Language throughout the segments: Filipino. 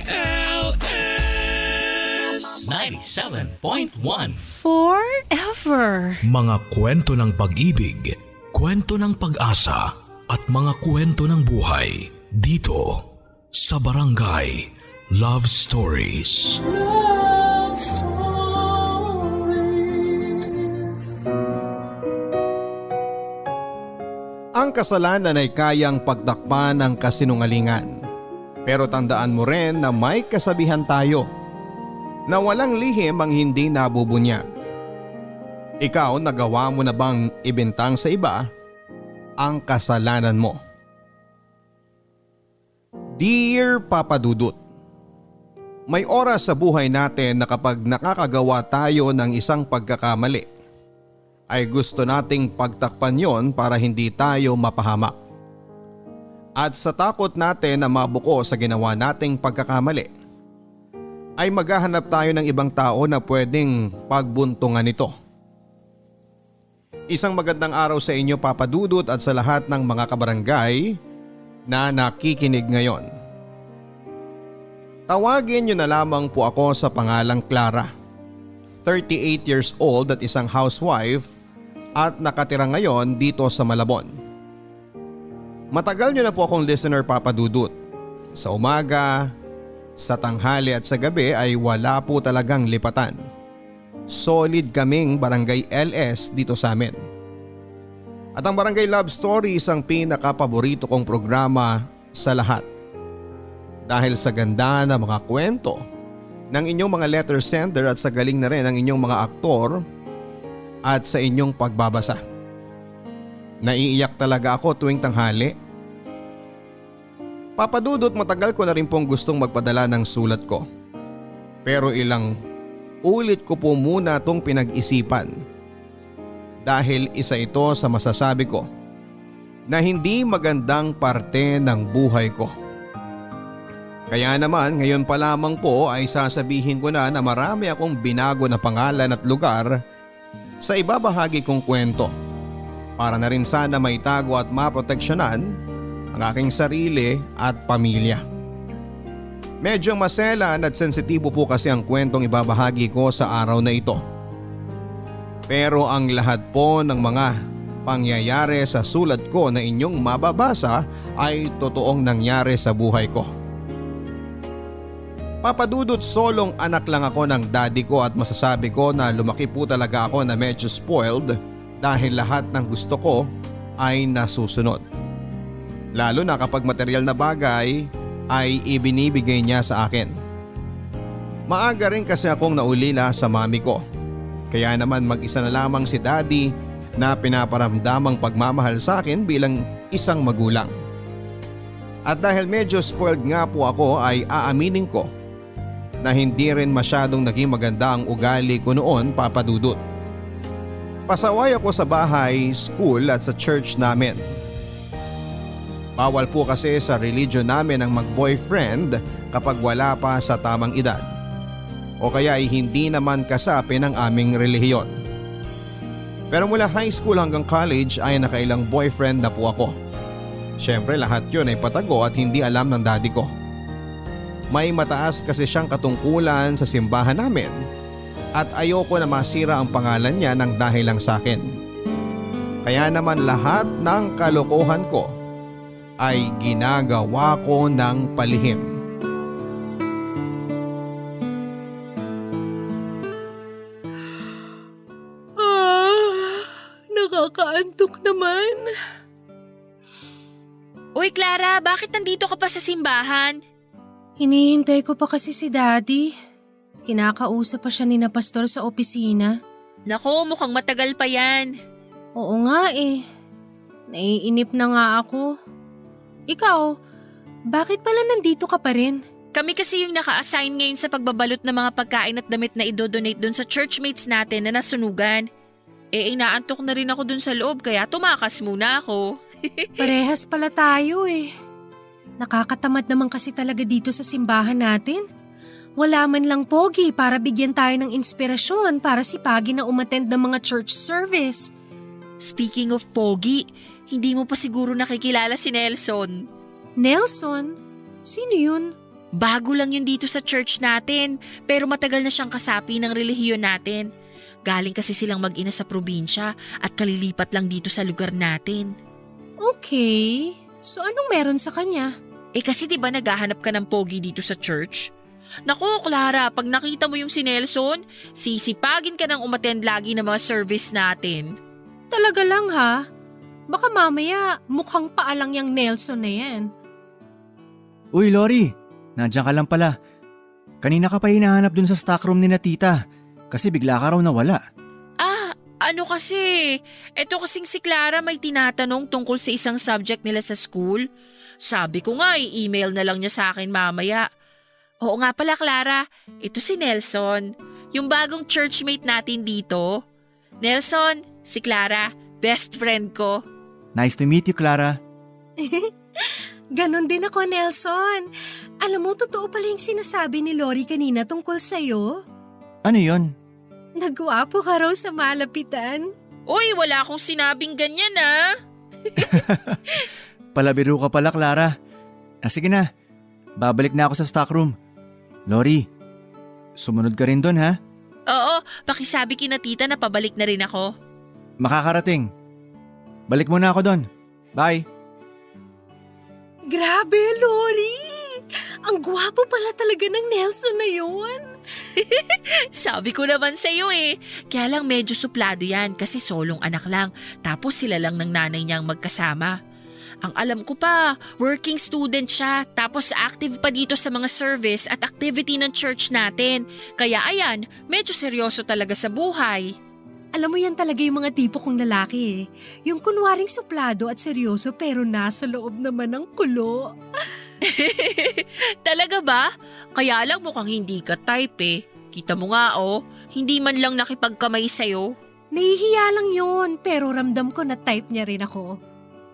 97.1 Forever. Mga kwento ng pag-ibig, kwento ng pag-asa at mga kwento ng buhay dito sa Barangay Love Stories. Love Stories. Ang kasalanan ay kayang pagtakpan ng kasinungalingan. Pero tandaan mo rin na may kasabihan tayo na walang lihim ang hindi nabubunyag. Ikaw, nagawa mo na bang ibintang sa iba ang kasalanan mo? Dear Papa Dudut, may oras sa buhay natin na kapag nakakagawa tayo ng isang pagkakamali, ay gusto nating pagtakpan yon para hindi tayo mapahamak. At sa takot natin na mabuko sa ginawa nating pagkakamali, ay maghahanap tayo ng ibang tao na pwedeng pagbuntungan nito. Isang magandang araw sa inyo, Papa Dudut, at sa lahat ng mga kabarangay na nakikinig ngayon. Tawagin niyo na lamang po ako sa pangalang Clara, 38 years old at isang housewife at nakatira ngayon dito sa Malabon. Matagal niyo na po akong listener, Papa Dudut. Sa umaga, sa tanghali at sa gabi ay wala po talagang lipatan. Solid kaming Barangay LS dito sa amin. At ang Barangay Love Stories ang pinaka-paborito kong programa sa lahat. Dahil sa ganda ng mga kwento ng inyong mga letter sender at sa galing na rin ng inyong mga aktor at sa inyong pagbabasa. Naiiyak talaga ako tuwing tanghali. Papa Dudut, matagal ko na rin pong gustong magpadala ng sulat ko. Pero ilang ulit ko po muna itong pinag-isipan. Dahil isa ito sa masasabi ko na hindi magandang parte ng buhay ko. Kaya naman ngayon pa lamang po ay sasabihin ko na marami akong binago na pangalan at lugar sa ibabahagi kong kwento. Para na rin sana maitago at maproteksyonan ang aking sarili at pamilya. Medyo maselan at sensitibo po kasi ang kwentong ibabahagi ko sa araw na ito. Pero ang lahat po ng mga pangyayari sa sulat ko na inyong mababasa ay totoong nangyari sa buhay ko. Papa Dudut, solong anak lang ako ng daddy ko at masasabi ko na lumaki po talaga ako na medyo spoiled dahil lahat ng gusto ko ay nasusunod. Lalo na kapag material na bagay ay ibinibigay niya sa akin. Maaga rin kasi akong naulila sa mami ko. Kaya naman mag-isa na lamang si daddy na pinaparamdamang pagmamahal sa akin bilang isang magulang. At dahil medyo spoiled nga po ako ay aaminin ko na hindi rin masyadong naging maganda ang ugali ko noon, Papa Dudut. Pasaway ako sa bahay, school at sa church namin. Bawal po kasi sa religion namin ang mag-boyfriend kapag wala pa sa tamang edad. O kaya ay hindi naman kasapi ng aming relihiyon. Pero mula high school hanggang college ay nakailang boyfriend na po ako. Siyempre lahat yun ay patago at hindi alam ng daddy ko. May mataas kasi siyang katungkulan sa simbahan namin at ayoko na masira ang pangalan niya ng dahil lang sa akin. Kaya naman lahat ng kalokohan ko ay ginagawa ko ng palihim. Nakakaantok naman. Uy Clara, bakit nandito ka pa sa simbahan? Hinihintay ko pa kasi si Daddy. Kinakausap pa siya ni na pastor sa opisina. Nako, mukhang matagal pa yan. Oo nga eh. Naiinip na nga ako. Ikaw, bakit pala nandito ka pa rin? Kami kasi yung naka-assign ngayon sa pagbabalot ng mga pagkain at damit na idodonate doon sa churchmates natin na nasunugan. Inaantok na rin ako doon sa loob kaya tumakas muna ako. Parehas pala tayo eh. Nakakatamad naman kasi talaga dito sa simbahan natin. Wala man lang pogi para bigyan tayo ng inspirasyon para sipagin na umattend ng mga church service. Speaking of pogi, hindi mo pa siguro nakikilala si Nelson. Nelson? Sino yun? Bago lang yun dito sa church natin, pero matagal na siyang kasapi ng relihiyon natin. Galing kasi silang mag-ina sa probinsya at kalilipat lang dito sa lugar natin. Okay, so anong meron sa kanya? Kasi 'di ba naghahanap ka ng pogi dito sa church? Naku, Clara, pag nakita mo yung si Nelson, sisipagin ka ng umattend lagi ng mga service natin. Talaga lang ha? Baka mamaya mukhang paalang yung Nelson na yan. Uy, Lori! Nandiyan ka lang pala. Kanina ka pa hinahanap dun sa stockroom ni na tita kasi bigla ka raw nawala. Ano kasi? Eto kasing si Clara may tinatanong tungkol sa isang subject nila sa school. Sabi ko nga i-email na lang niya sa akin mamaya. Oo nga pala Clara, ito si Nelson, yung bagong churchmate natin dito. Nelson, si Clara, best friend ko. Nice to meet you, Clara. Ganon din ako, Nelson. Alam mo, totoo pala yung sinasabi ni Lori kanina tungkol sa'yo. Ano yon? Nagwapo ka raw sa malapitan. Uy, wala akong sinabing ganyan ah. Palabiro ka pala, Clara. Sige na, babalik na ako sa stockroom. Lori, sumunod ka rin doon ha? Oo, pakisabi kina tita na pabalik na rin ako. Makakarating. Balik muna ako doon. Bye. Grabe, Lori! Ang gwapo pala talaga ng Nelson na yun. Sabi ko naman sa'yo Kaya lang medyo suplado yan kasi solong anak lang. Tapos sila lang ng nanay niyang magkasama. Ang alam ko pa, working student siya. Tapos active pa dito sa mga service at activity ng church natin. Kaya ayan, medyo seryoso talaga sa buhay. Alam mo yan talaga yung mga tipo kong lalaki Yung kunwaring suplado at seryoso pero nasa loob naman ng kulo. Talaga ba? Kaya lang mukhang hindi ka type Kita mo nga hindi man lang nakipagkamay sa'yo. Nahihiya lang yun pero ramdam ko na type niya rin ako.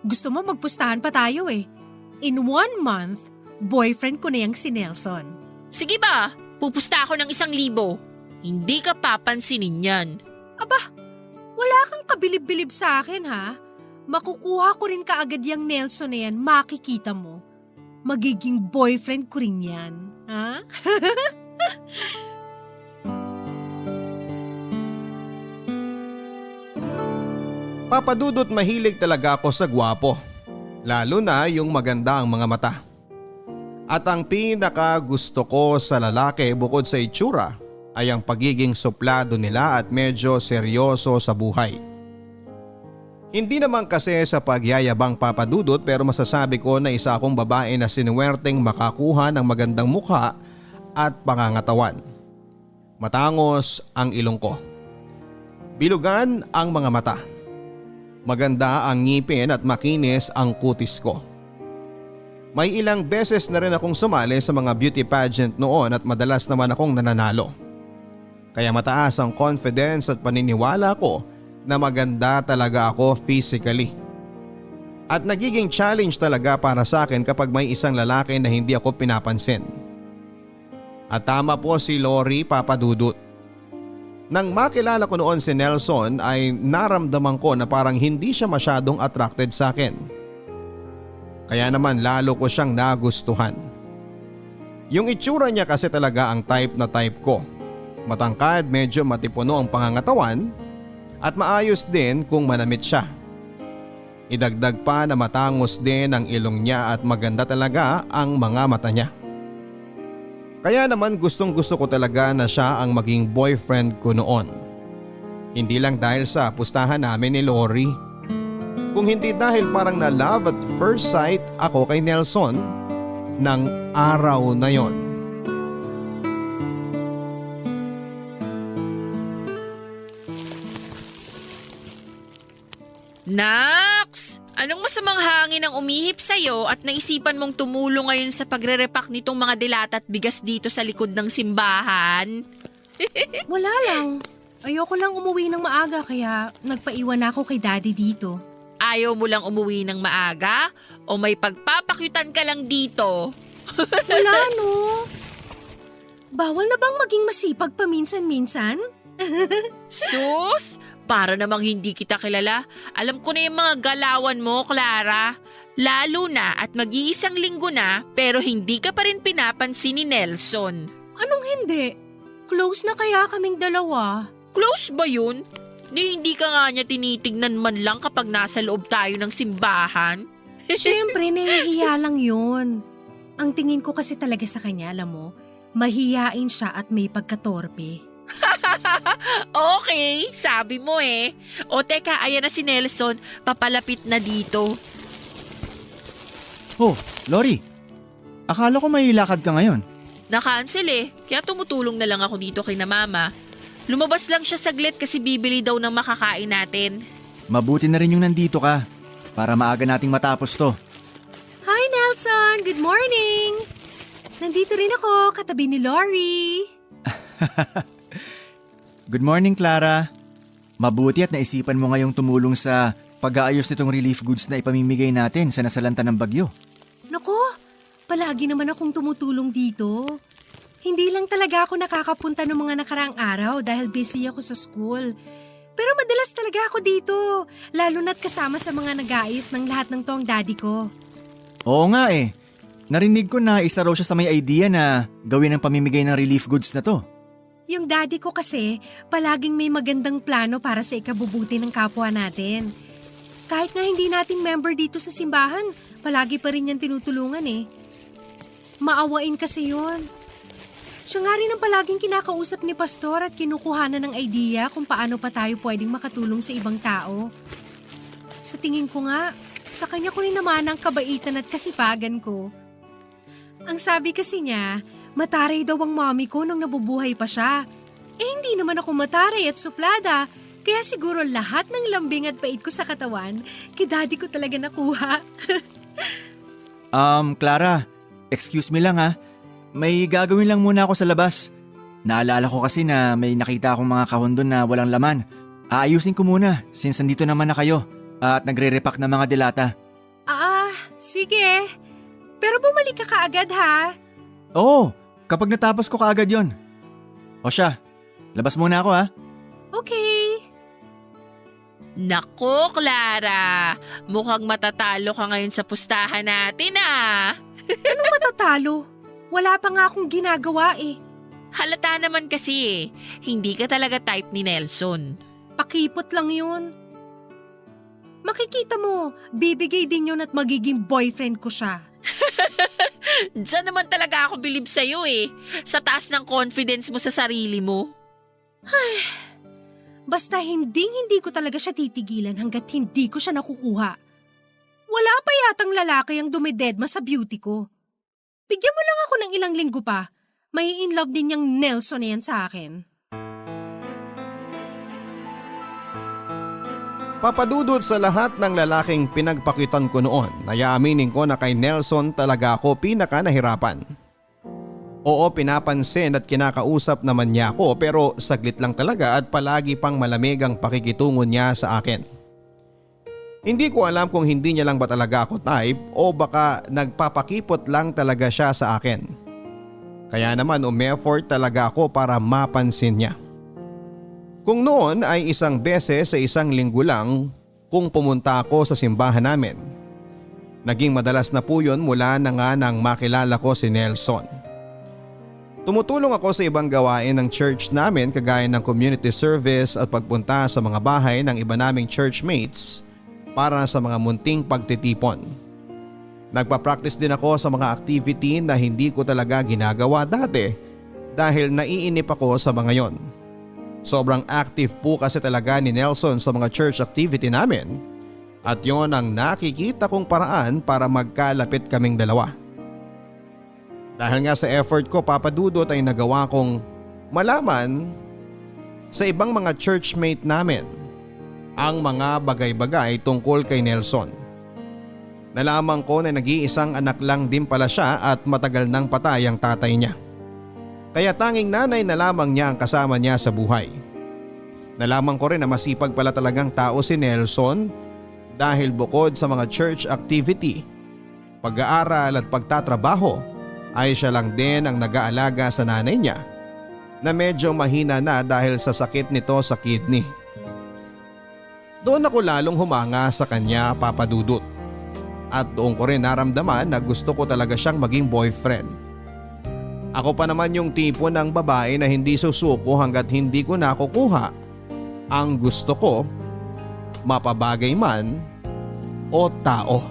Gusto mo magpustahan pa tayo In 1 month, boyfriend ko na yung si Nelson. Sige ba? Pupusta ako ng 1,000. Hindi ka papansinin yan. Aba, wala kang kabilib-bilib sa akin ha. Makukuha ko rin kaagad yung Nelson na yan, makikita mo. Magiging boyfriend ko rin yan. Ha? Papadudot mahilig talaga ako sa gwapo. Lalo na yung maganda ang mga mata. At ang pinaka gusto ko sa lalaki bukod sa itsura ay ang pagiging suplado nila at medyo seryoso sa buhay. Hindi naman kasi sa pagyayabang papadudot pero masasabi ko na isa akong babae na sinuwerteng makakuha ng magandang mukha at pangangatawan. Matangos ang ilong ko. Bilugan ang mga mata. Maganda ang ngipin at makinis ang kutis ko. May ilang beses na rin akong sumali sa mga beauty pageant noon at madalas naman akong nananalo. Kaya mataas ang confidence at paniniwala ko na maganda talaga ako physically. At nagiging challenge talaga para sa akin kapag may isang lalaki na hindi ako pinapansin. At tama po si Lori, papadudot. Nang makilala ko noon si Nelson ay naramdaman ko na parang hindi siya masyadong attracted sa akin. Kaya naman lalo ko siyang nagustuhan. Yung itsura niya kasi talaga ang type na type ko. Matangkad, medyo matipuno ang pangangatawan at maayos din kung manamit siya. Idagdag pa na matangos din ang ilong niya at maganda talaga ang mga mata niya. Kaya naman gustong gusto ko talaga na siya ang maging boyfriend ko noon. Hindi lang dahil sa pustahan namin ni Lori. Kung hindi dahil parang na love at first sight ako kay Nelson ng araw na yon. Nax! Anong masamang hangin ang umihip sa'yo at naisipan mong tumulong ngayon sa pagre-repack nitong mga dilata at bigas dito sa likod ng simbahan? Wala lang. Ayoko lang umuwi ng maaga kaya nagpaiwan ako kay daddy dito. Ayaw mo lang umuwi ng maaga? O may pagpapakyutan ka lang dito? Wala no. Bawal na bang maging masipag paminsan-minsan? Sus! Para namang hindi kita kilala. Alam ko na yung mga galawan mo, Clara. Lalo na at mag-iisang linggo na pero hindi ka pa rin pinapansin ni Nelson. Anong hindi? Close na kaya kaming dalawa? Close ba yun? Ni hindi ka nga niya tinitignan man lang kapag nasa loob tayo ng simbahan? Siyempre, nahihiya lang yun. Ang tingin ko kasi talaga sa kanya, alam mo, mahiyain siya at may pagkatorpe. Okay, sabi mo eh. O teka, ayan na si Nelson, papalapit na dito. Oh, Lori. Akala ko may lakad ka ngayon. Na-cancel eh, kaya tumutulong na lang ako dito kay na mama. Lumabas lang siya saglit kasi bibili daw ng makakain natin. Mabuti na rin yung nandito ka para maaga nating matapos to. Hi Nelson, good morning! Nandito rin ako, katabi ni Lori. Good morning, Clara. Mabuti at naisipan mo ngayong tumulong sa pag-aayos nitong relief goods na ipamimigay natin sa nasalanta ng bagyo. Nako, palagi naman akong tumutulong dito. Hindi lang talaga ako nakakapunta ng mga nakaraang araw dahil busy ako sa school. Pero madalas talaga ako dito, lalo na't kasama sa mga nag-aayos ng lahat ng to ang daddy ko. Oo nga eh. Narinig ko na isa raw siya sa may idea na gawin ang pamimigay ng relief goods na to. Yung daddy ko kasi, palaging may magandang plano para sa ikabubuti ng kapwa natin. Kahit nga hindi nating member dito sa simbahan, palagi pa rin niyang tinutulungan eh. Maawain kasi yun. Siya nga rin ang palaging kinakausap ni Pastor at kinukuhanan ng idea kung paano pa tayo pwedeng makatulong sa ibang tao. Sa tingin ko nga, sa kanya ko rin naman ang kabaitan at kasipagan ko. Ang sabi kasi niya, mataray daw ang mommy ko nung nabubuhay pa siya. Eh hindi naman ako mataray at suplada, kaya siguro lahat ng lambing at pait ko sa katawan, kay daddy ko talaga nakuha. Clara, excuse me lang ha. May gagawin lang muna ako sa labas. Naalala ko kasi na may nakita akong mga kahon doon na walang laman. Aayusin ko muna since nandito naman na kayo at nagre-repack ng mga delata. Sige. Pero bumalik ka kaagad ha. Oo, kapag natapos ko kaagad yon. O siya, labas muna ako ha. Okay. Nako, Clara, mukhang matatalo ka ngayon sa pustahan natin ah. Anong matatalo? Wala pa nga akong ginagawa eh. Halata naman kasi eh, hindi ka talaga type ni Nelson. Pakipot lang yun. Makikita mo, bibigay din yun at magiging boyfriend ko siya. Diyan naman talaga ako bilib sa'yo eh, sa taas ng confidence mo sa sarili mo. Basta hindi ko talaga siya titigilan hanggat hindi ko siya nakukuha. Wala pa yatang lalaki ang dumidedma sa beauty ko. Bigyan mo lang ako ng ilang linggo pa. May in love din yung Nelson na yan sa akin. Papadudod sa lahat ng lalaking pinagpakitan ko noon, nayaaminin ko na kay Nelson talaga ako pinaka nahirapan. Oo, pinapansin at kinakausap naman niya ako pero saglit lang talaga at palagi pang malamig ang pakikitungo niya sa akin. Hindi ko alam kung hindi niya lang ba talaga ako type o baka nagpapakipot lang talaga siya sa akin. Kaya naman umeffort talaga ako para mapansin niya. Kung noon ay isang beses sa isang linggo lang kung pumunta ako sa simbahan namin. Naging madalas na po yun mula na nga nang makilala ko si Nelson. Tumutulong ako sa ibang gawain ng church namin kagaya ng community service at pagpunta sa mga bahay ng iba naming churchmates para sa mga munting pagtitipon. Nagpa-practice din ako sa mga activity na hindi ko talaga ginagawa dati dahil naiinip ako sa mga yon. Sobrang active po kasi talaga ni Nelson sa mga church activity namin at yon ang nakikita kong paraan para magkalapit kaming dalawa. Dahil nga sa effort ko, papadudot ay nagawa kong malaman sa ibang mga churchmate namin ang mga bagay-bagay tungkol kay Nelson. Nalaman ko na nag-iisang anak lang din pala siya at matagal nang patay ang tatay niya. Kaya tanging nanay na lamang niya ang kasama niya sa buhay. Nalaman ko rin na masipag pala talagang tao si Nelson dahil bukod sa mga church activity, pag-aaral at pagtatrabaho ay siya lang din ang nag-aalaga sa nanay niya na medyo mahina na dahil sa sakit nito sa kidney. Doon ako lalong humanga sa kanya, papadudot. At doon ko rin naramdaman na gusto ko talaga siyang maging boyfriend. Ako pa naman yung tipo ng babae na hindi susuko hanggat hindi ko nakukuha ang gusto ko, mapabagay man o tao.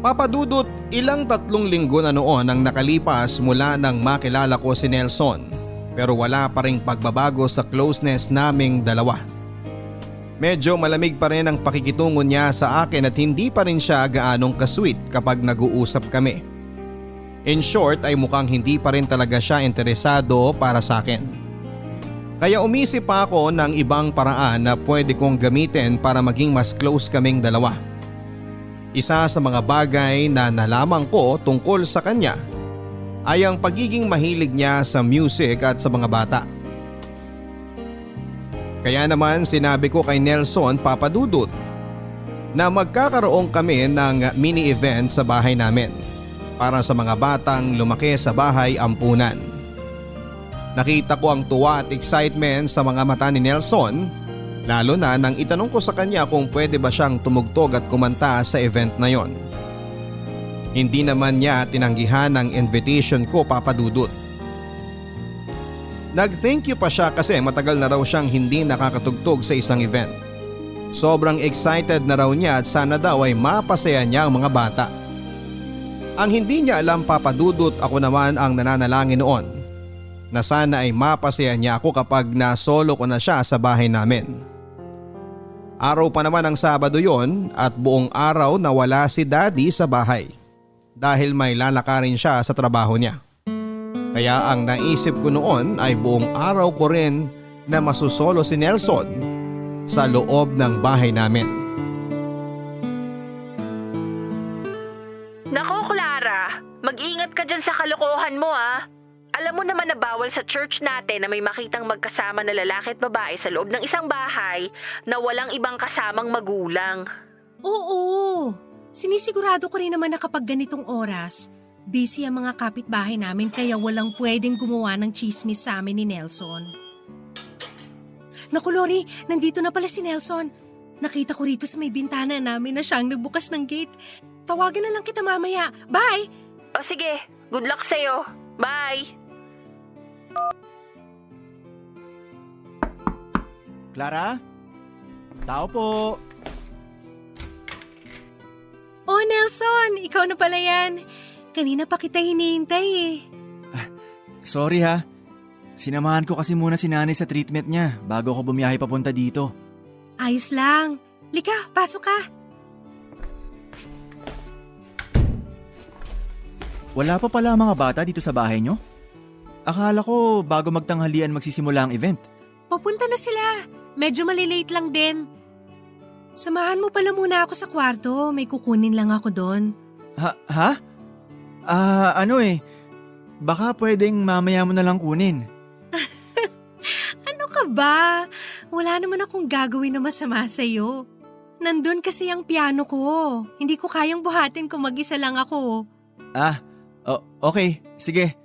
Papadudot, ilang 3 linggo na noon ang nakalipas mula nang makilala ko si Nelson, pero wala pa ring pagbabago sa closeness naming dalawa. Medyo malamig pa rin ang pakikitungo niya sa akin at hindi pa rin siya gaanong kasweet kapag nag-uusap kami. In short ay mukhang hindi pa rin talaga siya interesado para sa akin. Kaya umisip pa ako ng ibang paraan na pwede kong gamitin para maging mas close kaming dalawa. Isa sa mga bagay na nalaman ko tungkol sa kanya ay ang pagiging mahilig niya sa music at sa mga bata. Kaya naman sinabi ko kay Nelson, Papadudot, na magkakaroon kami ng mini event sa bahay namin para sa mga batang lumaki sa bahay ampunan. Nakita ko ang tuwa at excitement sa mga mata ni Nelson, lalo na nang itanong ko sa kanya kung pwede ba siyang tumugtog at kumanta sa event na yon. Hindi naman niya tinanggihan ang invitation ko, Papadudot. Nag-thank you pa siya kasi matagal na raw siyang hindi nakakatugtog sa isang event. Sobrang excited na raw niya at sana daw ay mapasaya niya ang mga bata. Ang hindi niya alam, Papadudot, ako naman ang nananalangin noon na sana ay mapasaya niya ako kapag nasolo ko na siya sa bahay namin. Araw pa naman ang Sabado yon at buong araw nawala si Daddy sa bahay dahil may lalakarin siya sa trabaho niya. Kaya ang naisip ko noon ay buong araw ko rin na masusolo si Nelson sa loob ng bahay namin. Nako, Clara, mag-ingat ka dyan sa kalokohan mo ah. Alam mo naman na bawal sa church natin na may makitang magkasama na lalaki at babae sa loob ng isang bahay na walang ibang kasamang magulang. Oo, sinisigurado ko rin naman na kapag ganitong oras, busy ang mga kapitbahay namin kaya walang pwedeng gumawa ng chismis sa amin ni Nelson. Naku Lori, nandito na pala si Nelson. Nakita ko rito sa may bintana namin na siyang nagbukas ng gate. Tawagan na lang kita mamaya. Bye! O sige, good luck sa'yo. Bye! Clara? Tao po. Oh Nelson, ikaw na pala yan. Kanina pa kita hinihintay eh. Sorry ha. Sinamahan ko kasi muna si nanay sa treatment niya bago ako bumiyahe papunta dito. Ayos lang. Lika, pasok ka. Wala pa pala ang mga bata dito sa bahay niyo? Akala ko bago magtanghalian magsisimula ang event. Papunta na sila. Medyo malilate lang din. Samahan mo pala muna ako sa kwarto. May kukunin lang ako doon. Ha? Baka pwedeng mamaya mo na lang kunin. Ano ka ba? Wala naman akong gagawin na masama sa'yo. Nandun kasi ang piano ko. Hindi ko kayang buhatin kung mag-isa lang ako. Okay. Sige.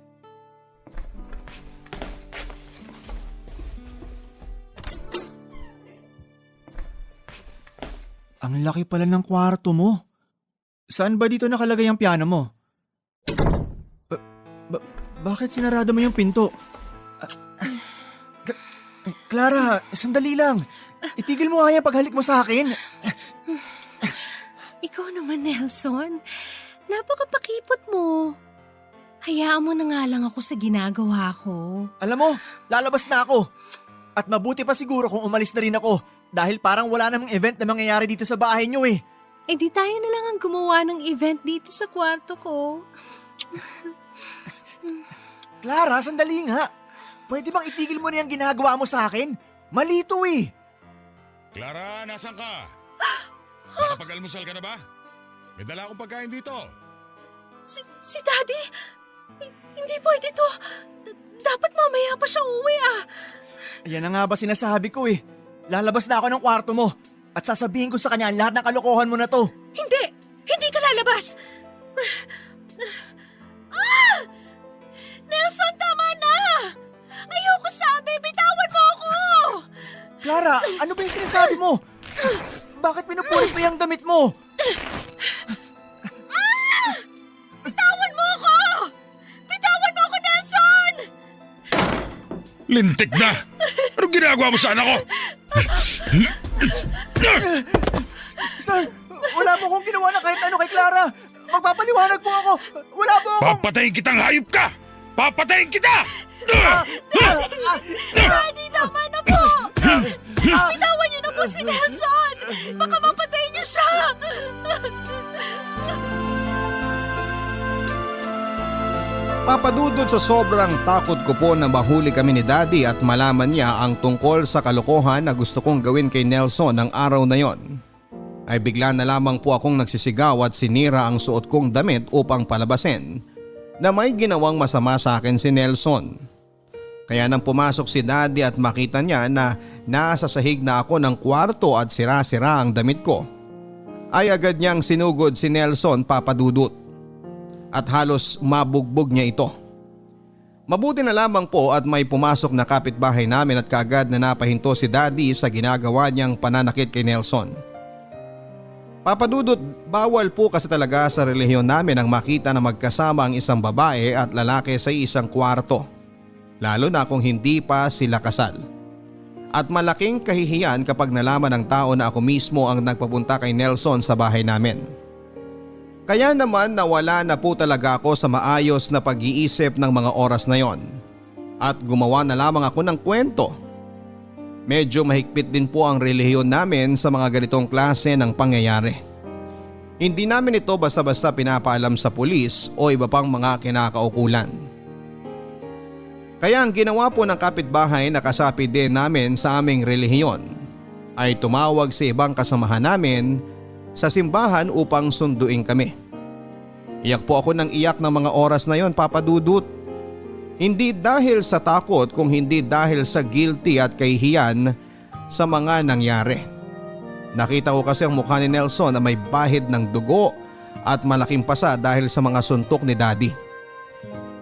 Ang laki pala ng kwarto mo. Saan ba dito nakalagay ang piano mo? Bakit sinarado mo yung pinto? Clara, sandali lang. Itigil mo nga yung paghalik mo sa akin. Ikaw naman, Nelson. Napakapakipot mo. Hayaan mo na nga lang ako sa ginagawa ko. Alam mo, lalabas na ako. At mabuti pa siguro kung umalis na rin ako dahil parang wala namang event na mangyayari dito sa bahay niyo eh. Eh di tayo na lang ang gumawa ng event dito sa kwarto ko. Clara, sandali nga. Pwede bang itigil mo na yung ginagawa mo sa akin? Mali to eh. Clara, nasan ka? Nakapag-almusal ka na ba? May dala akong pagkain dito. Si Daddy? Hindi pwede to. Dapat mamaya pa siya uwi ah. Yan na nga ba sinasabi ko eh. Lalabas na ako ng kwarto mo at sasabihin ko sa kanya lahat ng kalokohan mo na to. Hindi! Hindi ka lalabas! Nelson, tama na! Ayoko sabi! Bitawan mo ako! Clara, ano ba yung sinasabi mo? Bakit pinupulit mo yung damit mo? Lintik na! Anong ginagawa mo sa anak ko? Sir, wala po akong ginawa na kahit ano kay Clara. Magpapaliwanag po ako. Wala po akong... Papatayin kitang hayop ka! Papatayin kita! Daddy, tama na po! Bitawan niyo na po si Nelson! Baka mapatay niyo siya! Papadudod sa sobrang takot ko po na mahuli kami ni Daddy at malaman niya ang tungkol sa kalokohan na gusto kong gawin kay Nelson ng araw na yon, ay bigla na lamang po akong nagsisigaw at sinira ang suot kong damit upang palabasin na may ginawang masama sa akin si Nelson. Kaya nang pumasok si Daddy at makita niya na nasa sahig na ako ng kwarto at sira-sira ang damit ko, ay agad niyang sinugod si Nelson, Papadudot, at halos mabugbog niya ito. Mabuti na lamang po at may pumasok na kapitbahay namin at kaagad na napahinto si Daddy sa ginagawa niyang pananakit kay Nelson. Papadudot, bawal po kasi talaga sa relihiyon namin ang makita na magkasama ang isang babae at lalaki sa isang kwarto, lalo na kung hindi pa sila kasal. At malaking kahihiyan kapag nalaman ng tao na ako mismo ang nagpapunta kay Nelson sa bahay namin. Kaya naman nawala na po talaga ako sa maayos na pag-iisip ng mga oras na yon at gumawa na lamang ako ng kwento. Medyo mahigpit din po ang relihiyon namin sa mga ganitong klase ng pangyayari. Hindi namin ito basta-basta pinapaalam sa pulis o iba pang mga kinakaukulan. Kaya ang ginawa po ng kapitbahay na kasapi din namin sa aming relihiyon ay tumawag sa ibang kasamahan namin sa simbahan upang sunduin kami. Iyak po ako ng iyak ng mga oras na yon, Papadudot. Hindi dahil sa takot kung hindi dahil sa guilty at kahihiyan sa mga nangyari. Nakita ko kasi ang mukha ni Nelson na may bahid ng dugo at malaking pasa dahil sa mga suntok ni Daddy.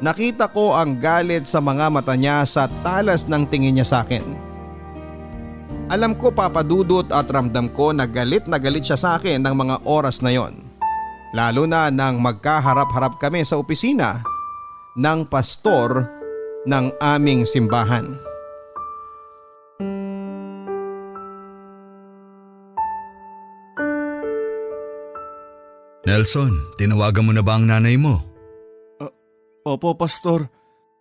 Nakita ko ang galit sa mga mata niya sa talas ng tingin niya sa akin. Alam ko, Papadudot, at ramdam ko na galit siya sa akin ng mga oras na yon. Lalo na nang magkaharap-harap kami sa opisina ng pastor ng aming simbahan. Nelson, tinawagan mo na ba ang nanay mo? Opo, Pastor.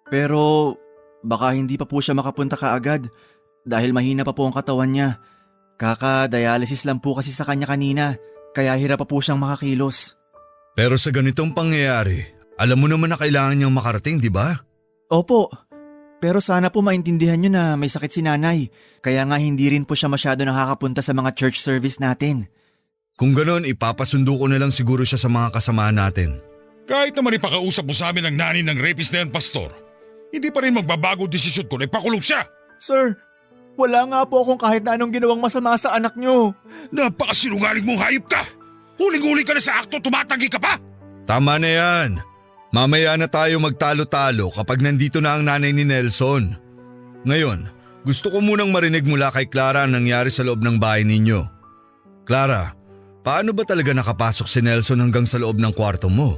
Pero baka hindi pa po siya makapunta kaagad dahil mahina pa po ang katawan niya. Kaka-dialysis lang po kasi sa kanya kanina, kaya hirap pa po siyang makakilos. Pero sa ganitong pangyayari, alam mo naman na kailangan niyang makarating, di ba? Opo, pero sana po maintindihan niyo na may sakit si nanay, kaya nga hindi rin po siya masyado nakakapunta sa mga church service natin. Kung ganon, ipapasundo ko na lang siguro siya sa mga kasamaan natin. Kahit naman ipakausap mo sa amin ang nanay ng rapist na yan, Pastor, hindi pa rin magbabago desisyon ko na ipakulong siya. Sir, wala nga po akong kahit na anong ginawang masama sa anak niyo. Napakasinungaling mong hayop ka! Huling-huli ka na sa akto, tumatanggi ka pa! Tama na yan. Mamaya na tayo magtalo-talo kapag nandito na ang nanay ni Nelson. Ngayon, gusto ko munang marinig mula kay Clara ang nangyari sa loob ng bahay ninyo. Clara, paano ba talaga nakapasok si Nelson hanggang sa loob ng kwarto mo?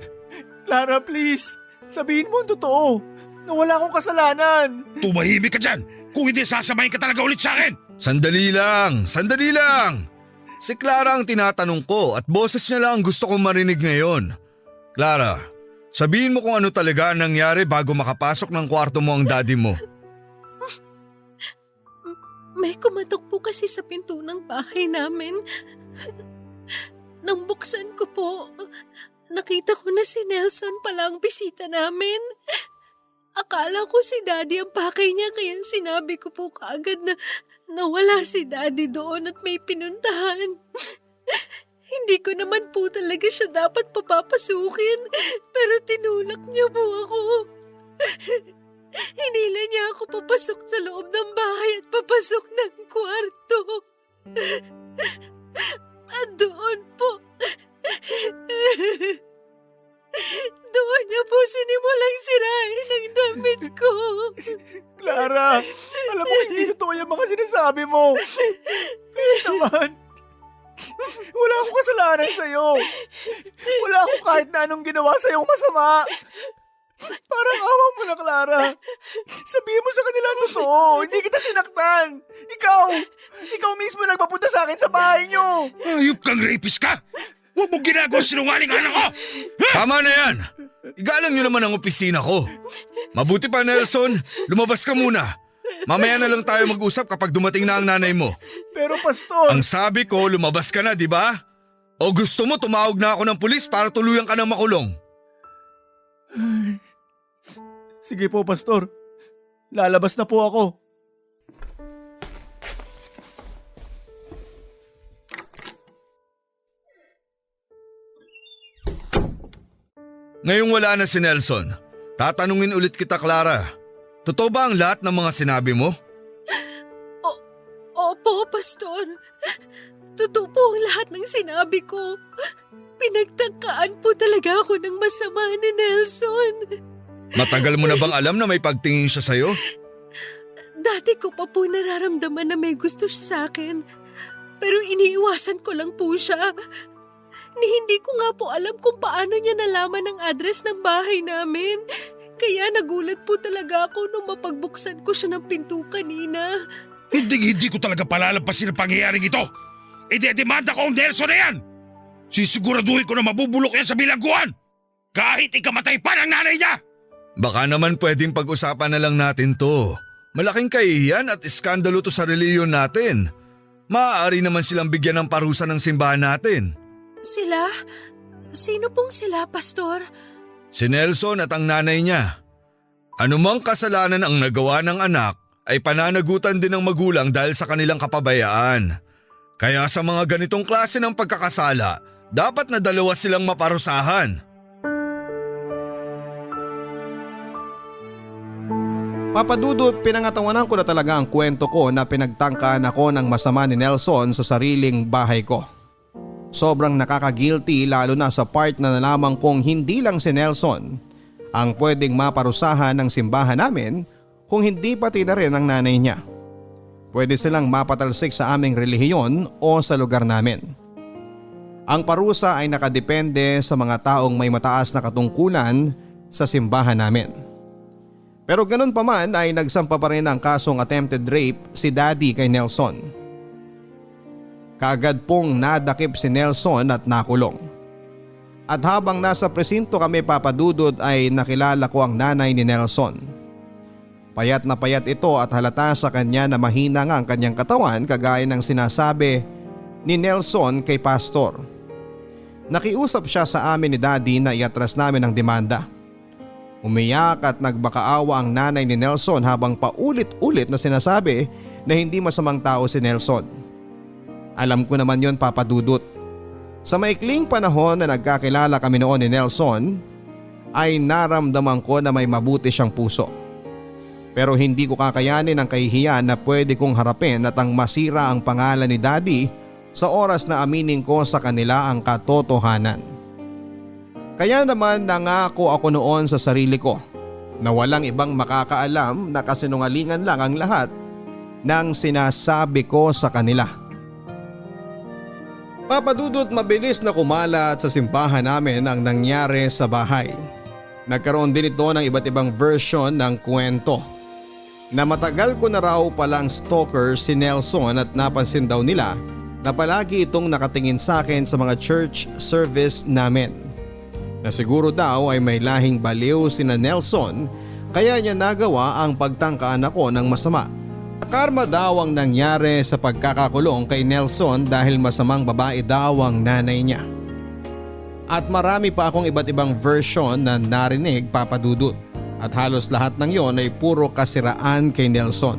Clara, please, sabihin mo ang totoo na wala akong kasalanan. Tumahimik ka dyan! Kung hindi, sasamahin ka talaga ulit sa akin! Sandali lang! Sandali lang! Si Clara ang tinatanong ko at boses niya lang ang gusto kong marinig ngayon. Clara, sabihin mo kung ano talaga ang nangyari bago makapasok ng kwarto mo ang daddy mo. May kumatok po kasi sa pinto ng bahay namin. Nang buksan ko po, nakita ko na si Nelson pala ang bisita namin. Akala ko si Daddy ang pakay niya kaya sinabi ko po kaagad na nawala si Daddy doon at may pinuntahan. Hindi ko naman po talaga siya dapat papapasukin pero tinulak niya po ako. Hinila niya ako papasok sa loob ng bahay at papasok ng kwarto. At doon po, doon niya po sinimulang sirain ang damit ko. Clara, alam mo hindi totoo yung mga sinasabi mo. Please naman. Wala akong kasalanan sa'yo. Wala akong kahit na anong ginawa sa'yong masama. Parang awa mo na, Clara. Sabihin mo sa kanila ang totoo. Hindi kita sinaktan. Ikaw mismo nagpapunta sa akin sa bahay niyo. Ayup kang rapist ka! Huwag mong ginagawa sinungaling anak ko! Tama na yan! Igalang nyo naman ang opisina ko. Mabuti pa, Nelson, lumabas ka muna. Mamaya na lang tayo mag-usap kapag dumating na ang nanay mo. Pero Pastor… Ang sabi ko, lumabas ka na, di ba? O gusto mo tumawag na ako ng pulis para tuluyan ka ng makulong? Sige po, Pastor. Lalabas na po ako. Ngayong wala na si Nelson, tatanungin ulit kita, Clara. Totoo ba ang lahat ng mga sinabi mo? Opo, Pastor. Totoo po ang lahat ng sinabi ko. Pinagtangkaan po talaga ako ng masama ni Nelson. Matagal mo na bang alam na may pagtingin siya sa'yo? Dati ko pa po nararamdaman na may gusto siya sa akin. Pero iniiwasan ko lang po siya. Hindi ko nga po alam kung paano niya nalaman ang address ng bahay namin. Kaya nagulat po talaga ako nung mapagbuksan ko siya ng pinto kanina. Hindi ko talaga palalampasin ang pangyayaring ito. Idedemanda ko ang Nelson na yan. Sisiguraduhin ko na mabubulok yan sa bilangguan. Kahit ikamatay pa ng nanay niya. Baka naman pwedeng pag-usapan na lang natin to. Malaking kahihiyan at iskandalo to sa reliyon natin. Maaari naman silang bigyan ng parusa ng simbahan natin. Sila? Sino pong sila, Pastor? Si Nelson at ang nanay niya. Anumang kasalanan ang nagawa ng anak ay pananagutan din ng magulang dahil sa kanilang kapabayaan. Kaya sa mga ganitong klase ng pagkakasala, dapat na dalawa silang maparusahan. Papa Dudut, pinangatawanan ko na talaga ang kwento ko na pinagtangkaan ako ng masama ni Nelson sa sariling bahay ko. Sobrang nakaka-guilty lalo na sa part na nalaman kong hindi lang si Nelson ang pwedeng maparusahan ng simbahan namin kung hindi pati na rin ang nanay niya. Pwede silang mapatalsik sa aming relihiyon o sa lugar namin. Ang parusa ay nakadepende sa mga taong may mataas na katungkulan sa simbahan namin. Pero ganun pa man ay nagsampa pa rin ang kasong attempted rape si Daddy kay Nelson. Kaagad pong nadakip si Nelson at nakulong. At habang nasa presinto kami, Papa Dudut, ay nakilala ko ang nanay ni Nelson. Payat na payat ito at halata sa kanya na mahina nga ang kanyang katawan kagaya ng sinasabi ni Nelson kay Pastor. Nakiusap siya sa amin ni Daddy na iatras namin ang demanda. Umiyak at nagbakaawa ang nanay ni Nelson habang paulit-ulit na sinasabi na hindi masamang tao si Nelson. Alam ko naman yon, Papa Dudut. Sa maikling panahon na nagkakilala kami noon ni Nelson, ay naramdaman ko na may mabuti siyang puso. Pero hindi ko kakayanin ang kahihiyan na pwede kong harapin at ang masira ang pangalan ni Daddy sa oras na aminin ko sa kanila ang katotohanan. Kaya naman nangako ako noon sa sarili ko na walang ibang makakaalam na kasinungalingan lang ang lahat ng sinasabi ko sa kanila. Papa Dudut, mabilis na kumalat sa simbahan namin ang nangyari sa bahay. Nagkaroon din ito ng iba't ibang version ng kwento. Na matagal ko na raw palang stalker si Nelson at napansin daw nila na palagi itong nakatingin sa akin sa mga church service namin. Na siguro daw ay may lahing baliw sina Nelson kaya niya nagawa ang pagtangkaan ako ng masama. Karma daw ang nangyari sa pagkakakulong kay Nelson dahil masamang babae daw ang nanay niya. At marami pa akong iba't ibang version na narinig, Papa Dudut. At halos lahat ng yon ay puro kasiraan kay Nelson.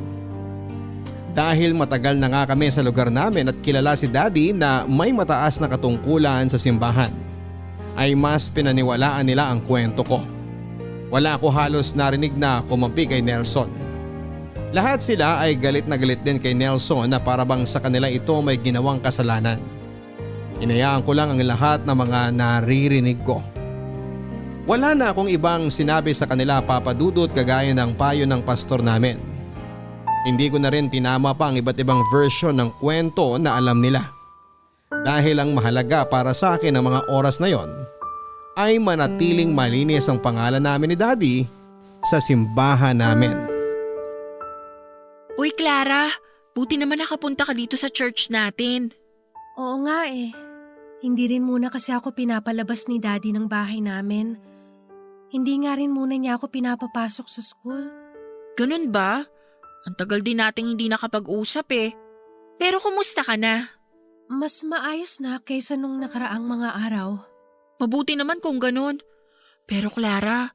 Dahil matagal na nga kami sa lugar namin at kilala si Daddy na may mataas na katungkulan sa simbahan, ay mas pinaniwalaan nila ang kwento ko. Wala ako halos narinig na kumampi kay Nelson. Lahat sila ay galit na galit din kay Nelson na parabang sa kanila ito may ginawang kasalanan. Inayaan ko lang ang lahat ng mga naririnig ko. Wala na akong ibang sinabi sa kanila, Papa Dudut, kagaya ng payo ng pastor namin. Hindi ko na rin tinama pa ang iba't ibang version ng kwento na alam nila. Dahil ang mahalaga para sa akin ng mga oras na yon ay manatiling malinis ang pangalan namin ni Daddy sa simbahan namin. Uy Clara, buti naman nakapunta ka dito sa church natin. Oo nga eh. Hindi rin muna kasi ako pinapalabas ni Daddy ng bahay namin. Hindi nga rin muna niya ako pinapapasok sa school. Ganun ba? Ang tagal din nating hindi nakapag-usap eh. Pero kumusta ka na? Mas maayos na kaysa nung nakaraang mga araw. Mabuti naman kung ganun. Pero Clara,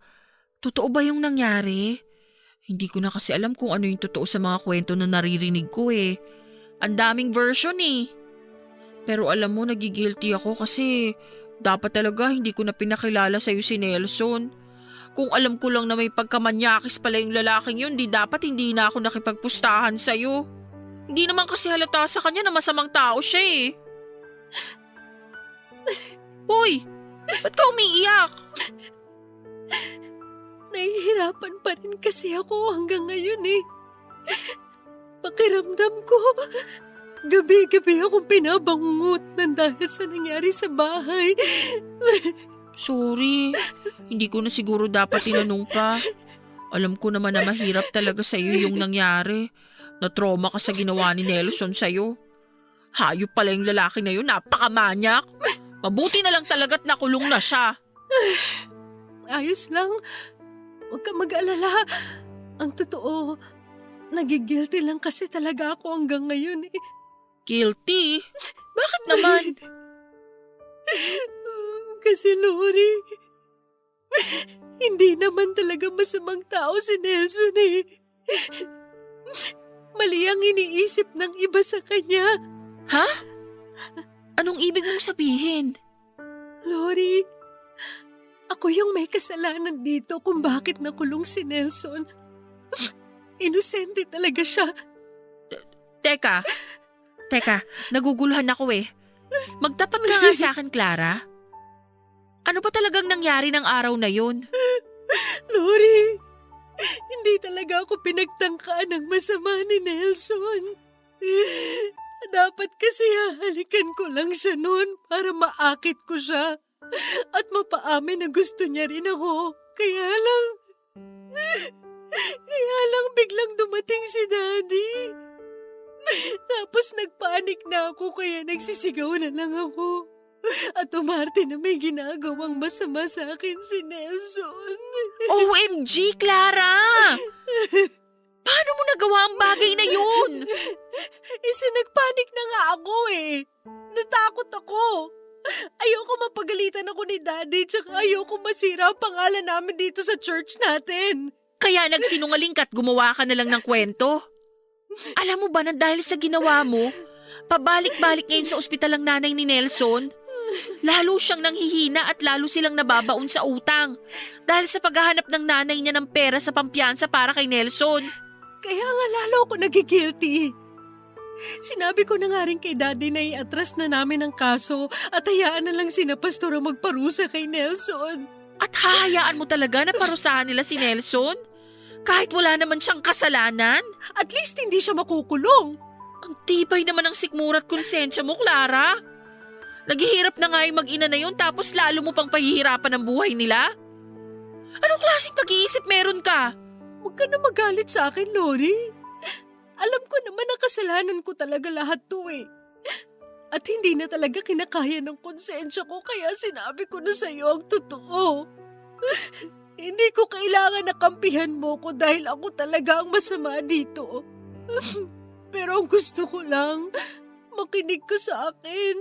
totoo ba yung nangyari? Hindi ko na kasi alam kung ano yung totoo sa mga kwento na naririnig ko eh. Ang daming version eh. Pero alam mo, nagigilty ako kasi dapat talaga hindi ko na pinakilala sa'yo si Nelson. Kung alam ko lang na may pagkamanyakis pala yung lalaking yun, hindi na ako nakipagpustahan sa'yo. Hindi naman kasi halata sa kanya na masamang tao siya eh. Uy, ba't ka umiiyak? Nahihirapan pa rin kasi ako hanggang ngayon eh. Pakiramdam ko, gabi-gabi akong pinabangungot ng dahil sa nangyari sa bahay. Sorry, hindi ko na siguro dapat tinanong pa. Alam ko naman na mahirap talaga sa iyo yung nangyari. Na-trauma ka sa ginawa ni Nelson sa'yo. Hayop pala yung lalaki na yun, napakamanyak. Mabuti na lang talaga't nakulong na siya. Ayos lang. Huwag ka mag-alala. Ang totoo, nagigilty lang kasi talaga ako hanggang ngayon eh. Guilty? Bakit naman? Kasi Lori, hindi naman talaga masamang tao si Nelson eh. Mali ang iniisip ng iba sa kanya. Ha? Anong ibig mong sabihin? Lori, ako yung may kasalanan dito kung bakit nakulong si Nelson. Inosente talaga siya. Teka, naguguluhan ako eh. Magtapat ka nga sa akin, Clara. Ano ba talagang nangyari ng araw na yun? Lori, hindi talaga ako pinagtangkaan ng masama ni Nelson. Dapat kasi hahalikan ko lang siya noon para maakit ko siya at mapaamin na gusto niya rin ako. Kaya lang biglang dumating si Daddy. Tapos nagpanik na ako kaya nagsisigaw na lang ako. At umarte na may ginagawang masama sa akin si Nelson. OMG, Clara! Paano mo nagawa ang bagay na yun? Nagpanik na nga ako eh. Natakot ako. Ayoko mapagalitan ako ni Daddy tsaka ayoko masira ang pangalan namin dito sa church natin. Kaya nagsinungaling ka't gumawa ka na lang ng kwento? Alam mo ba na dahil sa ginawa mo, pabalik-balik ngayon sa ospital ang nanay ni Nelson? Lalo siyang nanghihina at lalo silang nababaon sa utang dahil sa paghahanap ng nanay niya ng pera sa pampiyansa para kay Nelson. Kaya nga lalo ako nagigilty. Sinabi ko na nga rin kay Daddy na iatras na namin ang kaso at hayaan na lang sina Pastora magparusa kay Nelson. At hahayaan mo talaga na parusahan nila si Nelson? Kahit wala naman siyang kasalanan? At least hindi siya makukulong. Ang tibay naman ng sikmura at konsensya mo, Clara. Naghihirap na nga yung mag-ina na yun tapos lalo mo pang pahihirapan ang buhay nila? Anong klaseng pag-iisip meron ka? Huwag ka na magalit sa akin, Lori. Alam ko naman na kasalanan ko talaga lahat to eh. At hindi na talaga kinakaya ng konsensya ko kaya sinabi ko na sa'yo ang totoo. Hindi ko kailangan na kampihan mo ko dahil ako talaga ang masama dito. Pero ang gusto ko lang, makinig ka sa akin.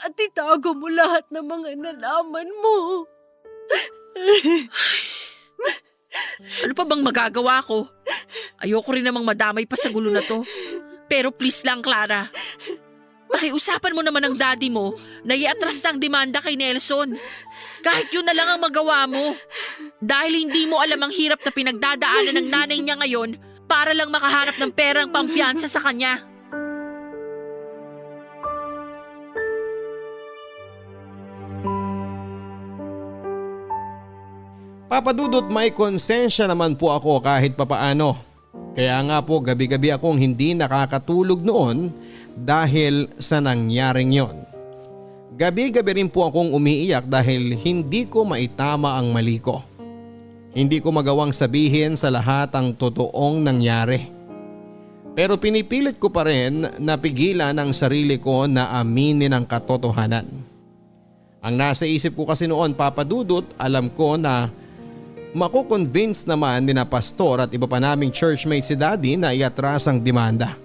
At itago mo lahat ng mga nalaman mo. Ano pa bang magagawa ko? Ayoko rin namang madamay pa sa gulo na to. Pero please lang, Clara. Pakiusapan mo naman ng daddy mo na iatras ng demanda kay Nelson. Kahit yun na lang ang magawa mo. Dahil hindi mo alam ang hirap na pinagdadaanan ng nanay niya ngayon para lang makahanap ng perang pampiyansa sa kanya. Papadudot, may konsensya naman po ako kahit papaano. Kaya nga po gabi-gabi akong hindi nakakatulog noon dahil sa nangyaring yon. Gabi-gabi rin po akong umiiyak dahil hindi ko maitama ang mali ko. Hindi ko magawang sabihin sa lahat ang totoong nangyari. Pero pinipilit ko pa rin na pigilan ang sarili ko na aminin ang katotohanan. Ang nasa isip ko kasi noon, Papa Dudut, alam ko na makukonvince naman ni na pastor at iba pa naming churchmate si Daddy na iatras ang demanda.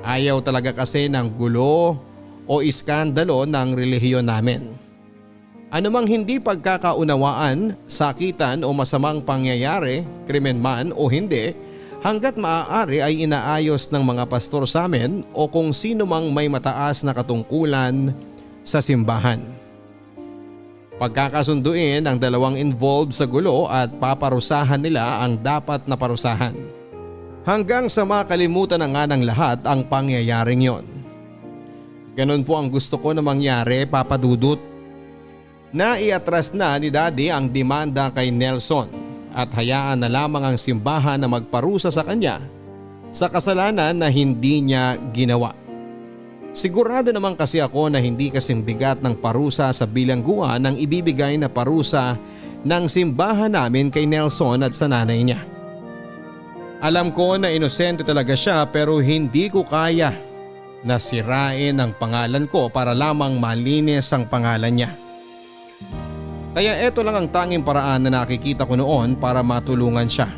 Ayaw talaga kasi ng gulo o iskandalo ng relihiyon namin. Anumang hindi pagkakaunawaan, sakitan o masamang pangyayari, krimen man o hindi, hanggat maaari ay inaayos ng mga pastor sa amin o kung sino mang may mataas na katungkulan sa simbahan. Pagkakasunduin ang dalawang involved sa gulo at paparusahan nila ang dapat na parusahan. Hanggang sa makalimutan na nga ng lahat ang pangyayaring yon. Ganon po ang gusto ko na mangyari, Papa Dudut. Na iatras na ni Daddy ang demanda kay Nelson at hayaan na lamang ang simbahan na magparusa sa kanya sa kasalanan na hindi niya ginawa. Sigurado naman kasi ako na hindi kasing bigat ng parusa sa bilangguan ang ibibigay na parusa ng simbahan namin kay Nelson at sa nanay niya. Alam ko na inosente talaga siya pero hindi ko kaya na sirain ang pangalan ko para lamang malinis ang pangalan niya. Kaya eto lang ang tanging paraan na nakikita ko noon para matulungan siya.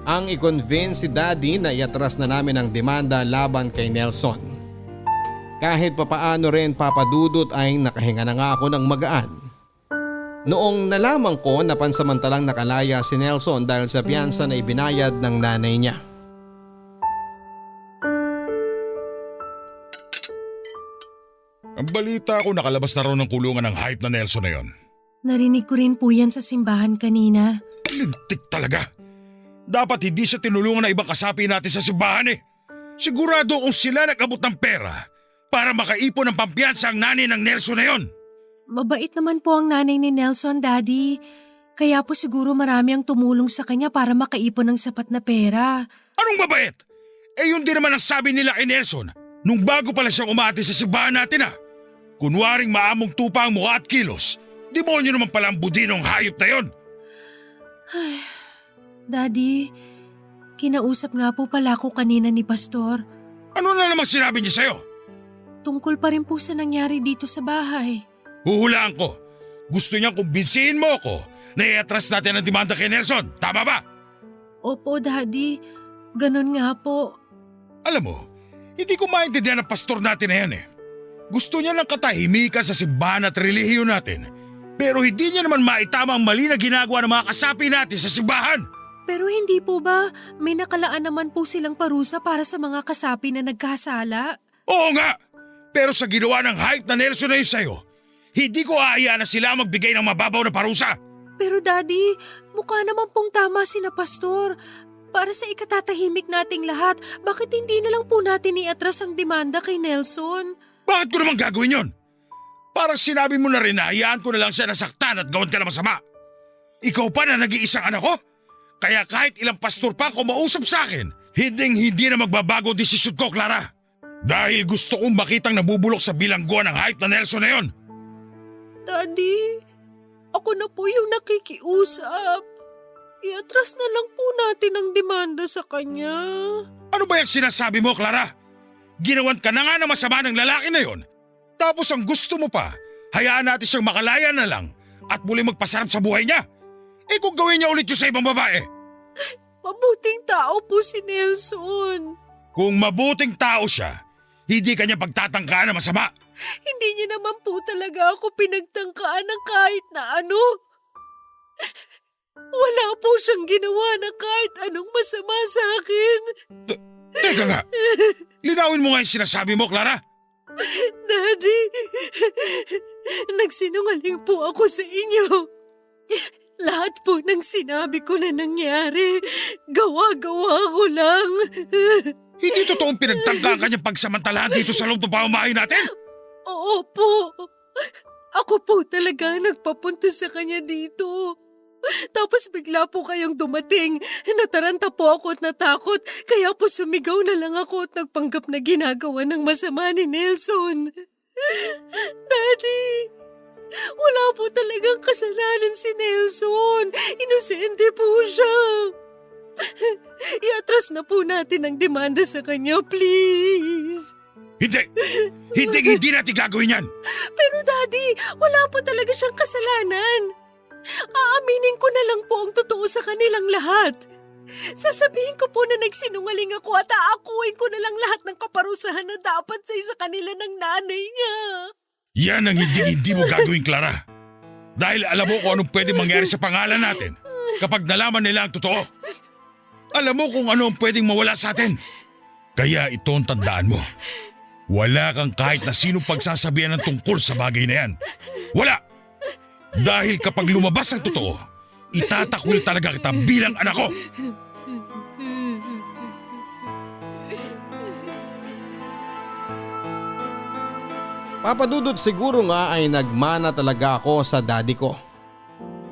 Ang i-convince si Daddy na iatras na namin ang demanda laban kay Nelson. Kahit papaano rin, Papa Dudut, ay nakahinga na nga ako ng magaan. Noong nalaman ko na pansamantalang nakalaya si Nelson dahil sa piyansa na ibinayad ng nanay niya. Ang balita ko nakalabas na raw ng kulungan ng hype na Nelson na yon. Narinig ko rin po yan sa simbahan kanina. Lintik talaga. Dapat hindi siya tinulungan ng ibang kasapi natin sa simbahan eh. Sigurado kung sila nag-abot ng pera para makaipon ng pampiyansa ang nanay ng Nelson na yon. Mabait naman po ang nanay ni Nelson, Daddy. Kaya po siguro marami ang tumulong sa kanya para makaipon ng sapat na pera. Anong mabait? Eh yun din naman ang sabi nila kay Nelson nung bago pala siyang umati sa simbahan natin ah. Kunwaring maamong tupa ang mukha at kilos. Demonyo naman pala ang budinong hayop na yon. Daddy, kinausap nga po pala ako kanina ni Pastor. Ano na naman sinabi niya sa'yo? Tungkol pa rin po sa nangyari dito sa bahay. Huhulaan ko. Gusto niyang kumbinsihin mo ako na i-atras natin ang demanda kay Nelson. Tama ba? Opo, Daddy. Ganon nga po. Alam mo, hindi ko maintindihan ang pastor natin na yan eh. Gusto niya ng katahimikan sa simbahan at relihiyon natin. Pero hindi niya naman maitama ang mali na ginagawa ng mga kasapi natin sa simbahan. Pero hindi po ba may nakalaan naman po silang parusa para sa mga kasapi na nagkasala? Oo nga! Pero sa ginawa ng hype na Nelson na yun sa'yo, hindi ko aayaan na sila magbigay ng mababaw na parusa. Pero Daddy, mukha naman pong tama si na Pastor. Para sa ikatatahimik nating lahat, bakit hindi na lang po natin iatras ang demanda kay Nelson? Bakit ko naman gagawin yon? Parang sinabi mo na rin na hayaan ko na lang siya nasaktan at gawin ka na masama. Ikaw pa na nag-iisang anak ko? Kaya kahit ilang pastor pa ako mausap sa akin, hindi na magbabago ang desisyon ko, Clara. Dahil gusto kong makitang nabubulok sa bilangguan ng hype na Nelson na yon. Daddy, ako na po yung nakikiusap. Iatras na lang po natin ang demanda sa kanya. Ano ba yung sinasabi mo, Clara? Ginawan ka na nga na masama ng lalaki na yon. Tapos ang gusto mo pa, hayaan natin siyang makalaya na lang at muli magpasarap sa buhay niya. Eh kung gawin niya ulit yun sa ibang babae. Mabuting tao po si Nelson. Kung mabuting tao siya, hindi kanya pagtatangkaan na masama. Hindi niya naman po talaga ako pinagtangkaan ng kahit na ano. Wala po siyang ginawa na kahit anong masama sa akin. Teka nga, linawin mo nga yung sinasabi mo, Clara. Daddy, nagsinungaling po ako sa inyo. Lahat po ng sinabi ko na nangyari, gawa-gawa ko lang. Hindi totoong pinagtangkaan kanyang pagsamantalahan dito sa loob ng pamamahay natin? Oo po. Ako po talaga nagpapunta sa kanya dito. Tapos bigla po kayong dumating. Nataranta po ako at natakot. Kaya po sumigaw na lang ako at nagpanggap na ginagawa ng masama ni Nelson. Daddy, wala po talagang kasalanan si Nelson. Inosente po siya. Iatras na po natin ang demanda sa kanya, please. Hindi! Hindi natin gagawin yan! Pero Daddy, wala po talaga siyang kasalanan. Aaminin ko na lang po ang totoo sa kanilang lahat. Sasabihin ko po na nagsinungaling ako at aakuin ko na lang lahat ng kaparusahan na dapat sa kanila ng nanay niya. Yan ang hindi mo gagawin, Clara. Dahil alam mo kung anong pwede mangyari sa pangalan natin kapag nalaman nila ang totoo. Alam mo kung ano ang pwedeng mawala sa atin. Kaya ito ang tandaan mo. Wala kang kahit na sinong pagsasabihan ng tungkol sa bagay na yan. Wala! Dahil kapag lumabas ang totoo, itatakwil talaga kita bilang anak ko. Papadudot siguro nga ay nagmana talaga ako sa daddy ko.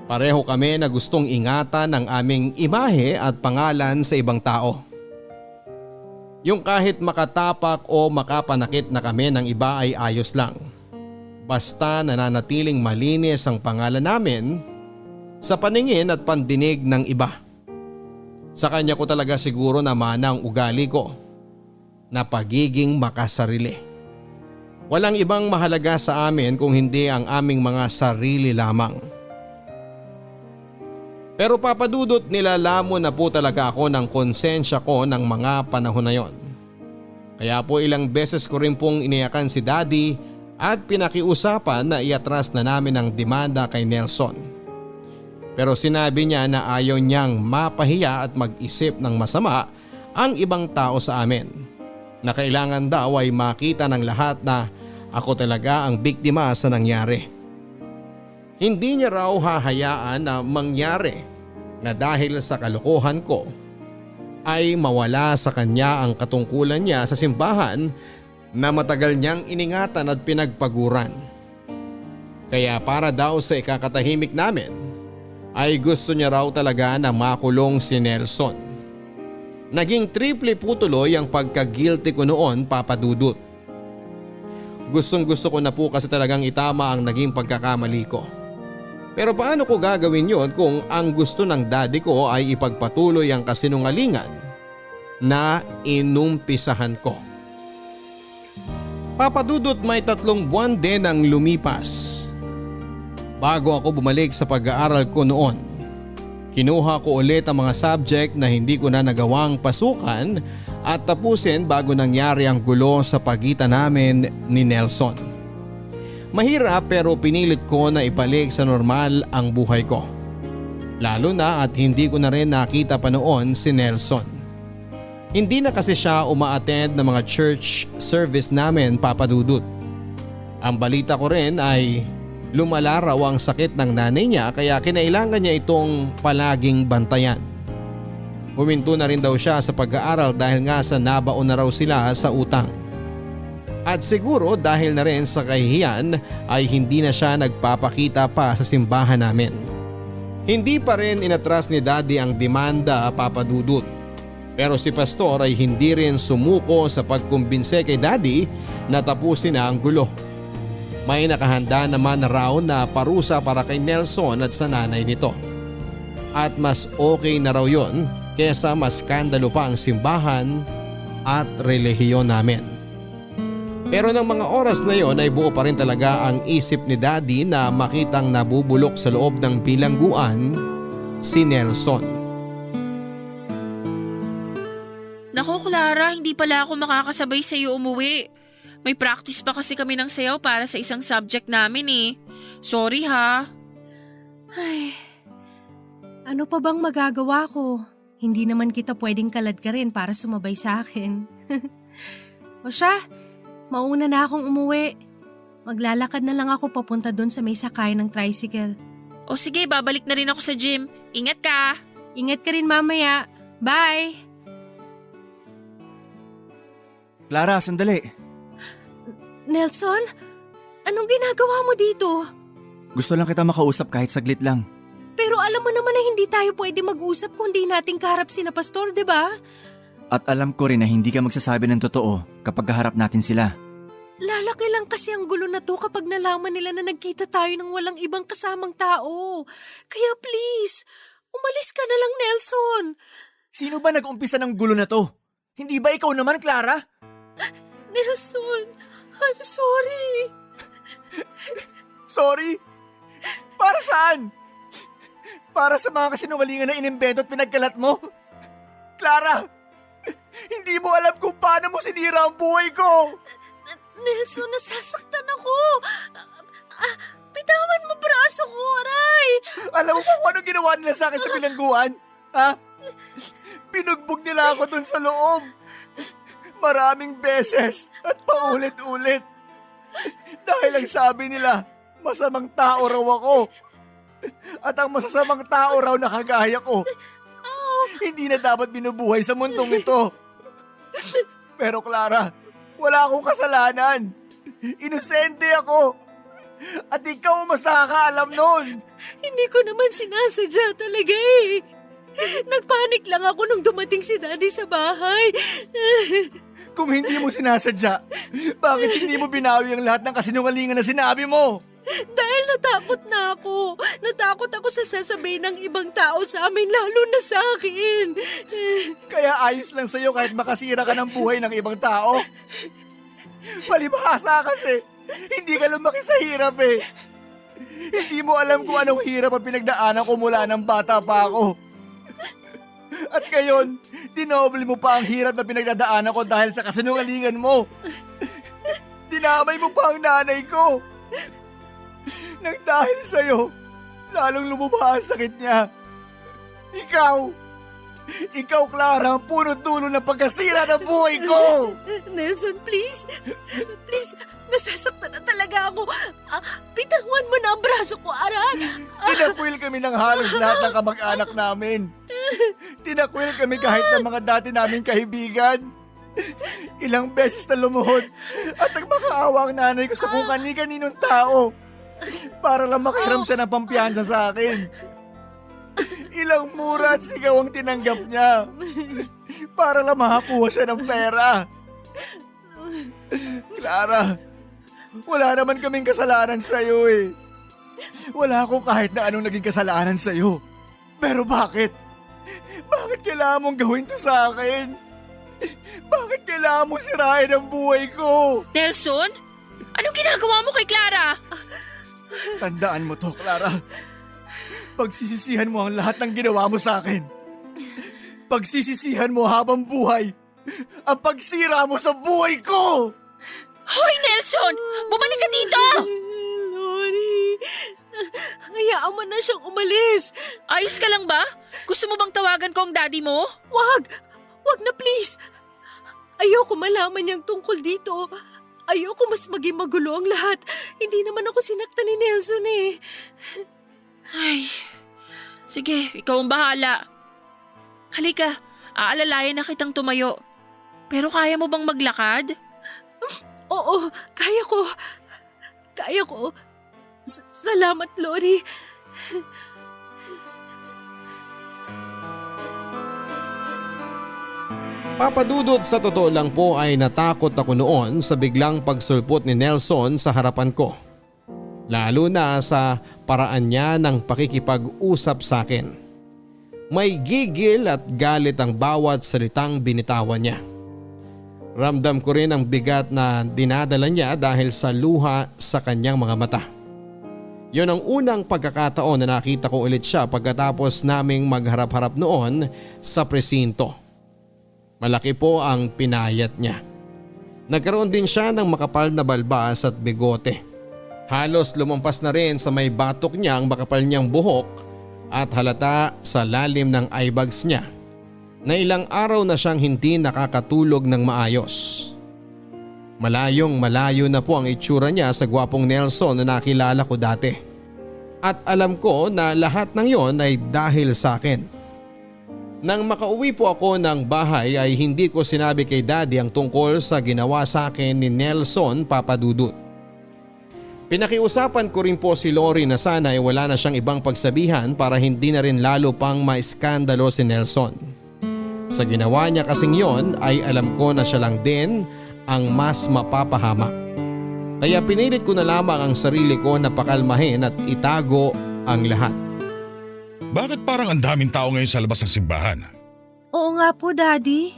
Pareho kami na gustong ingatan ang aming imahe at pangalan sa ibang tao. Yung kahit makatapak o makapanakit na kami ng iba ay ayos lang. Basta nananatiling malinis ang pangalan namin sa paningin at pandinig ng iba. Sa kanya ko talaga siguro naman ang ugali ko na pagiging makasarili. Walang ibang mahalaga sa amin kung hindi ang aming mga sarili lamang. Pero papadudot nilalamon na po talaga ako ng konsensya ko ng mga panahon na yon. Kaya po ilang beses ko rin pong iniyakan si Daddy at pinakiusapan na iatras na namin ang demanda kay Nelson. Pero sinabi niya na ayaw niyang mapahiya at mag-isip ng masama ang ibang tao sa amin. Na kailangan daw ay makita ng lahat na ako talaga ang biktima sa nangyari. Hindi niya raw hahayaan na mangyari na dahil sa kalokohan ko ay mawala sa kanya ang katungkulan niya sa simbahan na matagal niyang iningatan at pinagpaguran. Kaya para daw sa ikakatahimik namin ay gusto niya raw talaga na makulong si Nelson. Naging triple po tuloy ang pagka-guilty ko noon, papadudot. Gustong gusto ko na po kasi talagang itama ang naging pagkakamali ko. Pero paano ko gagawin yon kung ang gusto ng daddy ko ay ipagpatuloy ang kasinungalingan na inumpisahan ko? Papadudot, may 3 buwan din ang lumipas bago ako bumalik sa pag-aaral ko noon. Kinuha ko ulit ang mga subject na hindi ko na nagawang pasukan at tapusin bago nangyari ang gulo sa pagitan namin ni Nelson. Mahirap pero pinilit ko na ibalik sa normal ang buhay ko. Lalo na at hindi ko na rin nakita pa noon si Nelson. Hindi na kasi siya uma-attend ng mga church service namin, papadudot. Ang balita ko rin ay lumala raw ang sakit ng nanay niya kaya kinailangan niya itong palaging bantayan. Huminto na rin daw siya sa pag-aaral dahil nga sa nabaon na raw sila sa utang. At siguro dahil na rin sa kahihiyan ay hindi na siya nagpapakita pa sa simbahan namin. Hindi pa rin inatras ni Daddy ang demanda, papadudot. Pero si Pastor ay hindi rin sumuko sa pagkumbinse kay Daddy na tapusin na ang gulo. May nakahanda naman na raw na parusa para kay Nelson at sa nanay nito. At mas okay na raw yon kesa mas skandalo pa ang simbahan at relihiyon namin. Pero ng mga oras na yon ay buo pa rin talaga ang isip ni Daddy na makitang nabubulok sa loob ng bilangguan si Nelson. Naku Clara, hindi pala ako makakasabay sa iyo umuwi. May practice pa kasi kami ng sayaw para sa isang subject namin eh. Sorry ha. Ay, ano pa bang magagawa ko? Hindi naman kita pwedeng kalad ka rin para sumabay sa akin. O siya, mauna na akong umuwi. Maglalakad na lang ako papunta doon sa may sakay ng tricycle. O sige, babalik na rin ako sa gym. Ingat ka. Ingat ka rin mamaya. Bye! Clara, sandali. Nelson, anong ginagawa mo dito? Gusto lang kita makausap kahit saglit lang. Pero alam mo naman na hindi tayo pwede mag-usap kung di natin kaharap sina Pastor, di ba? At alam ko rin na hindi ka magsasabi ng totoo kapag kaharap natin sila. Lalaki lang kasi ang gulo na to kapag nalaman nila na nagkita tayo ng walang ibang kasamang tao. Kaya please, umalis ka na lang, Nelson. Sino ba nag-umpisa ng gulo na to? Hindi ba ikaw naman, Clara? Nelson, I'm sorry. Sorry? Para saan? Para sa mga kasinungalingan na inimbento at pinagkalat mo? Clara! Hindi mo alam kung paano mo sinira ang buhay ko! Nelson, nasasaktan ako. Bitawan mo braso ko, aray. Alam mo ba kung ano ginawa nila sa akin sa bilangguan? Ha? Pinugbog nila ako dun sa loob. Maraming beses at paulit-ulit. Dahil ang sabi nila, masamang tao raw ako. At ang masasamang tao raw na kagaya ko, hindi na dapat binubuhay sa mundong ito. Pero Clara, wala akong kasalanan. Inosente ako. At ikaw mas nakakaalam nun. Hindi ko naman sinasadya talaga eh. Nagpanik lang ako nung dumating si Daddy sa bahay. Kung hindi mo sinasadya, bakit hindi mo binawi ang lahat ng kasinungalingan na sinabi mo? Dahil natakot na ako. Natakot ako sa sasabihin ng ibang tao sa amin, lalo na sa akin. Kaya ayos lang sa'yo kahit makasira ka ng buhay ng ibang tao. Palibhasa kasi, hindi ka lumaki sa hirap eh. Hindi mo alam kung anong hirap ang pinagdaanan ko mula ng bata pa ako. At ngayon, dinoble mo pa ang hirap na pinagdadaanan ko dahil sa kasinungalingan mo. Dinamay mo pa ang nanay ko. Nang dahil sa'yo, lalong lumubha ang sakit niya. Ikaw, Clara, ang puno-dulo ng pagkasira ng buhay ko! Nelson, please. Please, nasasaktan na talaga ako. Bitawan mo na ang braso ko, aray. Tinakwil kami ng halos lahat ng kamag-anak namin. Tinakwil kami kahit ng mga dati naming kaibigan. Ilang beses na lumuhod at nagmakaawa ang nanay ko sa kung kani-kaninong tao para lang makahiram siya ng pampiyansa sa akin. Ilang mura at sigaw ang tinanggap niya para lang makakuha siya ng pera. Clara, wala naman kaming kasalanan sa'yo eh. Wala akong kahit na anong naging kasalanan sa'yo. Pero bakit? Bakit kailangan mong gawin to sa akin? Bakit kailangan mong sirain ang buhay ko? Nelson? Anong ginagawa mo kay Clara? Tandaan mo to, Clara. Pagsisisihan mo ang lahat ng ginawa mo sa akin. Pagsisisihan mo habang buhay ang pagsira mo sa buhay ko! Hoy, Nelson! Bumalik ka dito! Lori, hayaan mo na siyang umalis. Ayos ka lang ba? Gusto mo bang tawagan ko ang daddy mo? Wag na please. Ayoko malaman niyang tungkol dito. Ayoko mas maging magulo ang lahat. Hindi naman ako sinaktan ni Nelson eh. Ay, sige, ikaw ang bahala. Halika, aalalayan na kitang tumayo. Pero kaya mo bang maglakad? Oo, kaya ko. Kaya ko. Salamat, Lori. Papadudot, sa totoo lang po ay natakot ako noon sa biglang pagsulpot ni Nelson sa harapan ko. Lalo na sa paraan niya ng pakikipag-usap sa akin. May gigil at galit ang bawat salitang binitawan niya. Ramdam ko rin ang bigat na dinadala niya dahil sa luha sa kanyang mga mata. Yon ang unang pagkakataon na nakita ko ulit siya pagkatapos naming magharap-harap noon sa presinto. Malaki po ang pinayat niya. Nagkaroon din siya ng makapal na balbas at bigote. Halos lumampas na rin sa may batok niya ang makapal niyang buhok at halata sa lalim ng eyebags niya na ilang araw na siyang hindi nakakatulog ng maayos. Malayong malayo na po ang itsura niya sa gwapong Nelson na nakilala ko dati. At alam ko na lahat ng yon ay dahil sa akin. Nang makauwi po ako ng bahay ay hindi ko sinabi kay Daddy ang tungkol sa ginawa sa akin ni Nelson Papadudut. Pinakiusapan ko rin po si Lori na sana ay wala na siyang ibang pagsabihan para hindi na rin lalo pang maiskandalo si Nelson. Sa ginawa niya kasing yon ay alam ko na siya lang din ang mas mapapahamak. Kaya pinilit ko na lamang ang sarili ko na pakalmahin at itago ang lahat. Bakit parang ang daming tao ngayon sa labas ng simbahan? Oo nga po, Daddy.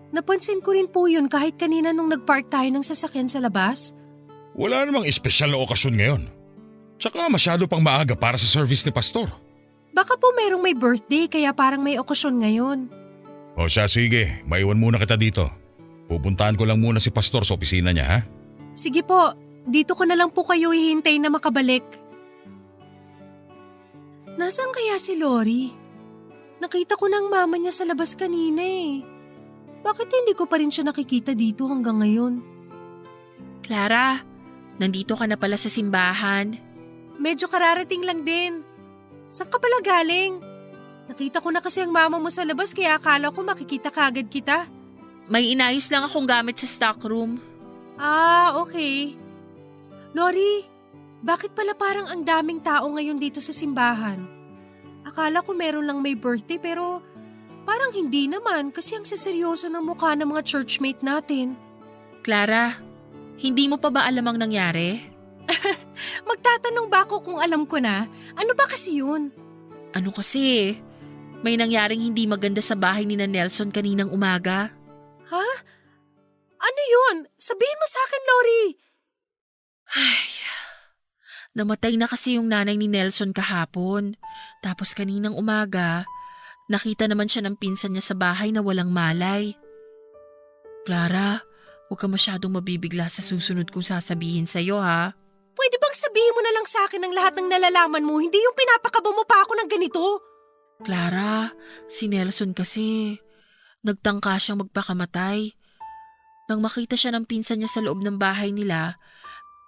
Napansin ko rin po yun kahit kanina nung nagpark tayo ng sasakyan sa labas. Wala namang espesyal na okasyon ngayon. Tsaka masyado pang maaga para sa service ni Pastor. Baka po merong may birthday kaya parang may okasyon ngayon. O siya, sige, maiwan muna kita dito. Pupuntahan ko lang muna si Pastor sa opisina niya, ha? Sige po, dito ko na lang po kayo hihintay na makabalik. Nasaan kaya si Lori? Nakita ko na ang mama niya sa labas kanina eh. Bakit hindi ko pa rin siya nakikita dito hanggang ngayon? Clara, nandito ka na pala sa simbahan. Medyo kararating lang din. Saan ka pala galing? Nakita ko na kasi ang mama mo sa labas kaya akala ko makikita kagad kita. May inayos lang akong gamit sa stockroom. Ah, okay. Lori, bakit pala parang ang daming tao ngayon dito sa simbahan? Akala ko meron lang may birthday pero parang hindi naman kasi ang seseryoso ng mukha ng mga churchmate natin. Clara, hindi mo pa ba alam ang nangyari? Magtatanong ba ako kung alam ko na? Ano ba kasi yun? Ano kasi? May nangyaring hindi maganda sa bahay ni na Nelson kaninang umaga. Ha? Ano yun? Sabihin mo sa akin, Lori. Ay, namatay na kasi yung nanay ni Nelson kahapon. Tapos kaninang umaga, nakita naman siya ng pinsan niya sa bahay na walang malay. Clara, huwag ka masyadong mabibigla sa susunod kong sasabihin sa'yo ha. Pwede bang sabihin mo na lang sa akin ang lahat ng nalalaman mo, hindi yung pinapakaba mo pa ako ng ganito? Clara, si Nelson kasi, nagtangka siyang magpakamatay. Nang makita siya ng pinsan niya sa loob ng bahay nila,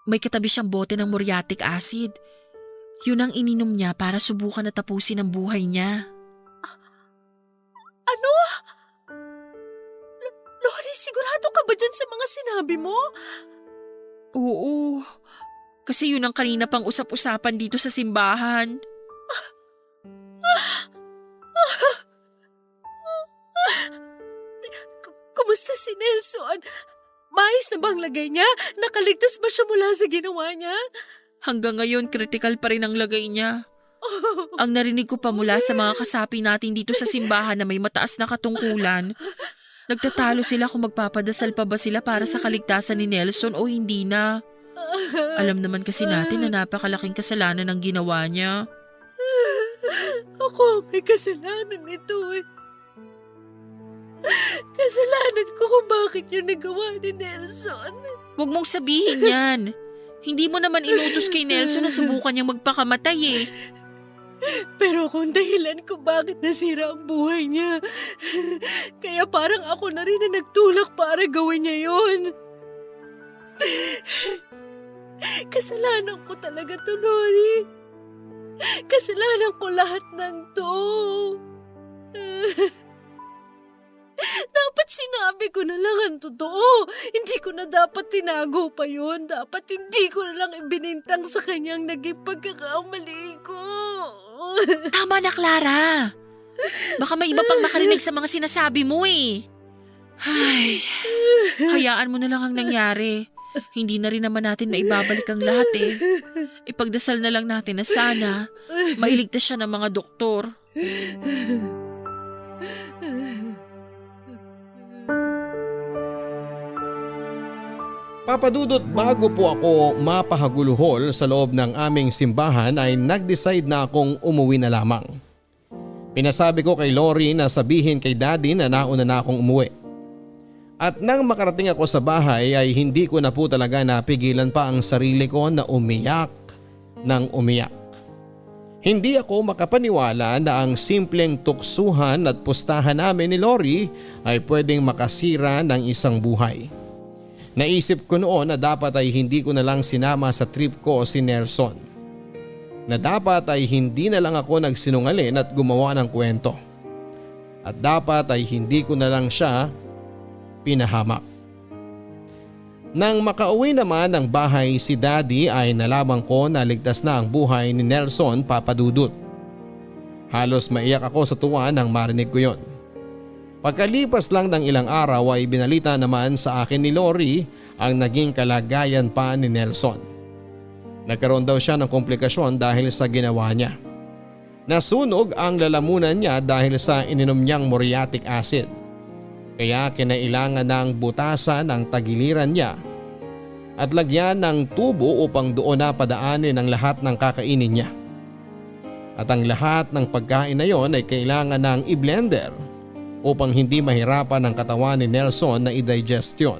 may katabi siyang bote ng muriatic acid. Yun ang ininom niya para subukan na tapusin ang buhay niya. Ano? Lori, sigurado ka ba dyan sa mga sinabi mo? Oo, kasi yun ang kanina pang usap-usapan dito sa simbahan. Kumusta si Nelson? Maayos na bang lagay niya? Nakaligtas ba siya mula sa ginawa niya? Hanggang ngayon, critical pa rin ang lagay niya. Ang narinig ko pa mula sa mga kasapi natin dito sa simbahan na may mataas na katungkulan. Nagtatalo sila kung magpapadasal pa ba sila para sa kaligtasan ni Nelson o hindi na. Alam naman kasi natin na napakalaking kasalanan ang ginawa niya. Ako may kasalanan nito eh. Kasalanan ko kung bakit yung nagawa ni Nelson. Huwag mong sabihin yan. Hindi mo naman inutos kay Nelson na subukan niyang magpakamatay eh. Pero kung dahilan ko bakit nasira ang buhay niya, kaya parang ako na rin na nagtulak para gawin niya yun. Kasalanan ko talaga to, Lori. Kasalanan ko lahat ng to. Dapat sinabi ko na lang ang totoo. Hindi ko na dapat tinago pa yun. Dapat hindi ko na lang ibinintang sa kanyang naging pagkakamali ko. Tama na, Clara. Baka may iba pang makarinig sa mga sinasabi mo eh. Ay, hayaan mo na lang ang nangyari. Hindi na rin naman natin maibabalik ang lahat eh. Ipagdasal na lang natin na sana mailigtas siya ng mga doktor. Papadudot, bago po ako mapahaguluhol sa loob ng aming simbahan ay nag-decide na akong umuwi na lamang. Pinasabi ko kay Lori na sabihin kay Daddy na nauna na akong umuwi. At nang makarating ako sa bahay ay hindi ko na po talaga napigilan pa ang sarili ko na umiyak ng umiyak. Hindi ako makapaniwala na ang simpleng tuksuhan at pustahan namin ni Lori ay pwedeng makasira ng isang buhay. Naisip ko noon na dapat ay hindi ko na lang sinama sa trip ko si Nelson. Na dapat ay hindi na lang ako nagsinungaling at gumawa ng kwento. At dapat ay hindi ko na lang siya pinahamak. Nang makauwi naman ng bahay si Daddy ay nalaman ko na ligtas na ang buhay ni Nelson, Papadudot. Halos maiyak ako sa tuwa nang marinig ko yon. Pagkalipas lang ng ilang araw ay binalita naman sa akin ni Lori ang naging kalagayan pa ni Nelson. Nagkaroon daw siya ng komplikasyon dahil sa ginawa niya. Nasunog ang lalamunan niya dahil sa ininom niyang muriatic acid. Kaya kinailangan ng butasan ang tagiliran niya at lagyan ng tubo upang doon na padaanin ang lahat ng kakainin niya. At ang lahat ng pagkain na yon ay kailangan ng i-blender upang hindi mahirapan ang katawan ni Nelson na i-digest yun.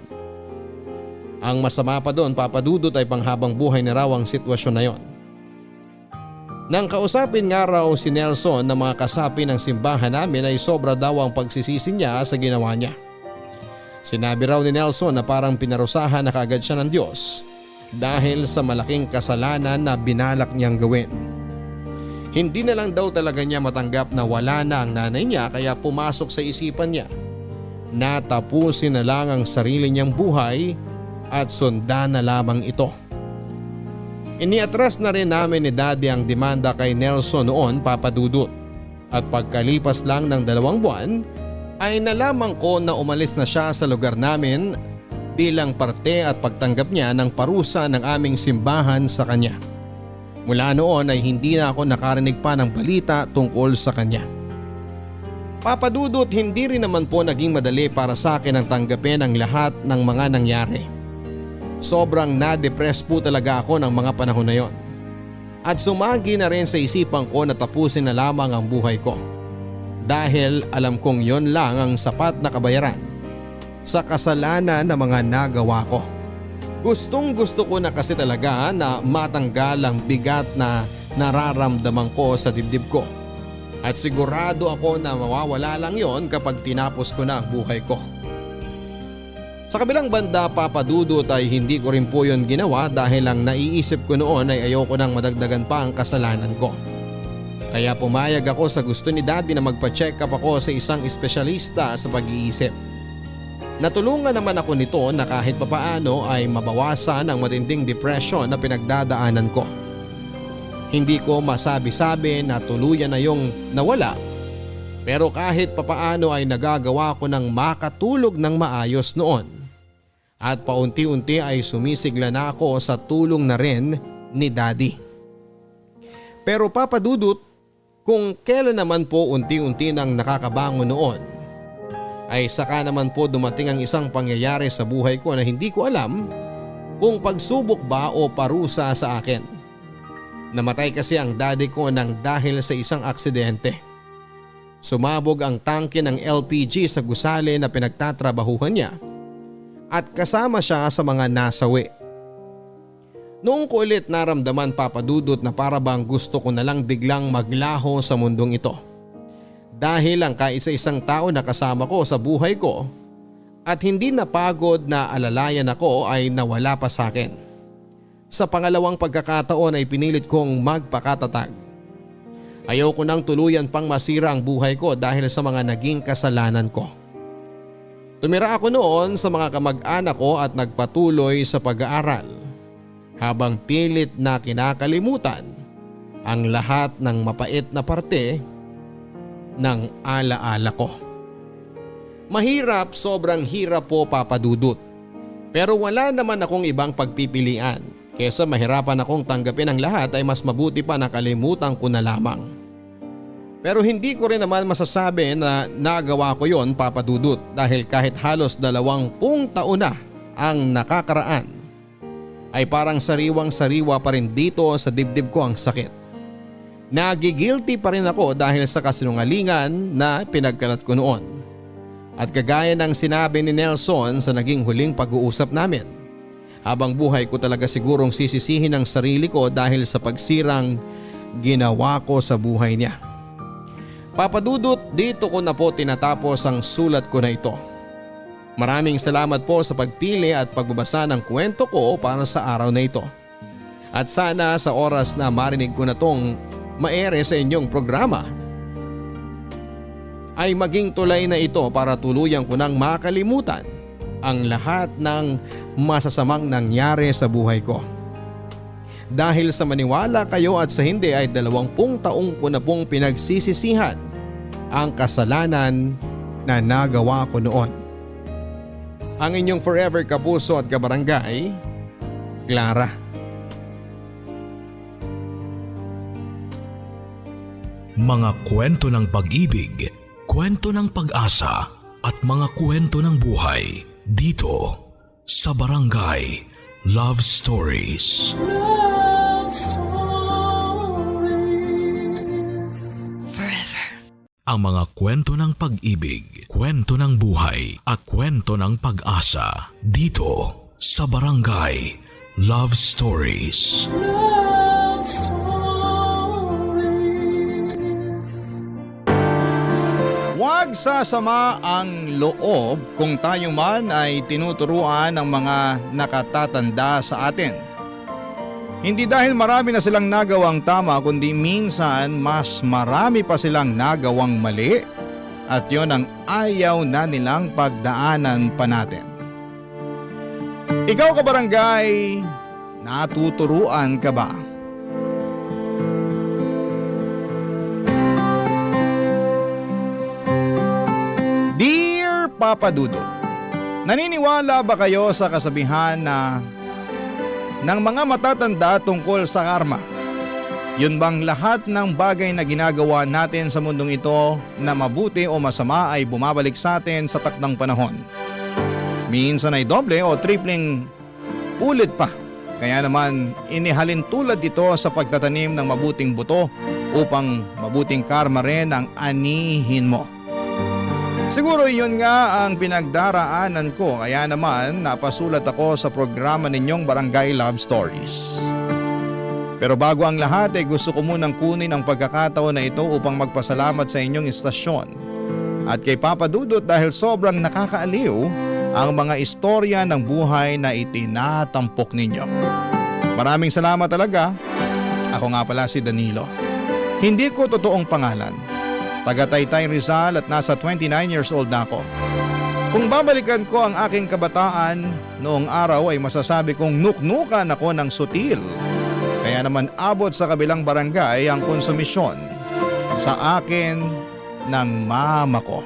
Ang masama pa doon, Papa Dudut, ay panghabang buhay na raw ang sitwasyon na yon. Nang kausapin nga raw si Nelson na mga kasapi ng simbahan namin ay sobra daw ang pagsisisi niya sa ginawa niya. Sinabi raw ni Nelson na parang pinarusahan na kaagad siya ng Diyos dahil sa malaking kasalanan na binalak niyang gawin. Hindi na lang daw talaga niya matanggap na wala na ang nanay niya kaya pumasok sa isipan niya na tapusin na lang ang sarili niyang buhay at sundan na lamang ito. Iniatras na rin namin ni Daddy ang demanda kay Nelson noon, Papa Dudut, at pagkalipas lang ng 2 buwan ay nalaman ko na umalis na siya sa lugar namin bilang parte at pagtanggap niya ng parusa ng aming simbahan sa kanya. Mula noon ay hindi na ako nakarinig pa ng balita tungkol sa kanya. Papa Dudut, hindi rin naman po naging madali para sa akin ang tanggapin ang lahat ng mga nangyari. Sobrang na-depress po talaga ako ng mga panahon na yon. At sumagi na rin sa isipan ko na tapusin na lamang ang buhay ko. Dahil alam kong yon lang ang sapat na kabayaran sa kasalanan na mga nagawa ko. Gustong gusto ko na kasi talaga na matanggal ang bigat na nararamdaman ko sa dibdib ko. At sigurado ako na mawawala lang yon kapag tinapos ko na ang buhay ko. Sa kabilang banda, Papa Dudut, ay hindi ko rin po yun ginawa dahil ang naiisip ko noon ay ayoko nang madagdagan pa ang kasalanan ko. Kaya pumayag ako sa gusto ni Daddy na magpa-check up ako sa isang espesyalista sa pag-iisip. Natulungan naman ako nito na kahit papaano ay mabawasan ang matinding depression na pinagdadaanan ko. Hindi ko masabi-sabi na tuluyan na yung nawala, pero kahit papaano ay nagagawa ko ng makatulog ng maayos noon. At paunti-unti ay sumisigla na ako sa tulong na rin ni Daddy. Pero Papa Dudut, kung kailan naman po unti-unti nang nakakabangon noon, ay saka naman po dumating ang isang pangyayari sa buhay ko na hindi ko alam kung pagsubok ba o parusa sa akin. Namatay kasi ang daddy ko nang dahil sa isang aksidente. Sumabog ang tangke ng LPG sa gusali na pinagtatrabahuhan niya at kasama siya sa mga nasawi. Noong ko ulit naramdaman, Papa Dudut, na para bang gusto ko na lang biglang maglaho sa mundong ito. Dahil ang kaisa-isang tao na kasama ko sa buhay ko at hindi napagod na alalayan ako ay nawala pa sa akin. Sa pangalawang pagkakataon ay pinilit kong magpakatatag. Ayoko nang tuluyan pang masira ang buhay ko dahil sa mga naging kasalanan ko. Tumira ako noon sa mga kamag-anak ko at nagpatuloy sa pag-aaral habang pilit na kinakalimutan ang lahat ng mapait na parte ng alaala ko. Mahirap, sobrang hirap po, Papa Dudut. Pero wala naman akong ibang pagpipilian. Kesa mahirapan akong tanggapin ang lahat ay mas mabuti pa na kalimutan ko na lamang. Pero hindi ko rin naman masasabi na nagawa ko yon, Papa Dudut, dahil kahit halos 20 taon na ang nakakaraan ay parang sariwang-sariwa pa rin dito sa dibdib ko ang sakit. Nagigilty pa rin ako dahil sa kasinungalingan na pinagkalat ko noon. At kagaya ng sinabi ni Nelson sa naging huling pag-uusap namin, habang buhay ko talaga sigurong sisisihin ang sarili ko dahil sa pagsirang ginawa ko sa buhay niya. Papa Dudut, dito ko na po tinatapos ang sulat ko na ito. Maraming salamat po sa pagpili at pagbabasa ng kwento ko para sa araw na ito. At sana sa oras na marinig ko na tong maere sa inyong programa ay maging tulay na ito para tuluyan ko nang makalimutan ang lahat ng masasamang nangyari sa buhay ko. Dahil sa maniwala kayo at sa hindi ay 20 taong ko na pong pinagsisisihan ang kasalanan na nagawa ko noon. Ang inyong forever kapuso at kabarangay, Clara. Mga kwento ng pag-ibig, kwento ng pag-asa at mga kwento ng buhay dito sa Barangay Love Stories. Love Stories. Ang mga kwento ng pag-ibig, kwento ng buhay at kwento ng pag-asa dito sa Barangay Love Stories. Love Stories. Huwag sasama ang loob kung tayo man ay tinuturuan ng mga nakatatanda sa atin. Hindi dahil marami na silang nagawang tama kundi minsan mas marami pa silang nagawang mali at yon ang ayaw na nilang pagdaanan pa natin. Ikaw kabarangay, natuturuan ka ba? Dear Papa Dudut, naniniwala ba kayo sa kasabihan na ng mga matatanda tungkol sa karma? Yun bang lahat ng bagay na ginagawa natin sa mundong ito na mabuti o masama ay bumabalik sa atin sa takdang panahon? Minsan ay doble o tripling ulit pa. Kaya naman inihalin tulad ito sa pagtatanim ng mabuting buto upang mabuting karma rin ang anihin mo. Siguro yun nga ang pinagdaraanan ko kaya naman napasulat ako sa programa ninyong Barangay Love Stories. Pero bago ang lahat ay gusto ko munang kunin ang pagkakataon na ito upang magpasalamat sa inyong istasyon at kay Papa Dudut dahil sobrang nakakaaliw ang mga istorya ng buhay na itinatampok ninyo. Maraming salamat talaga. Ako nga pala si Danilo. Hindi ko totoong pangalan. Taga Taytay Rizal at nasa 29 years old na ako. Kung babalikan ko ang aking kabataan, noong araw ay masasabi kong nuknukan ako ng sutil. Kaya naman abot sa kabilang barangay ang konsumisyon sa akin ng mama ko.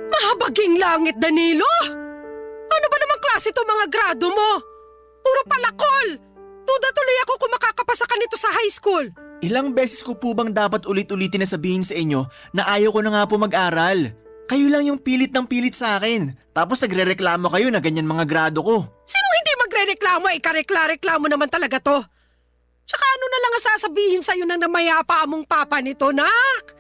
Mahabaging langit, Danilo! Ano ba namang klase to mga grado mo? Puro palakol! Duda tuloy ako kung makakapasa ka nito sa high school. Ilang beses ko po bang dapat ulit-ulitin na sabihin sa inyo na ayaw ko na nga po mag-aral? Kayo lang yung pilit ng pilit sa akin. Tapos nagre-reklamo kayo na ganyan mga grado ko. Sino hindi magre-reklamo ay karekla-reklamo naman talaga to? Tsaka ano na lang ang sasabihin sa'yo ng namayapa among papa nito, nak?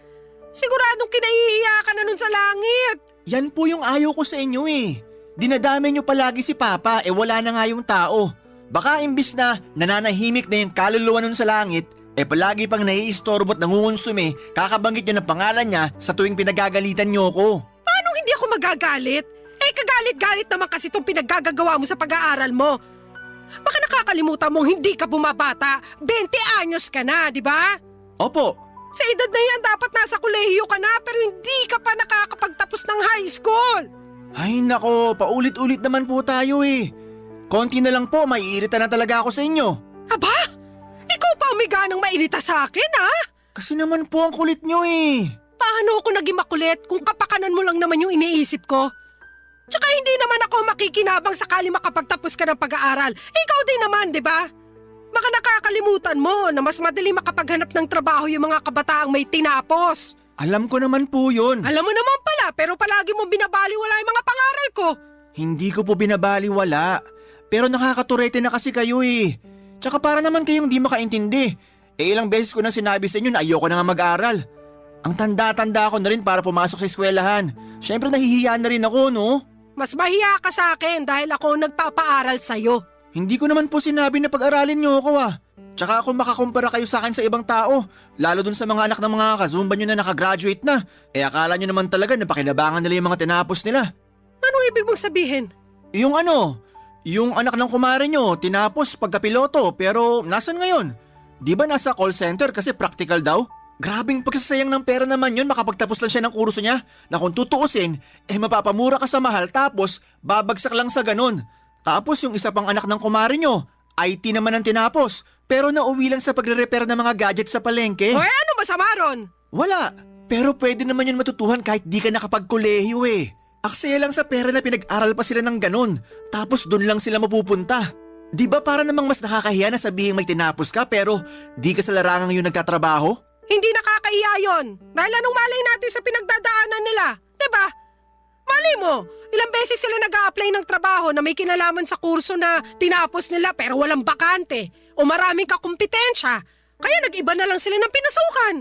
Siguradong kinahihiya ka na nun sa langit. Yan po yung ayaw ko sa inyo eh. Dinadami nyo palagi si Papa wala na nga yung tao. Baka imbis na nananahimik na yung kaluluwa nun sa langit, palagi pang naiistorbo at nangungonsume, kakabanggit nyo ng pangalan niya sa tuwing pinagagalitan nyo ko. Paano hindi ako magagalit? Kagalit-galit naman kasi itong pinaggagawa mo sa pag-aaral mo. Baka nakakalimutan mong hindi ka bumabata. 20 anyos ka na, di ba? Opo. Sa edad na yan, dapat nasa kolehiyo ka na pero hindi ka pa nakakapagtapos ng high school. Ay nako, paulit-ulit naman po tayo eh. Konti na lang po, maiirita na talaga ako sa inyo. Aba? Ikaw pa umiga ng mairita sa akin, ha? Kasi naman po ang kulit nyo eh. Paano ako naging makulit kung kapakanan mo lang naman yung iniisip ko? Tsaka hindi naman ako makikinabang sakali makapagtapos ka ng pag-aaral. Ikaw din naman, di ba? Baka nakakalimutan mo na mas madali makapaghanap ng trabaho yung mga kabataang may tinapos. Alam ko naman po yun. Alam mo naman pala, pero palagi mong binabaliwala yung mga pangaral ko. Hindi ko po binabaliwala. Pero nakakaturete na kasi kayo eh. Tsaka para naman kayong di makaintindi. Ilang beses ko na sinabi sa inyo na ayoko na nga mag-aral. Ang tanda-tanda ko na rin para pumasok sa eskwelahan. Siyempre nahihiya na rin ako, no? Mas mahiya ka sa akin dahil ako nagpapaaral sa'yo. Hindi ko naman po sinabi na pag-aralin niyo ako ah. Tsaka kung makakumpara kayo sa akin sa ibang tao, lalo dun sa mga anak ng mga kazumba nyo na nakagraduate na, akala nyo naman talaga na pakinabangan nila yung mga tinapos nila. Anong ibig mong sabihin? Yung Yung anak ng kumare nyo, tinapos pagkapiloto pero nasan ngayon? Di ba nasa call center kasi practical daw? Grabing pagsasayang ng pera naman yun, makapagtapos lang siya ng kurso niya na kung tutuusin, mapapamura ka sa mahal tapos babagsak lang sa ganun. Tapos yung isa pang anak ng kumare nyo, IT naman ang tinapos pero nauwi lang sa pagre-repair ng mga gadget sa palengke. O ano masama ron? Wala, pero pwede naman yun matutuhan kahit di ka nakapagkolehiyo eh. Aksaya lang sa pera na pinag-aral pa sila ng ganun, tapos dun lang sila mapupunta. Di ba para namang mas nakakahiya na sabihin may tinapos ka pero di ka sa larangang yun nagtatrabaho? Hindi nakakahiya yun. Dahil anong malay natin sa pinagdadaanan nila? Diba? Malay mo, ilang beses sila nag-a-apply ng trabaho na may kinalaman sa kurso na tinapos nila pero walang bakante o maraming kakumpetensya. Kaya nag-iba na lang sila ng pinasukan.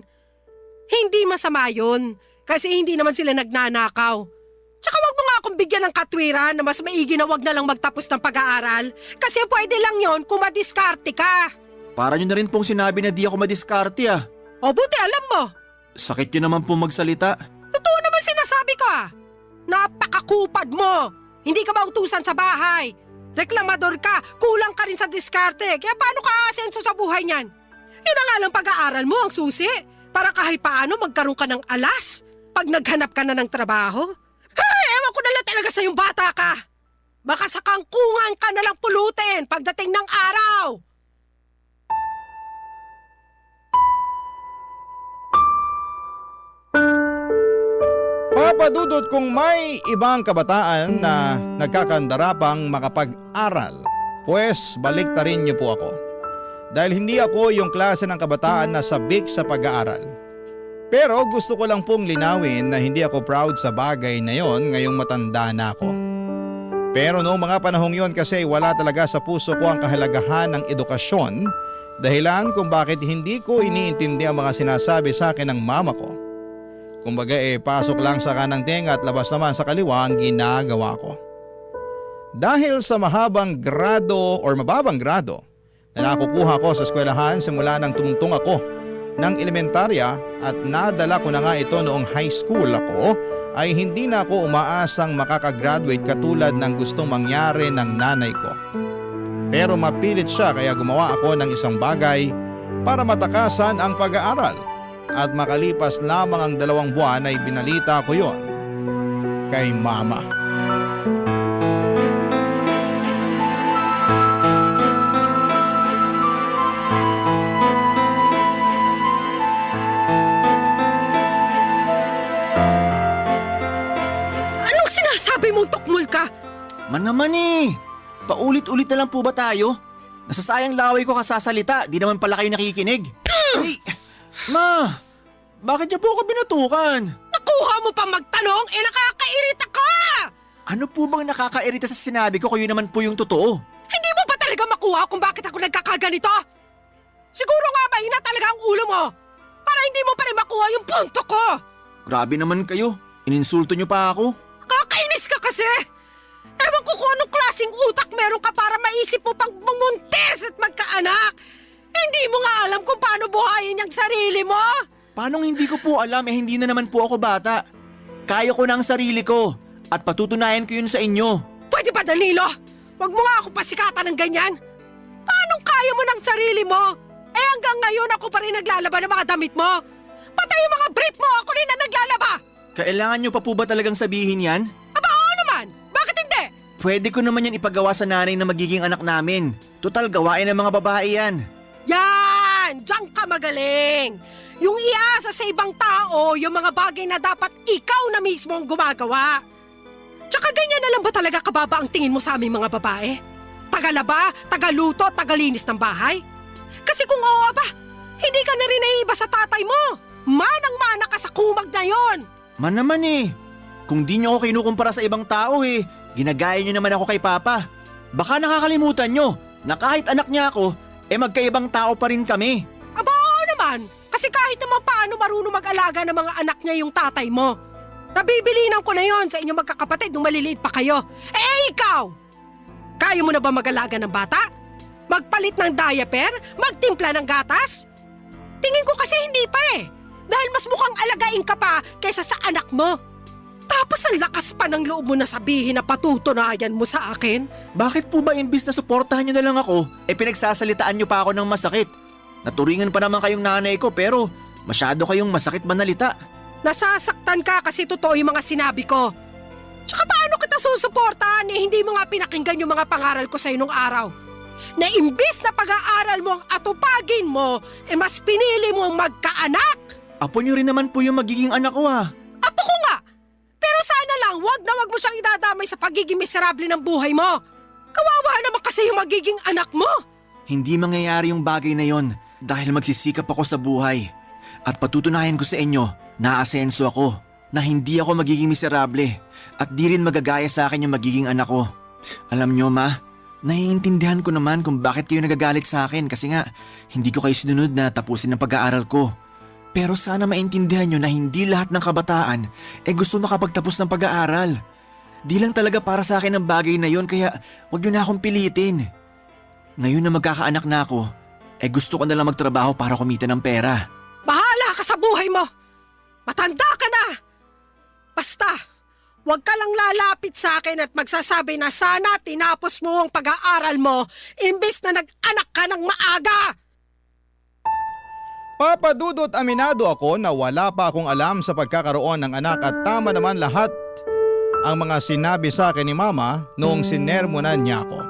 Hindi masama yun kasi hindi naman sila nagnanakaw. Tsaka wag mo nga akong bigyan ng katwiran na mas maigi na wag na lang magtapos ng pag-aaral kasi pwede lang yon kung madiskarte ka. Para nyo na rin pong sinabi na di ako madiskarte ah. O buti alam mo. Sakit yun naman po magsalita. Totoo naman sinasabi ko ah. Napakakupad mo. Hindi ka mautusan sa bahay. Reklamador ka, kulang ka rin sa diskarte. Kaya paano ka aasenso sa buhay niyan? Yun na nga lang pag-aaral mo ang susi. Para kahit paano magkaroon ka ng alas pag naghanap ka na ng trabaho. Ay, ewan ko na lang talaga sa yung bata ka. Baka sa kangkungan ka na lang pulutin pagdating ng araw. Papadudot kung may ibang kabataan na nagkakandara pang makapag-aral, pues baliktarin niyo po ako. Dahil hindi ako yung klase ng kabataan na sabik sa pag-aaral. Pero gusto ko lang pong linawin na hindi ako proud sa bagay na yon ngayong matanda na ako. Pero noong mga panahong yon kasi wala talaga sa puso ko ang kahalagahan ng edukasyon, dahilan kung bakit hindi ko iniintindi ang mga sinasabi sa akin ng mama ko. Kumbaga pasok lang sa kanang tenga at labas naman sa kaliwa ang ginagawa ko. Dahil sa mahabang grado or mababang grado na nakukuha ko sa eskwelahan simula nang tumungtong ako ng elementarya at nadala ko na nga ito noong high school ako, ay hindi na ako umaasang makakagraduate katulad ng gustong mangyari ng nanay ko. Pero mapilit siya kaya gumawa ako ng isang bagay para matakasan ang pag-aaral. At makalipas lamang ang 2 buwan ay binalita ko yon kay mama. Anong sinasabi mong tukmul ka? Man naman paulit-ulit na lang po ba tayo? Nasasayang laway ko kasasalita, di naman pala kayo nakikinig. Ay, ma, bakit niyo po ako binatukan? Nakuha mo pa magtanong? Nakakairita ka! Ano po bang nakakairita sa sinabi ko kayo naman po yung totoo? Hindi mo ba talaga makuha kung bakit ako nagkakaganito? Siguro nga mahina talaga ang ulo mo para hindi mo pa rin makuha yung punto ko. Grabe naman kayo, ininsulto niyo pa ako. Kakainis ka kasi! Ewan ko kung anong klaseng utak meron ka para maisip mo pang bumuntis at magkaanak. Hindi mo nga alam kung paano buhayin ang sarili mo. Paanong hindi ko po alam hindi na naman po ako bata. Kaya ko na ang sarili ko at patutunayan ko yun sa inyo. Pwede ba, Danilo? Huwag mo nga ako pasikatan ng ganyan. Paanong kaya mo ng sarili mo? Hanggang ngayon ako pa rin naglalaba ng mga damit mo. Patay yung mga brief mo, ako rin na naglalaba. Kailangan nyo pa po ba talagang sabihin yan? Aba, oo naman. Bakit hindi? Pwede ko naman yan ipagawa sa nanay na magiging anak namin. Total gawain ng mga babae yan. Yan! Diyan ka magaling! Yung iasa sa ibang tao, yung mga bagay na dapat ikaw na mismo ang gumagawa. Tsaka ganyan na lang ba talaga kababa ang tingin mo sa aming mga babae? Tagalaba, tagaluto, tagalinis ng bahay? Kasi kung oo ba, hindi ka na rin naiiba sa tatay mo. Manang-mana ka sa kumag na yon. Man naman kung di nyo ako kinukumpara sa ibang tao ginagaya nyo naman ako kay Papa. Baka nakakalimutan nyo na kahit anak niya ako, magkaibang tao pa rin kami. Aba, oo naman. Kasi kahit naman paano marunong mag-alaga ng mga anak niya yung tatay mo. Nabibilinan ko na yon sa inyong magkakapatid nung maliliit pa kayo. Ikaw! Kaya mo na ba mag-alaga ng bata? Magpalit ng diaper? Magtimpla ng gatas? Tingin ko kasi hindi pa Dahil mas mukhang alagain ka pa kaysa sa anak mo. Tapos ang lakas pa ng loob mo na sabihin na patutunayan mo sa akin? Bakit po ba imbis na suportahan nyo na lang ako, pinagsasalitaan nyo pa ako ng masakit? Naturingan pa naman kayong nanay ko pero masyado kayong masakit manalita. Nasasaktan ka kasi totoo yung mga sinabi ko. Tsaka paano kita susuportahan hindi mo nga pinakinggan yung mga pangaral ko sa'yo nung araw? Na imbis na pag-aaral mo ang atupagin mo, mas pinili mo ang magkaanak. Apo nyo rin naman po yung magiging anak ko Apo ko nga! Pero sana lang wag na wag mo siyang idadamay sa pagiging miserable ng buhay mo. Kawawa naman kasi yung magiging anak mo. Hindi mangyayari yung bagay na yon dahil magsisikap ako sa buhay. At patutunayan ko sa inyo na aasenso ako, na hindi ako magiging miserable at di rin magagaya sa akin yung magiging anak ko. Alam nyo ma, naiintindihan ko naman kung bakit kayo nagagalit sa akin kasi nga hindi ko kayo sinunod na tapusin ang pag-aaral ko. Pero sana maintindihan nyo na hindi lahat ng kabataan gusto makapagtapos ng pag-aaral. Di lang talaga para sa akin ang bagay na yon kaya wag nyo na akong pilitin. Ngayon na magkakaanak na ako, gusto ko na lang magtrabaho para kumita ng pera. Bahala ka sa buhay mo! Matanda ka na! Basta, huwag ka lang lalapit sa akin at magsasabi na sana tinapos mo ang pag-aaral mo imbis na nag-anak ka ng maaga! Papa Dudut, aminado ako na wala pa akong alam sa pagkakaroon ng anak at tama naman lahat ang mga sinabi sa akin ni Mama noong sinermonan niya ako.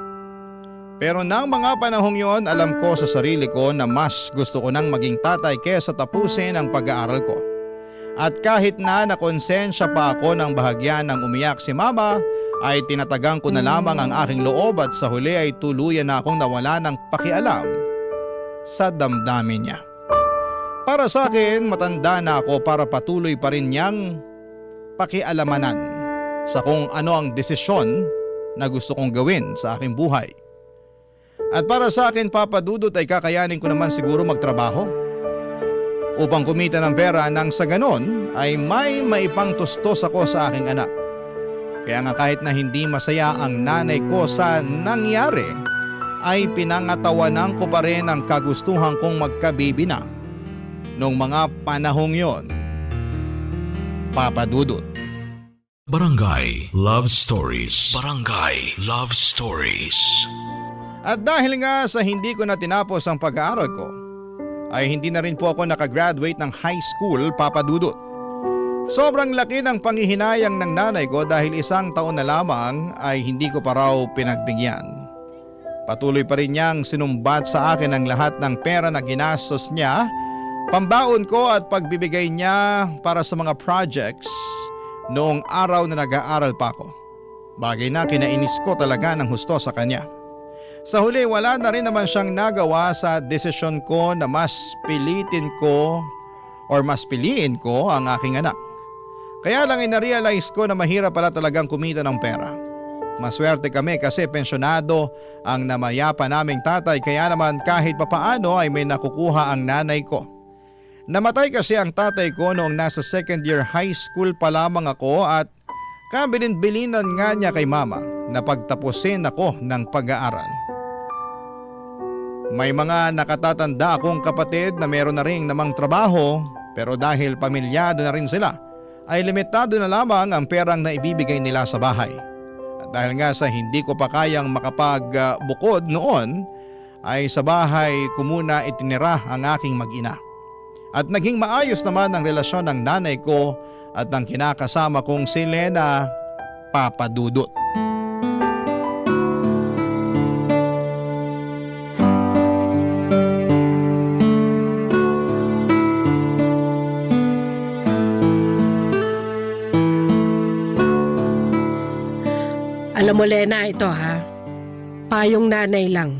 Pero nang mga panahong yon, alam ko sa sarili ko na mas gusto ko nang maging tatay kesa tapusin ang pag-aaral ko. At kahit na nakonsensya pa ako ng bahagyan ng umiyak si Mama, ay tinatagang ko na lamang ang aking loob at sa huli ay tuluyan na akong nawala ng pakialam sa damdamin niya. Para sa akin, matanda na ako para patuloy pa rin niyang pakialamanan sa kung ano ang desisyon na gusto kong gawin sa aking buhay. At para sa akin, Papa Dudut, ay kakayanin ko naman siguro magtrabaho upang kumita ng pera nang sa ganon ay may maipangtustos ako sa aking anak. Kaya nga kahit na hindi masaya ang nanay ko sa nangyari, ay pinangatawanan ko pa rin ang kagustuhan kong magkabibi na noong mga panahong yon. Papa Dudut. Barangay Love Stories. Barangay Love Stories. At dahil nga sa hindi ko na tinapos ang pag-aaral ko, ay hindi na rin po ako nakagraduate ng high school, Papa Dudut. Sobrang laki ng panghihinayang ng nanay ko dahil 1 taon na lamang ay hindi ko pa raw pinagbigyan. Patuloy pa rin niyang sinumbat sa akin ang lahat ng pera na ginastos niya, pambaon ko at pagbibigay niya para sa mga projects noong araw na nag-aaral pa ako. Bagay na kinainis ko talaga ng husto sa kanya. Sa huli, wala na rin naman siyang nagawa sa desisyon ko na mas piliin ko ang aking anak. Kaya lang na-realize ko na mahirap pala talagang kumita ng pera. Maswerte kami kasi pensyonado ang namayapa naming tatay kaya naman kahit papaano ay may nakukuha ang nanay ko. Namatay kasi ang tatay ko noong nasa 2nd year high school pa lamang ako at kabilin-bilinan nga niya kay Mama na pagtapusin ako ng pag-aaral. May mga nakatatanda akong kapatid na meron na rin namang trabaho pero dahil pamilyado na rin sila ay limitado na lamang ang perang na ibibigay nila sa bahay. At dahil nga sa hindi ko pa kayang makapagbukod noon ay sa bahay ko muna itinira ang aking mag-ina. At naging maayos naman ang relasyon ng nanay ko at ng kinakasama kong si Lena, Papa Dudut. Alam mo Lena, ito payong nanay lang.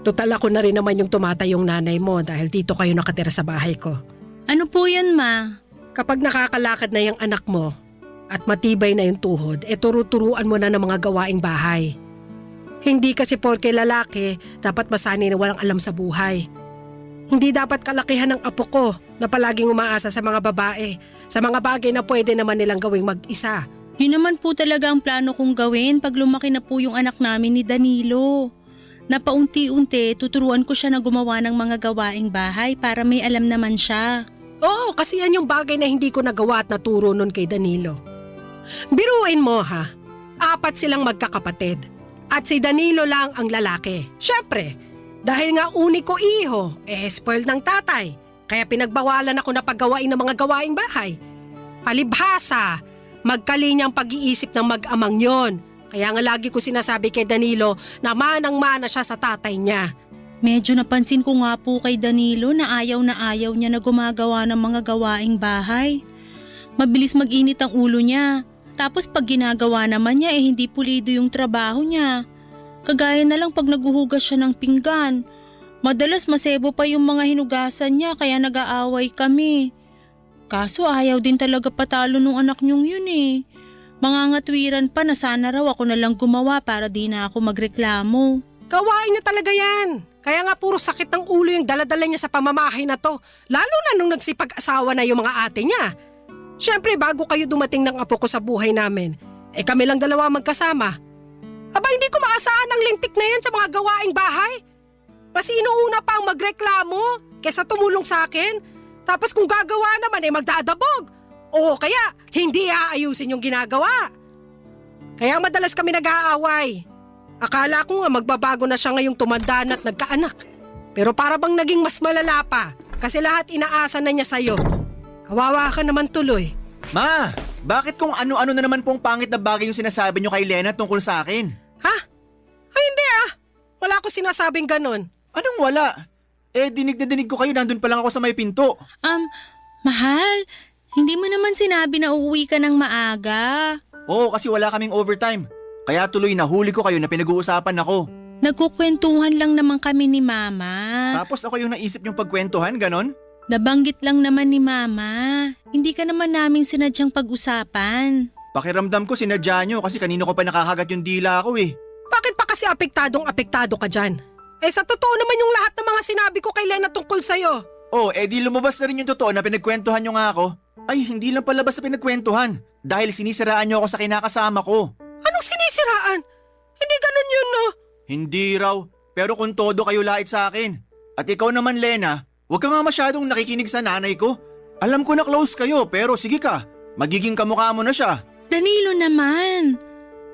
Total ako na rin naman yung tumatayong nanay mo dahil dito kayo nakatira sa bahay ko. Ano po yan, Ma? Kapag nakakalakad na yung anak mo at matibay na yung tuhod, turu-turuan mo na ng mga gawaing bahay. Hindi kasi porke lalaki, dapat masanay na walang alam sa buhay. Hindi dapat kalakihan ng apo ko na palaging umaasa sa mga babae, sa mga bagay na pwede naman nilang gawing mag-isa. Yun naman po talaga ang plano kong gawin pag lumaki na po yung anak namin ni Danilo. Na paunti-unti tuturuan ko siya na gumawa ng mga gawaing bahay para may alam naman siya. Oo, kasi yan yung bagay na hindi ko nagawa at naturo nun kay Danilo. Biruin mo ha, 4 silang magkakapatid at si Danilo lang ang lalaki. Siyempre, dahil nga uniko iho, spoiled ng tatay, kaya pinagbawalan ako na paggawain ng mga gawaing bahay. Palibhasa, magkalinyang pag-iisip ng mag-amang yon. Kaya nga lagi ko sinasabi kay Danilo na manang-mana siya sa tatay niya. Medyo napansin ko nga po kay Danilo na ayaw niya na gumagawa ng mga gawaing bahay. Mabilis mag-init ang ulo niya. Tapos pag ginagawa naman niya hindi pulido yung trabaho niya. Kagaya na lang pag naguhugas siya ng pinggan. Madalas masebo pa yung mga hinugasan niya kaya nag-aaway kami. Kaso ayaw din talaga patalo nung anak niyong yun eh. Mangangatwiran pa na sana raw ako na lang gumawa para di na ako magreklamo. Gawain niya talaga yan. Kaya nga puro sakit ng ulo yung daladala niya sa pamamahay na to. Lalo na nung nagsipag-asawa na yung mga ate niya. Siyempre bago kayo dumating ng apo ko sa buhay namin, kami lang dalawa magkasama. Aba hindi ko maasahan ang lintik na yan sa mga gawaing bahay. Mas inuuna pa ang magreklamo kesa tumulong sa akin. Tapos kung gagawa naman magdadabog. O kaya hindi aayusin yung ginagawa. Kaya madalas kami nag-aaway. Akala ko nga magbabago na siya ngayong tumanda na at nagkaanak. Pero para bang naging mas malala pa kasi lahat inaasa na niya sa'yo. Kawawa ka naman tuloy. Ma, bakit kung ano-ano na naman pong pangit na bagay yung sinasabi niyo kay Lena tungkol sa akin? Ha? Ay hindi Wala ko sinasabing ganon. Anong wala? Dinig na dinig ko kayo, nandun pa lang ako sa may pinto. Mahal, hindi mo naman sinabi na uuwi ka ng maaga. Oo, kasi wala kaming overtime. Kaya tuloy nahuli ko kayo na pinag-uusapan ako. Nagkukwentuhan lang naman kami ni Mama. Tapos ako yung naisip yung pagkwentuhan, ganon? Nabanggit lang naman ni Mama. Hindi ka naman namin sinadyang pag-usapan. Pakiramdam ko sinadya nyo kasi kanino ko pa nakakagat yung dila ko eh. Bakit pa kasi apektado ka dyan? Sa totoo naman yung lahat ng mga sinabi ko kay Lena tungkol sa'yo. Di lumabas na rin yung totoo na pinagkwentuhan nyo nga ako. Ay, hindi lang palabas na pinagkwentuhan. Dahil sinisiraan nyo ako sa kinakasama ko. Anong sinisiraan? Hindi ganun yun, no? Hindi raw, pero kung todo kayo lait sa akin. At ikaw naman, Lena, huwag ka nga masyadong nakikinig sa nanay ko. Alam ko na close kayo, pero sige ka, magiging kamukha mo na siya. Danilo naman,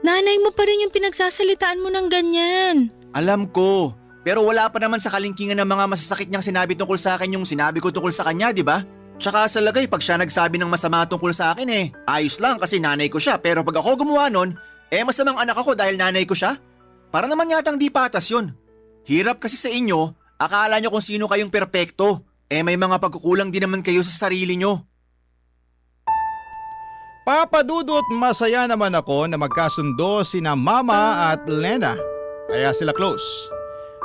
nanay mo pa rin yung pinagsasalitaan mo ng ganyan. Alam ko, pero wala pa naman sa kalingkingan ng mga masasakit niyang sinabi tungkol sa akin yung sinabi ko tungkol sa kanya, di ba? Tsaka sa lagay, pag siya nagsabi ng masama tungkol sa akin ayos lang kasi nanay ko siya. Pero pag ako gumawa nun, masamang anak ako dahil nanay ko siya? Para naman yatang di patas yun. Hirap kasi sa inyo, akala nyo kung sino kayong perpekto. May mga pagkukulang din naman kayo sa sarili nyo. Papadudot masaya naman ako na magkasundo sina Mama at Lena. Kaya sila close.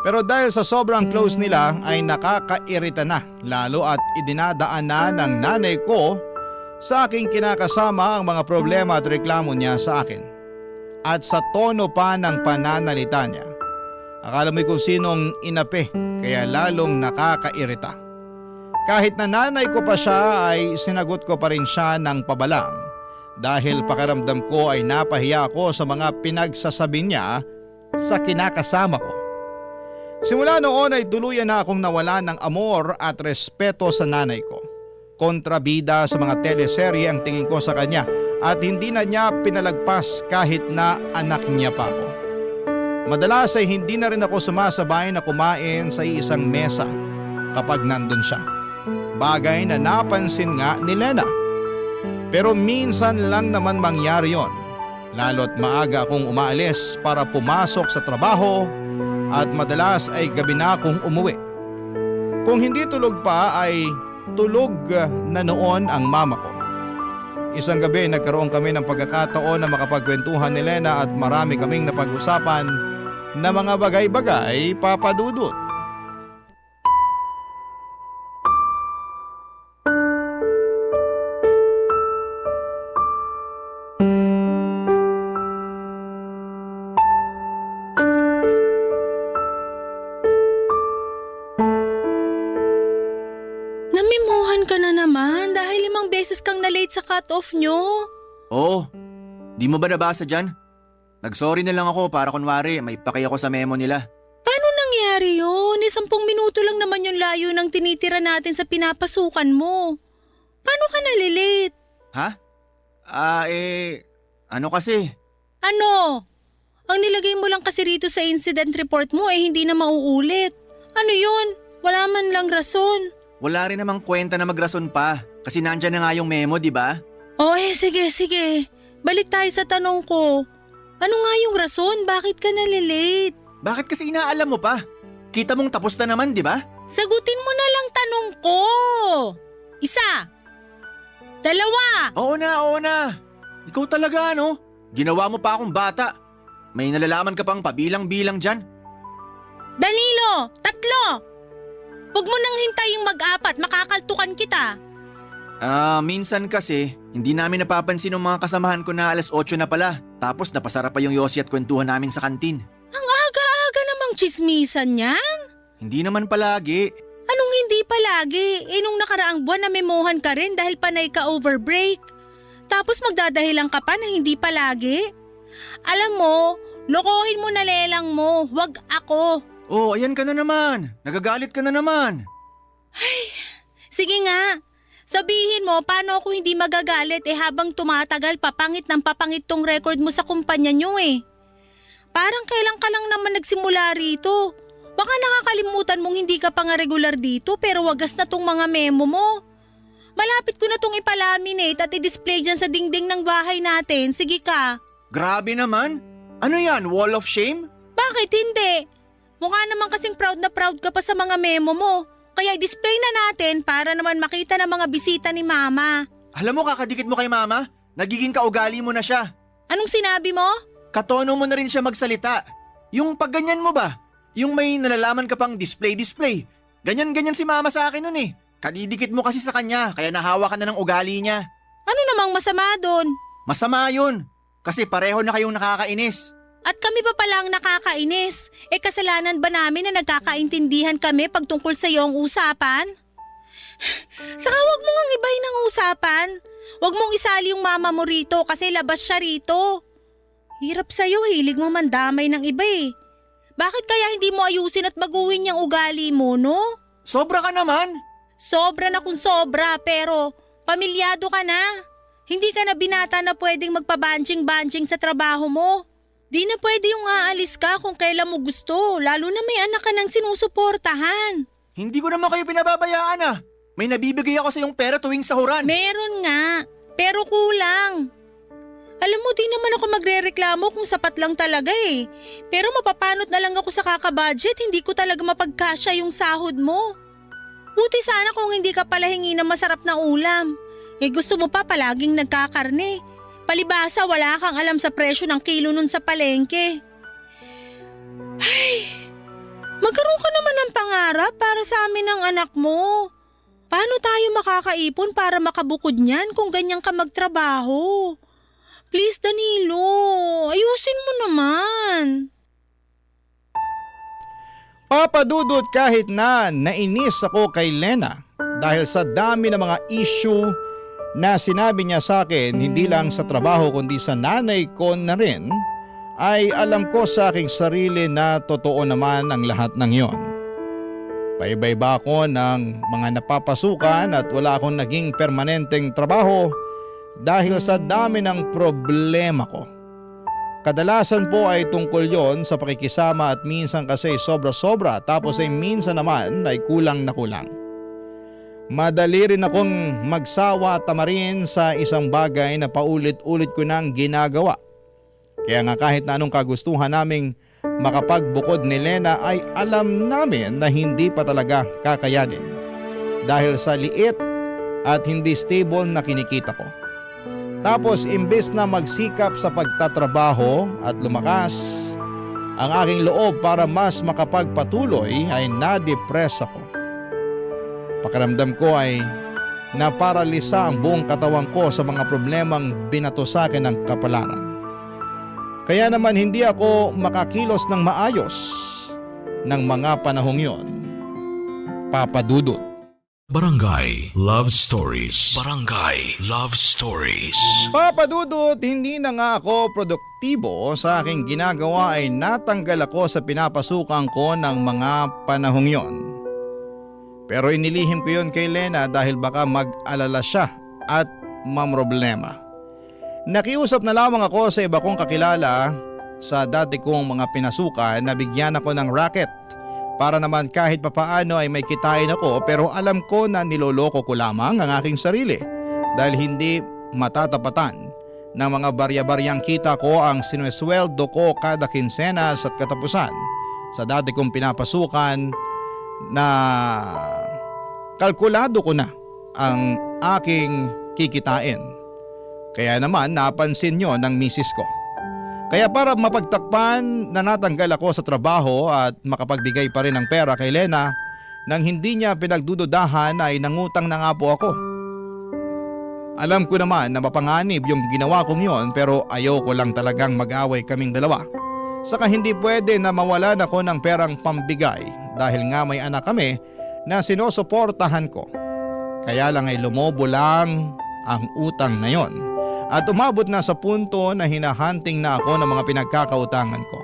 Pero dahil sa sobrang close nila ay nakakairita na lalo at idinadaan na ng nanay ko sa aking kinakasama ang mga problema at reklamo niya sa akin. At sa tono pa ng pananalita niya. Akala mo kung sinong inape kaya lalong nakakairita. Kahit na nanay ko pa siya ay sinagot ko pa rin siya ng pabalang dahil pakiramdam ko ay napahiya ako sa mga pinagsasabi niya sa kinakasama ko. Simula noon ay tuluyan na akong nawala ng amor at respeto sa nanay ko. Kontrabida sa mga teleserye ang tingin ko sa kanya at hindi na niya pinalagpas kahit na anak niya pa ako. Madalas ay hindi na rin ako sumasabay na kumain sa isang mesa kapag nandun siya. Bagay na napansin nga ni Lena. Pero minsan lang naman mangyari yon. Lalo't maaga akong umaalis para pumasok sa trabaho at madalas ay gabi na akong umuwi. Kung hindi tulog pa ay tulog na noon ang mama ko. Isang gabi nagkaroon kami ng pagkakataon na makapagkwentuhan ni Lena at marami kaming napag-usapan na mga bagay-bagay, papadudot. Namimuhan ka na naman dahil 5 beses kang na-late sa cut-off nyo. Oo, di mo ba nabasa dyan? Nagsorry na lang ako para kunwari may paki ako sa memo nila. Paano nangyari yun? 10 minuto lang naman yung layo ng tinitira natin sa pinapasukan mo. Paano ka nalilate? Ha? Ano kasi? Ano? Ang nilagay mo lang kasi rito sa incident report mo ay hindi na mauulit. Ano yun? Wala man lang rason. Wala rin namang kwenta na magrason pa. Kasi nandyan na nga yung memo, di ba? Sige. Balik tayo sa tanong ko. Ano nga yung rason? Bakit ka nalilate? Bakit kasi inaalam mo pa? Kita mong tapos na naman, di ba? Sagutin mo na lang tanong ko. 1, 2. Oo na. Ikaw talaga, ano? Ginawa mo pa akong bata. May nalalaman ka pang pabilang-bilang dyan. Danilo, 3. Huwag mo nang hintaying mag-4, makakaltukan kita. Minsan kasi, hindi namin napapansin ng mga kasamahan ko na alas 8 na pala. Tapos napasarap pa yung yosi at kwentuhan namin sa kantin. Ang aga-aga namang chismisan yan. Hindi naman palagi. Anong hindi palagi? Nung nakaraang buwan namemohan ka rin dahil panay ka over break. Tapos magdadahilan ka pa na hindi palagi. Alam mo, lokohin mo na lelang mo, wag ako. Oh, ayan ka na naman. Nagagalit ka na naman. Sige nga, sabihin mo paano ako hindi magagalit habang tumatagal papangit ng papangit tong record mo sa kumpanya nyo eh. Parang kailan ka lang naman nagsimula rito. Baka nakakalimutan mong hindi ka pa nga regular dito pero wagas na tong mga memo mo. Malapit ko na tong ipalaminate at i-display dyan sa dingding ng bahay natin. Sige ka. Grabe naman. Ano yan, wall of shame? Bakit hindi? Mukha naman kasing proud na proud ka pa sa mga memo mo. Kaya i-display na natin para naman makita ng mga bisita ni Mama. Alam mo, kakadikit mo kay Mama, nagiging kaugali mo na siya. Anong sinabi mo? Katono mo na rin siya magsalita. Yung pagganyan mo ba? Yung may nalalaman ka pang display. Ganyan-ganyan si Mama sa akin nun eh. Kadidikit mo kasi sa kanya, kaya nahawa ka na ng ugali niya. Ano namang masama doon? Masama yun. Kasi pareho na kayong nakakainis. At kami pa palang nakakainis. Kasalanan ba namin na nagkakaintindihan kami pag tungkol sa iyo ang usapan? Saka wag mo ngang ibahin ang usapan. Wag mong isali yung mama mo rito kasi labas siya rito. Hirap sa'yo, hilig mo mandamay ng iba eh. Bakit kaya hindi mo ayusin at baguhin yung ugali mo, no? Sobra ka naman. Sobra na kung sobra pero pamilyado ka na. Hindi ka na binata na pwedeng magpabanjing-banjing sa trabaho mo. Di na pwede yung aalis ka kung kailan mo gusto, lalo na may anak ka nang sinusuportahan. Hindi ko naman kayo pinababayaan ah. May nabibigay ako sa iyong pera tuwing sahuran. Meron nga, pero kulang. Alam mo, di naman ako magrereklamo kung sapat lang talaga eh. Pero mapapanot na lang ako sa kakabudget, hindi ko talaga mapagkasya yung sahod mo. Buti sana kung hindi ka pala hingi ng masarap na ulam. Gusto mo pa palaging nagkakarne. Palibasa wala kang alam sa presyo ng kilo nun sa palengke. Ay, magkaroon ka naman ng pangarap para sa amin ng anak mo. Paano tayo makakaipon para makabukod niyan kung ganyan ka magtrabaho? Please Danilo, ayusin mo naman. Papadudot kahit na nainis ako kay Lena dahil sa dami ng mga issue na sinabi niya sa akin hindi lang sa trabaho kundi sa nanay ko na rin, ay alam ko sa aking sarili na totoo naman ang lahat ng yon. Paiba-iba ako ng mga napapasukan at wala akong naging permanenteng trabaho dahil sa dami ng problema ko. Kadalasan po ay tungkol yon sa pakikisama at minsan kasi sobra-sobra tapos ay minsan naman ay kulang na kulang. Madali rin akong magsawa at tamarin sa isang bagay na paulit-ulit ko nang ginagawa. Kaya nga kahit na anong kagustuhan naming makapagbukod ni Lena ay alam namin na hindi pa talaga kakayanin dahil sa liit at hindi stable na kinikita ko. Tapos imbes na magsikap sa pagtatrabaho at lumakas ang aking loob para mas makapagpatuloy ay na-depress ako. Pakiramdam ko ay naparalisa ang buong katawan ko sa mga problemang binato sa akin ng kapalaran. Kaya naman hindi ako makakilos ng maayos ng mga panahong yon. Papadudot. Barangay Love Stories. Barangay Love Stories. Papadudot, hindi na nga ako produktibo sa aking ginagawa ay natanggal ako sa pinapasukan ko ng mga panahong yon. Pero inilihim ko yon kay Lena dahil baka mag-alala siya at mamroblema. Nakiusap na lamang ako sa iba kong kakilala sa dati kong mga pinasukan na bigyan ako ng racket para naman kahit papaano ay may kitain ako, pero alam ko na niloloko ko lamang ang aking sarili dahil hindi matatapatan ng mga barya-baryang kita ko ang sinesweldo ko kada kinsenas at katapusan sa dati kong pinapasukan na kalkulado ko na ang aking kikitain. Kaya naman napansin nyo ng misis ko. Kaya para mapagtakpan na natanggal ako sa trabaho at makapagbigay pa rin ng pera kay Lena nang hindi niya pinagdududahan ay nangutang na nga po ako. Alam ko naman na mapanganib yung ginawa kong yon, pero ayoko lang talagang mag-away kaming dalawa. Saka hindi pwede na mawalan ako ng perang pambigay dahil nga may anak kami na sinusuportahan ko. Kaya lang ay lumobo lang ang utang na yon. At umabot na sa punto na hinahunting na ako ng mga pinagkakautangan ko.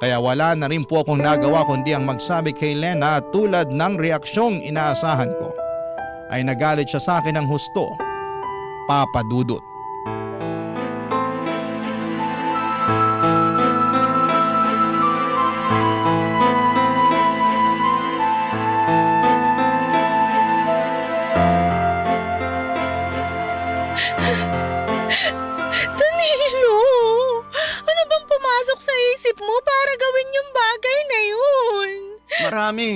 Kaya wala na rin po akong nagawa kundi ang magsabi kay Lena at tulad ng reaksyong inaasahan ko ay nagalit siya sa akin ng husto, Papa Dudut. Danilo, ano bang pumasok sa isip mo para gawin yung bagay na yun? Marami.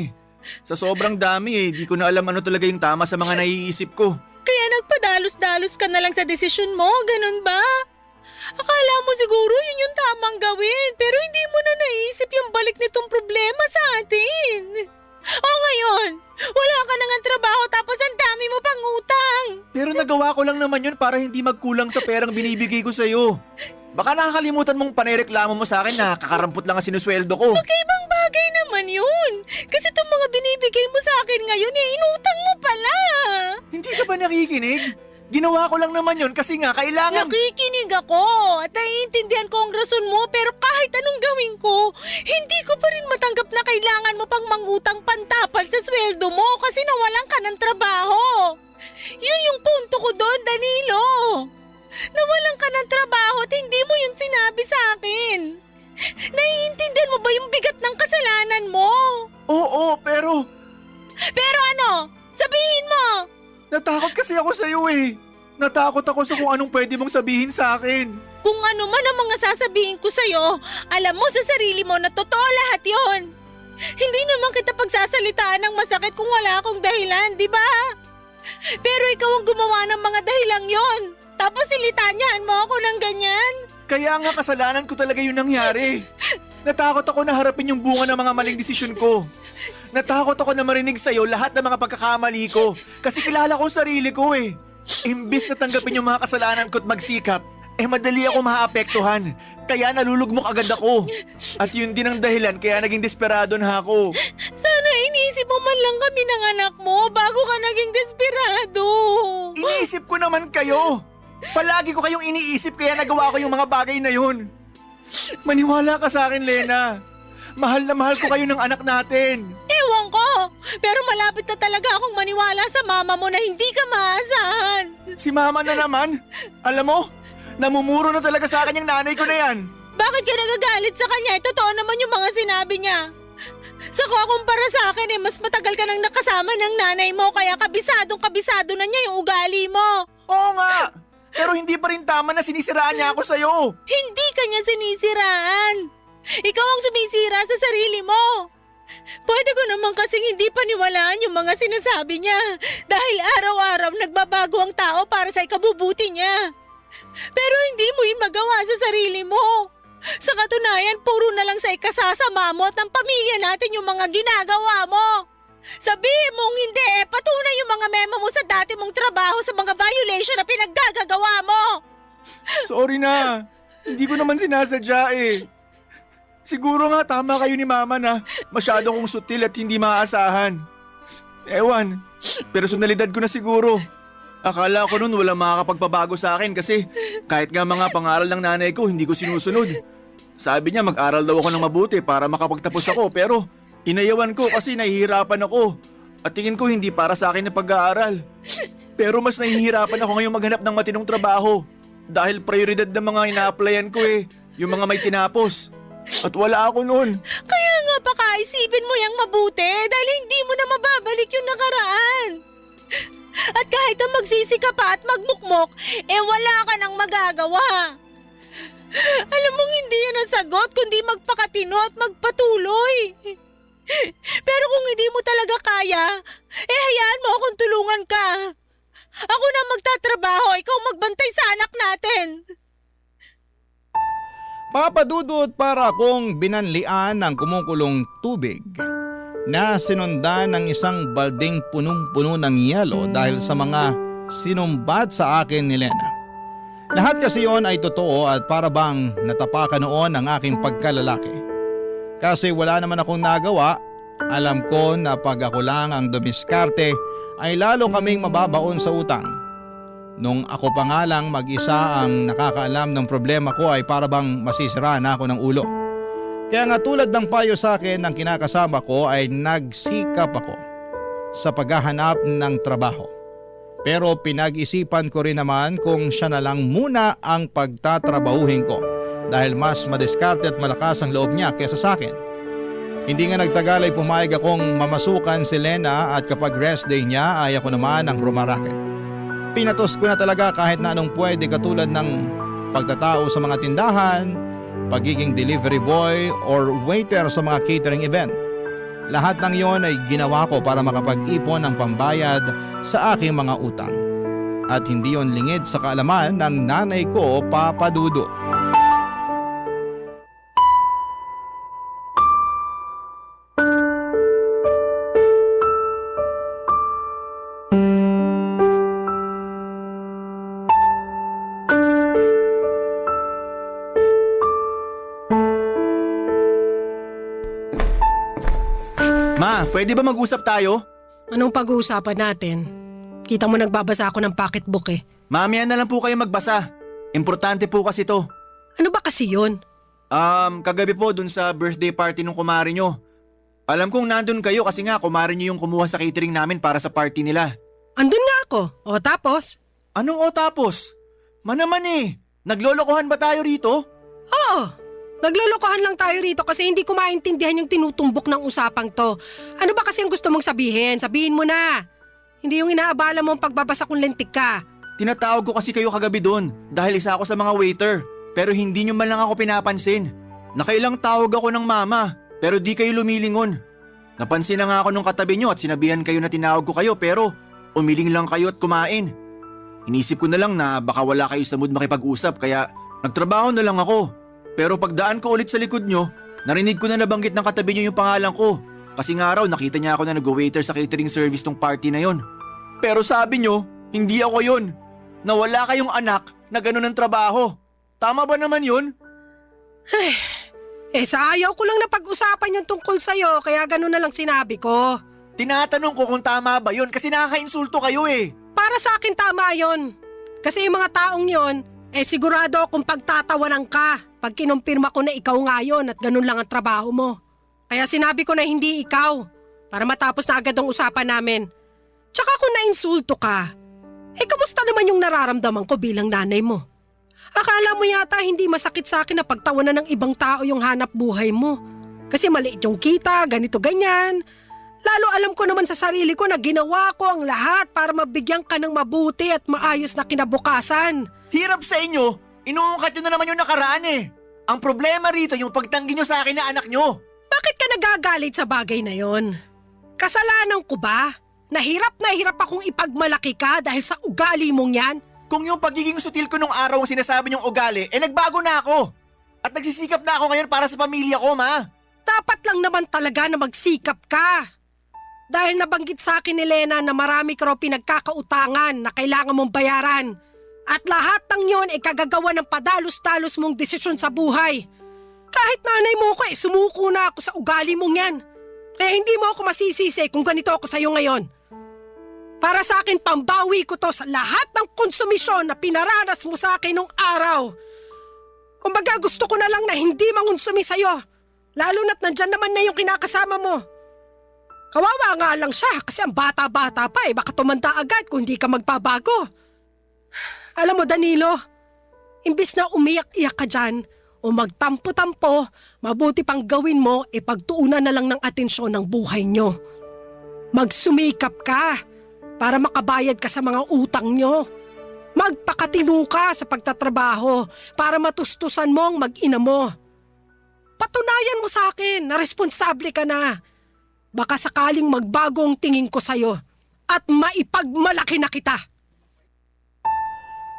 Sa sobrang dami di ko na alam ano talaga yung tama sa mga naiisip ko. Kaya nagpadalos-dalos ka na lang sa desisyon mo, ganun ba? Akala mo siguro yun yung tamang gawin, pero hindi mo na naisip yung balik nitong problema sa atin. O ngayon, wala ka na nga trabaho tapos ang dami mo pang utang. Pero nagawa ko lang naman yun para hindi magkulang sa perang binibigay ko sa'yo. Baka nakakalimutan mong panereklamo mo sa akin na kakarampot lang ang sinusweldo ko. Magkaibang bagay naman yun. Kasi itong mga binibigay mo sa akin ngayon inutang mo pala. Hindi ka ba nakikinig? Ginawa ko lang naman yun kasi nga kailangan… Nakikinig ako at naiintindihan ko ang rason mo, pero kahit anong gawin ko, hindi ko pa rin matanggap na kailangan mo pang mangutang pantapal sa sweldo mo kasi nawalan ka ng trabaho. Yun yung punto ko doon, Danilo. Nawalan ka ng trabaho at hindi mo yun sinabi sa akin. Naiintindihan mo ba yung bigat ng kasalanan mo? Oo, pero… Pero ano? Sabihin mo! Natakot kasi ako sa'yo eh. Natakot ako sa kung anong pwede mong sabihin sa akin. Kung ano man ang mga sasabihin ko sa'yo, alam mo sa sarili mo na totoo lahat yon. Hindi naman kita pagsasalitaan ng masakit kung wala akong dahilan, di ba? Pero ikaw ang gumawa ng mga dahilang yon. Tapos silitanyahan mo ako ng ganyan. Kaya nga kasalanan ko talaga yung nangyari. Natakot ako na harapin yung bunga ng mga maling desisyon ko. Natakot ako na marinig sa'yo lahat ng mga pagkakamali ko kasi kilala ko ang sarili ko eh. Imbis na tanggapin yung mga kasalanan ko at magsikap, madali ako maapektuhan. Kaya nalulugmok agad ako. At yun din ang dahilan kaya naging desperado na ako. Sana iniisip mo man lang kami ng anak mo bago ka naging desperado. Iniisip ko naman kayo. Palagi ko kayong iniisip kaya nagawa ko yung mga bagay na yun. Maniwala ka sa akin, Lena. Mahal na mahal ko kayo ng anak natin. Ewan ko, pero malapit na talaga akong maniwala sa mama mo na hindi ka maasahan. Si mama na naman. Alam mo, namumuro na talaga sa akin yung nanay ko na yan. Bakit ka nagagalit sa kanya? Totoo naman yung mga sinabi niya. Saka kumpara sa akin mas matagal ka nang nakasama ng nanay mo kaya kabisado na niya yung ugali mo. Oo nga, pero hindi pa rin tama na sinisiraan niya ako sa'yo. Hindi ka niya sinisiraan. Ikaw ang sumisira sa sarili mo. Pwede ko naman kasing hindi paniwalaan yung mga sinasabi niya dahil araw-araw nagbabago ang tao para sa ikabubuti niya. Pero hindi mo yung magawa sa sarili mo. Sa katunayan, puro na lang sa ikasasama mo at ng pamilya natin yung mga ginagawa mo. Sabihin mong hindi, patunay yung mga memo mo sa dati mong trabaho sa mga violation na pinaggagawa mo. Sorry na, hindi ko naman sinasadya eh. Siguro nga tama kayo ni Mama na masyado kong sutil at hindi maaasahan. Ewan, personalidad ko na siguro. Akala ko noon walang makakapagpabago sa akin kasi kahit nga mga pangaral ng nanay ko hindi ko sinusunod. Sabi niya mag-aral daw ako ng mabuti para makapagtapos ako pero inayawan ko kasi nahihirapan ako. At tingin ko hindi para sa akin na pag-aaral. Pero mas nahihirapan ako ngayong maghanap ng matinong trabaho. Dahil prioridad ng mga ina-applyan ko yung mga may tinapos. At wala ako noon. Kaya nga baka isipin mo yang mabuti dahil hindi mo na mababalik yung nakaraan. At kahit na magsisi ka pa at magmukmok, wala ka nang magagawa. Alam mong hindi yan ang sagot kundi magpakatino at magpatuloy. Pero kung hindi mo talaga kaya, hayaan mo akong tulungan ka. Ako na magtatrabaho, ikaw magbantay sa anak natin. Papadudot para akong binanlian ng kumukulong tubig na sinundan ng isang balding punong-puno ng yelo dahil sa mga sinumbat sa akin ni Lena. Lahat kasi yon ay totoo at para bang natapakan noon ang aking pagkalalaki. Kasi wala naman akong nagawa, alam ko na pag ako lang ang dumiskarte ay lalo kaming mababaon sa utang. Nung ako pa nga lang mag-isa ang nakakaalam ng problema ko ay para bang masisira na ako ng ulo. Kaya nga tulad ng payo sa akin ng kinakasama ko ay nagsikap ako sa paghahanap ng trabaho. Pero pinag-isipan ko rin naman kung siya na lang muna ang pagtatrabahuhin ko dahil mas madiskarte at malakas ang loob niya kaysa sa akin. Hindi nga nagtagal ay pumayag akong mamasukan si Lena at kapag rest day niya ay ako naman ang rumaraket. Pinatos ko na talaga kahit na anong pwede katulad ng pagtatao sa mga tindahan, pagiging delivery boy or waiter sa mga catering event. Lahat ng yon ay ginawa ko para makapag-ipon ng pambayad sa aking mga utang. At hindi yon lingid sa kaalaman ng nanay ko, Papa Dudu. Ma, pwede ba mag-usap tayo? Anong pag-uusapan natin? Kita mo nagbabasa ako ng pocketbook Mamaya na lang po kayo magbasa. Importante po kasi to. Ano ba kasi yun? Kagabi po dun sa birthday party nung kumari nyo. Alam kong nandun kayo kasi nga kumari nyo yung kumuha sa catering namin para sa party nila. Andun nga ako. O tapos? Anong o tapos? Manaman naglolokohan ba tayo rito? Oo. Naglolokohan lang tayo rito kasi hindi ko maintindihan yung tinutumbok ng usapang to. Ano ba kasi ang gusto mong sabihin? Sabihin mo na. Hindi yung inaabala mo ang pagbabasa kung lentik ka. Tinatawag ko kasi kayo kagabi doon dahil isa ako sa mga waiter. Pero hindi nyo man lang ako pinapansin. Nakailang tawag ako ng mama pero di kayo lumilingon. Napansin na nga ako nung katabi nyo at sinabihan kayo na tinawag ko kayo pero umiling lang kayo at kumain. Inisip ko na lang na baka wala kayo sa mood makipag-usap kaya nagtrabaho na lang ako. Pero pagdaan ko ulit sa likod nyo, narinig ko na nabanggit ng katabi nyo yung pangalan ko. Kasi nga raw nakita niya ako na nag-waiter sa catering service tong party na yon. Pero sabi nyo, hindi ako yon. Na wala kayong anak na ganun ang trabaho. Tama ba naman yun? Sa ayaw ko lang na pag-usapan yung tungkol sa'yo kaya ganun na lang sinabi ko. Tinatanong ko kung tama ba yun kasi nakaka-insulto kayo Para sa akin tama yon. Kasi yung mga taong yon, sigurado akong pagtatawanan ka pag kinumpirma ko na ikaw nga yun at ganun lang ang trabaho mo. Kaya sinabi ko na hindi ikaw para matapos na agad ang usapan namin. Tsaka kung nainsulto ka, kamusta naman yung nararamdaman ko bilang nanay mo? Akala mo yata hindi masakit sa akin na pagtawanan ng ibang tao yung hanap buhay mo. Kasi maliit yung kita, ganito ganyan. Lalo alam ko naman sa sarili ko na ginawa ko ang lahat para mabigyan ka ng mabuti at maayos na kinabukasan. Hirap sa inyo, inuungkat nyo na naman yung nakaraan Ang problema rito yung pagtanggi nyo sa akin na anak nyo. Bakit ka nagagalit sa bagay na yon? Kasalanan ko ba? Na hirap akong ipagmalaki ka dahil sa ugali mong yan? Kung yung pagiging sutil ko nung araw ang sinasabi nyong ugali, nagbago na ako. At nagsisikap na ako ngayon para sa pamilya ko, ma. Dapat lang naman talaga na magsikap ka. Dahil nabanggit sa akin ni Lena na marami ka raw pinagkakautangan na kailangan mong bayaran. At lahat ng yon ay kagagawa ng padalos-dalos mong desisyon sa buhay. Kahit nanay mo ko sumuko na ako sa ugali mong yan. Kaya hindi mo ako masisisi kung ganito ako sa'yo ngayon. Para sa akin, pambawi ko to sa lahat ng konsumisyon na pinaranas mo sa akin nung araw. Kumbaga gusto ko na lang na hindi mangonsumi sa'yo. Lalo na't nandyan naman na yung kinakasama mo. Kawawa nga lang siya kasi ang bata-bata pa baka tumanda agad kung hindi ka magbabago. Alam mo Danilo, Imbis na umiyak-iyak ka dyan o magtampo-tampo, mabuti pang gawin mo pagtuunan na lang ng atensyon ng buhay nyo. Magsumikap ka para makabayad ka sa mga utang nyo. Magpakatino ka sa pagtatrabaho para matustusan mo ang mag-ina mo. Patunayan mo sa akin na responsable ka na. Baka sakaling magbago ang tingin ko sa'yo at maipagmalaki na kita.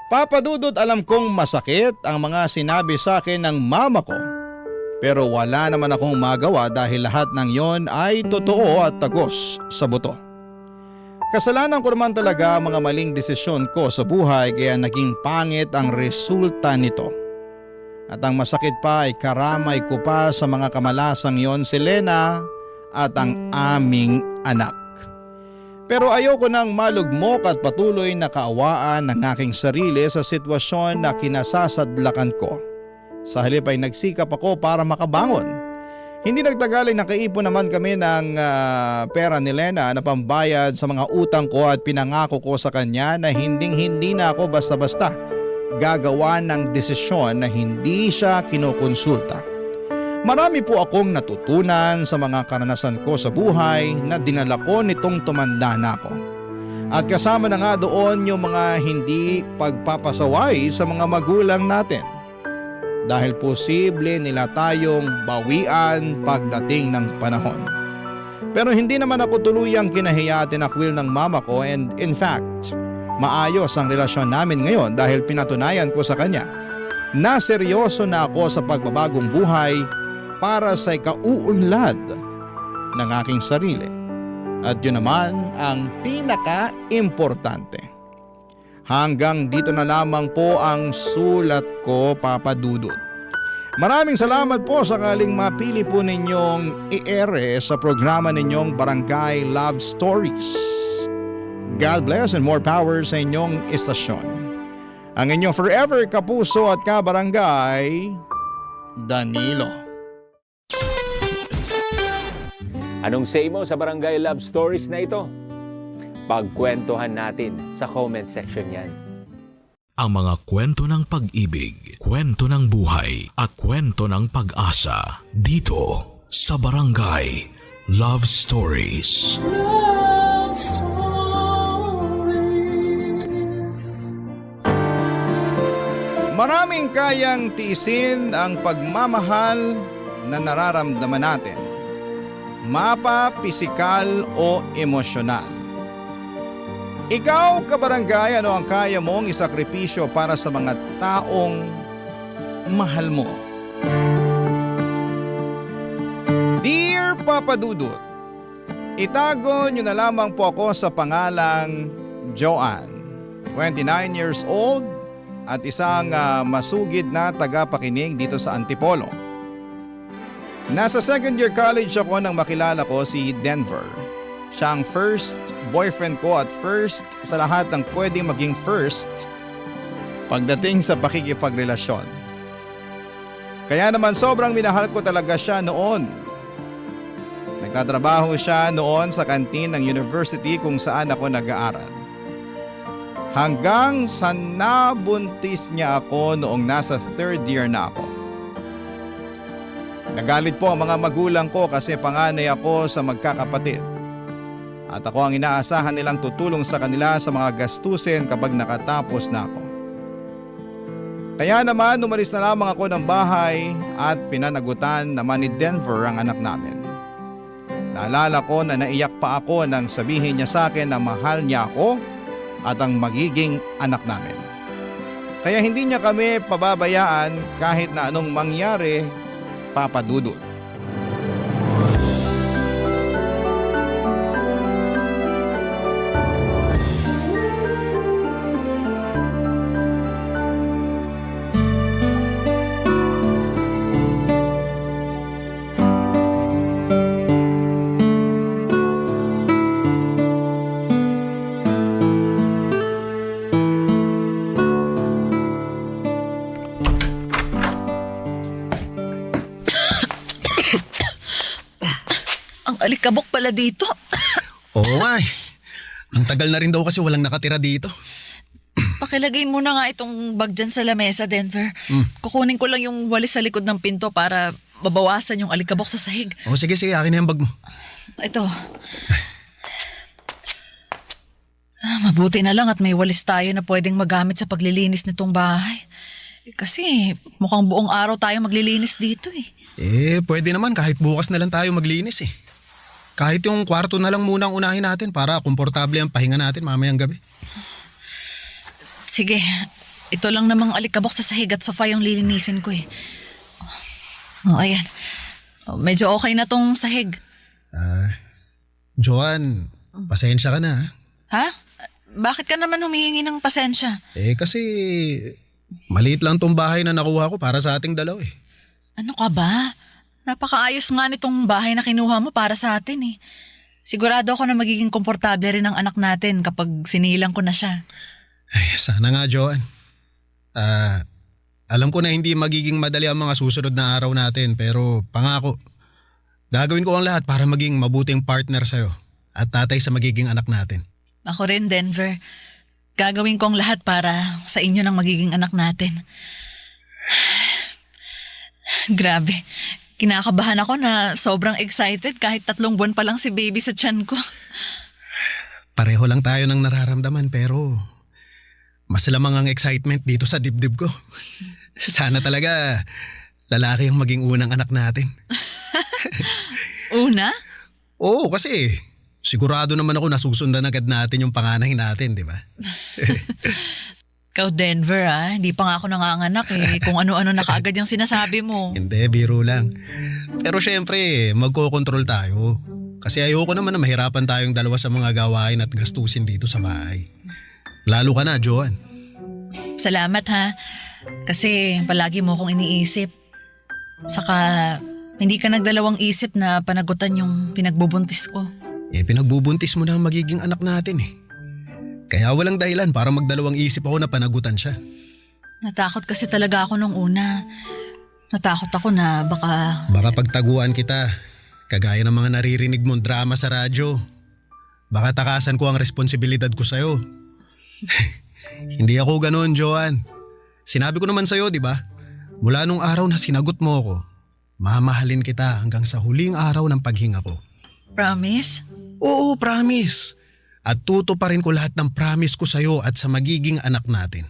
Papa Dudut, alam kong masakit ang mga sinabi sa akin ng mama ko. Pero wala naman akong magawa dahil lahat ng yon ay totoo at tagos sa buto. Kasalanan ko naman talaga ang mga maling desisyon ko sa buhay kaya naging pangit ang resulta nito. At ang masakit pa ay karamay ko pa sa mga kamalasang yon si Lena at ang aming anak. Pero ayoko nang malugmok at patuloy na kaawaan ng aking sarili sa sitwasyon na kinasasadlakan ko. Sa halip ay nagsikap ako para makabangon. Hindi nagtagal ay nakaipon naman kami ng pera ni Lena na pambayad sa mga utang ko at pinangako ko sa kanya na hindi na ako basta-basta gagawa ng desisyon na hindi siya kinukonsulta. Marami po akong natutunan sa mga karanasan ko sa buhay na dinala ko nitong tumanda na ako. At kasama na nga doon yung mga hindi pagpapasaway sa mga magulang natin. Dahil posible nila tayong bawian pagdating ng panahon. Pero hindi naman ako tuluyang kinahiya at tinakwil ng mama ko and in fact, maayos ang relasyon namin ngayon dahil pinatunayan ko sa kanya na seryoso na ako sa pagbabagong buhay para sa ikauunlad ng aking sarili. At yun naman ang pinaka-importante. Hanggang dito na lamang po ang sulat ko, Papa Dudut. Maraming salamat po sakaling mapili po ninyong i-ere sa programa ninyong Barangay Love Stories. God bless and more power sa inyong istasyon. Ang inyong forever kapuso at kabarangay, Danilo. Anong say mo sa Barangay Love Stories na ito? Pagkwentuhan natin sa comment section yan. Ang mga kwento ng pag-ibig, kwento ng buhay at kwento ng pag-asa dito sa Barangay Love Stories. Love Stories. Maraming kayang tiisin ang pagmamahal na nararamdaman natin. Mapa, pisikal o emosyonal. Ikaw, kabarangay, ano ang kaya mong isakripisyo para sa mga taong mahal mo? Dear Papa Dudut, itago niyo na lamang po ako sa pangalang Joanne, 29 years old at isang masugid na tagapakinig dito sa Antipolo. Nasa second year college ako nang makilala ko si Denver. Siya ang first boyfriend ko at first sa lahat ng pwedeng maging first pagdating sa pakikipagrelasyon. Kaya naman sobrang minahal ko talaga siya noon. Nagtatrabaho siya noon sa kantin ng university kung saan ako nag-aaral. Hanggang sa nabuntis niya ako noong nasa third year na ako. Nagalit po ang mga magulang ko kasi panganay ako sa magkakapatid. At ako ang inaasahan nilang tutulong sa kanila sa mga gastusin kapag nakatapos na ako. Kaya naman umalis na lamang ako ng bahay at pinanagutan naman ni Denver ang anak namin. Naalala ko na naiyak pa ako nang sabihin niya sa akin na mahal niya ako at ang magiging anak namin. Kaya hindi niya kami pababayaan kahit na anong mangyari, Papa Dudut. Alikabok pala dito. Oo nga eh. Ang tagal na rin daw kasi walang nakatira dito. Pakilagay mo na nga itong bag dyan sa lamesa, Denver. Kukunin ko lang yung walis sa likod ng pinto para mabawasan yung alikabok sa sahig. O sige, akin na yung bag mo. Ito. Mabuti na lang at may walis tayo na pwedeng magamit sa paglilinis nitong bahay. Kasi mukhang buong araw tayo maglilinis dito Pwede naman kahit bukas na lang tayo maglinis Kahit yung kwarto na lang muna ang unahin natin para komportable ang pahinga natin mamayang gabi. Sige, ito lang namang alikabok sa sahig at sofa yung lilinisin ko ayan. Medyo okay na tong sahig. Joan, pasensya ka na Ha? Bakit ka naman humihingi ng pasensya? Kasi maliit lang tong bahay na nakuha ko para sa ating dalaw Ano ka ba? Napakaayos nga nitong bahay na kinuha mo para sa atin Sigurado ako na magiging komportable rin ang anak natin kapag sinilang ko na siya. Ay, sana nga Joan. Alam ko na hindi magiging madali ang mga susunod na araw natin pero pangako, gagawin ko ang lahat para maging mabuting partner sa'yo at tatay sa magiging anak natin. Ako rin, Denver. Gagawin ko ang lahat para sa inyo ng magiging anak natin. Grabe. Kinakabahan ako na sobrang excited kahit 3 buwan pa lang si baby sa tiyan ko. Pareho lang tayo ng nararamdaman pero mas lamang ang excitement dito sa dibdib ko. Sana talaga lalaki ang maging unang anak natin. Una? Oo, kasi sigurado naman ako nasusundan agad natin yung panganay natin, di ba? Ikaw, Denver, hindi pa nga ako nanganganak kung ano-ano na kaagad yung sinasabi mo. Hindi, biro lang. Pero syempre, magkokontrol tayo. Kasi ayoko naman na mahirapan tayong dalawa sa mga gawain at gastusin dito sa bahay. Lalo ka na, Joan. Salamat kasi palagi mo akong iniisip. Saka hindi ka nagdalawang isip na panagutan yung pinagbubuntis ko. Pinagbubuntis mo na ang magiging anak natin Kaya walang dahilan para magdalawang isip ako na panagutan siya. Natakot kasi talaga ako nung una. Natakot ako na baka... Baka pagtaguan kita, kagaya ng mga naririnig mong drama sa radyo. Baka takasan ko ang responsibilidad ko sa'yo. Hindi ako ganoon, Joan. Sinabi ko naman sa'yo, di ba? Mula nung araw na sinagot mo ako, mamahalin kita hanggang sa huling araw ng paghinga ko. Promise? Oo, promise. At tutuparin ko lahat ng promise ko sa'yo at sa magiging anak natin.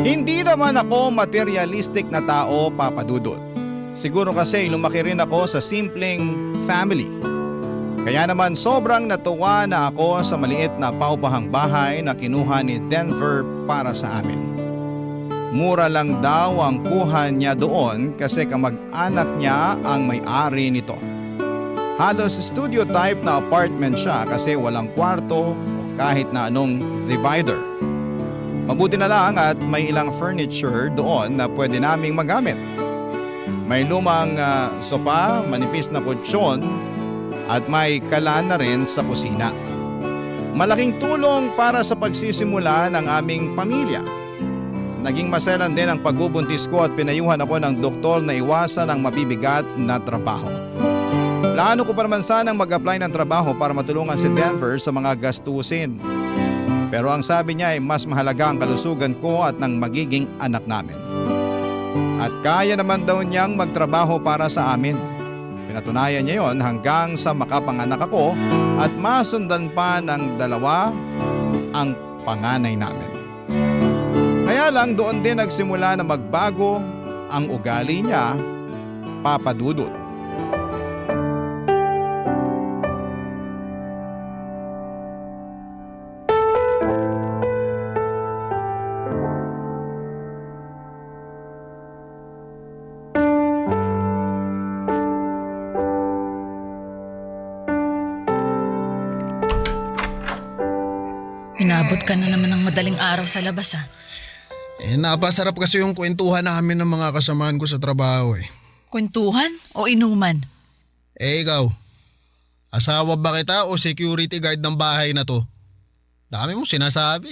Hindi naman ako materialistic na tao, Papa Dudut. Siguro kasi lumaki rin ako sa simpleng family. Kaya naman sobrang natuwa na ako sa maliit na paupahang bahay na kinuha ni Denver para sa amin. Mura lang daw ang kuha niya doon kasi kamag-anak niya ang may-ari nito. Halos studio type na apartment siya kasi walang kwarto o kahit na anong divider. Mabuti na lang at may ilang furniture doon na pwede naming magamit. May lumang sopa, manipis na kutsyon at may kalan na rin sa kusina. Malaking tulong para sa pagsisimula ng aming pamilya. Naging maselan din ang pagbubuntis ko at pinayuhan ako ng doktor na iwasan ang mabibigat na trabaho. Plano ko pa naman sanang mag-apply ng trabaho para matulungan si Denver sa mga gastusin. Pero ang sabi niya ay mas mahalaga ang kalusugan ko at ng magiging anak namin. At kaya naman daw niyang magtrabaho para sa amin. Pinatunayan niya yon hanggang sa makapanganak ako at masundan pa ng 2 ang panganay namin. Kaya lang doon din nagsimula na magbago ang ugali niya, Papa Dudut. Inabot ka na naman ng madaling araw sa labas Napasarap kasi yung kwentuhan namin ng mga kasamahan ko sa trabaho Kwentuhan o inuman? Ikaw, asawa ba kita o security guard ng bahay na to? Dami mo sinasabi.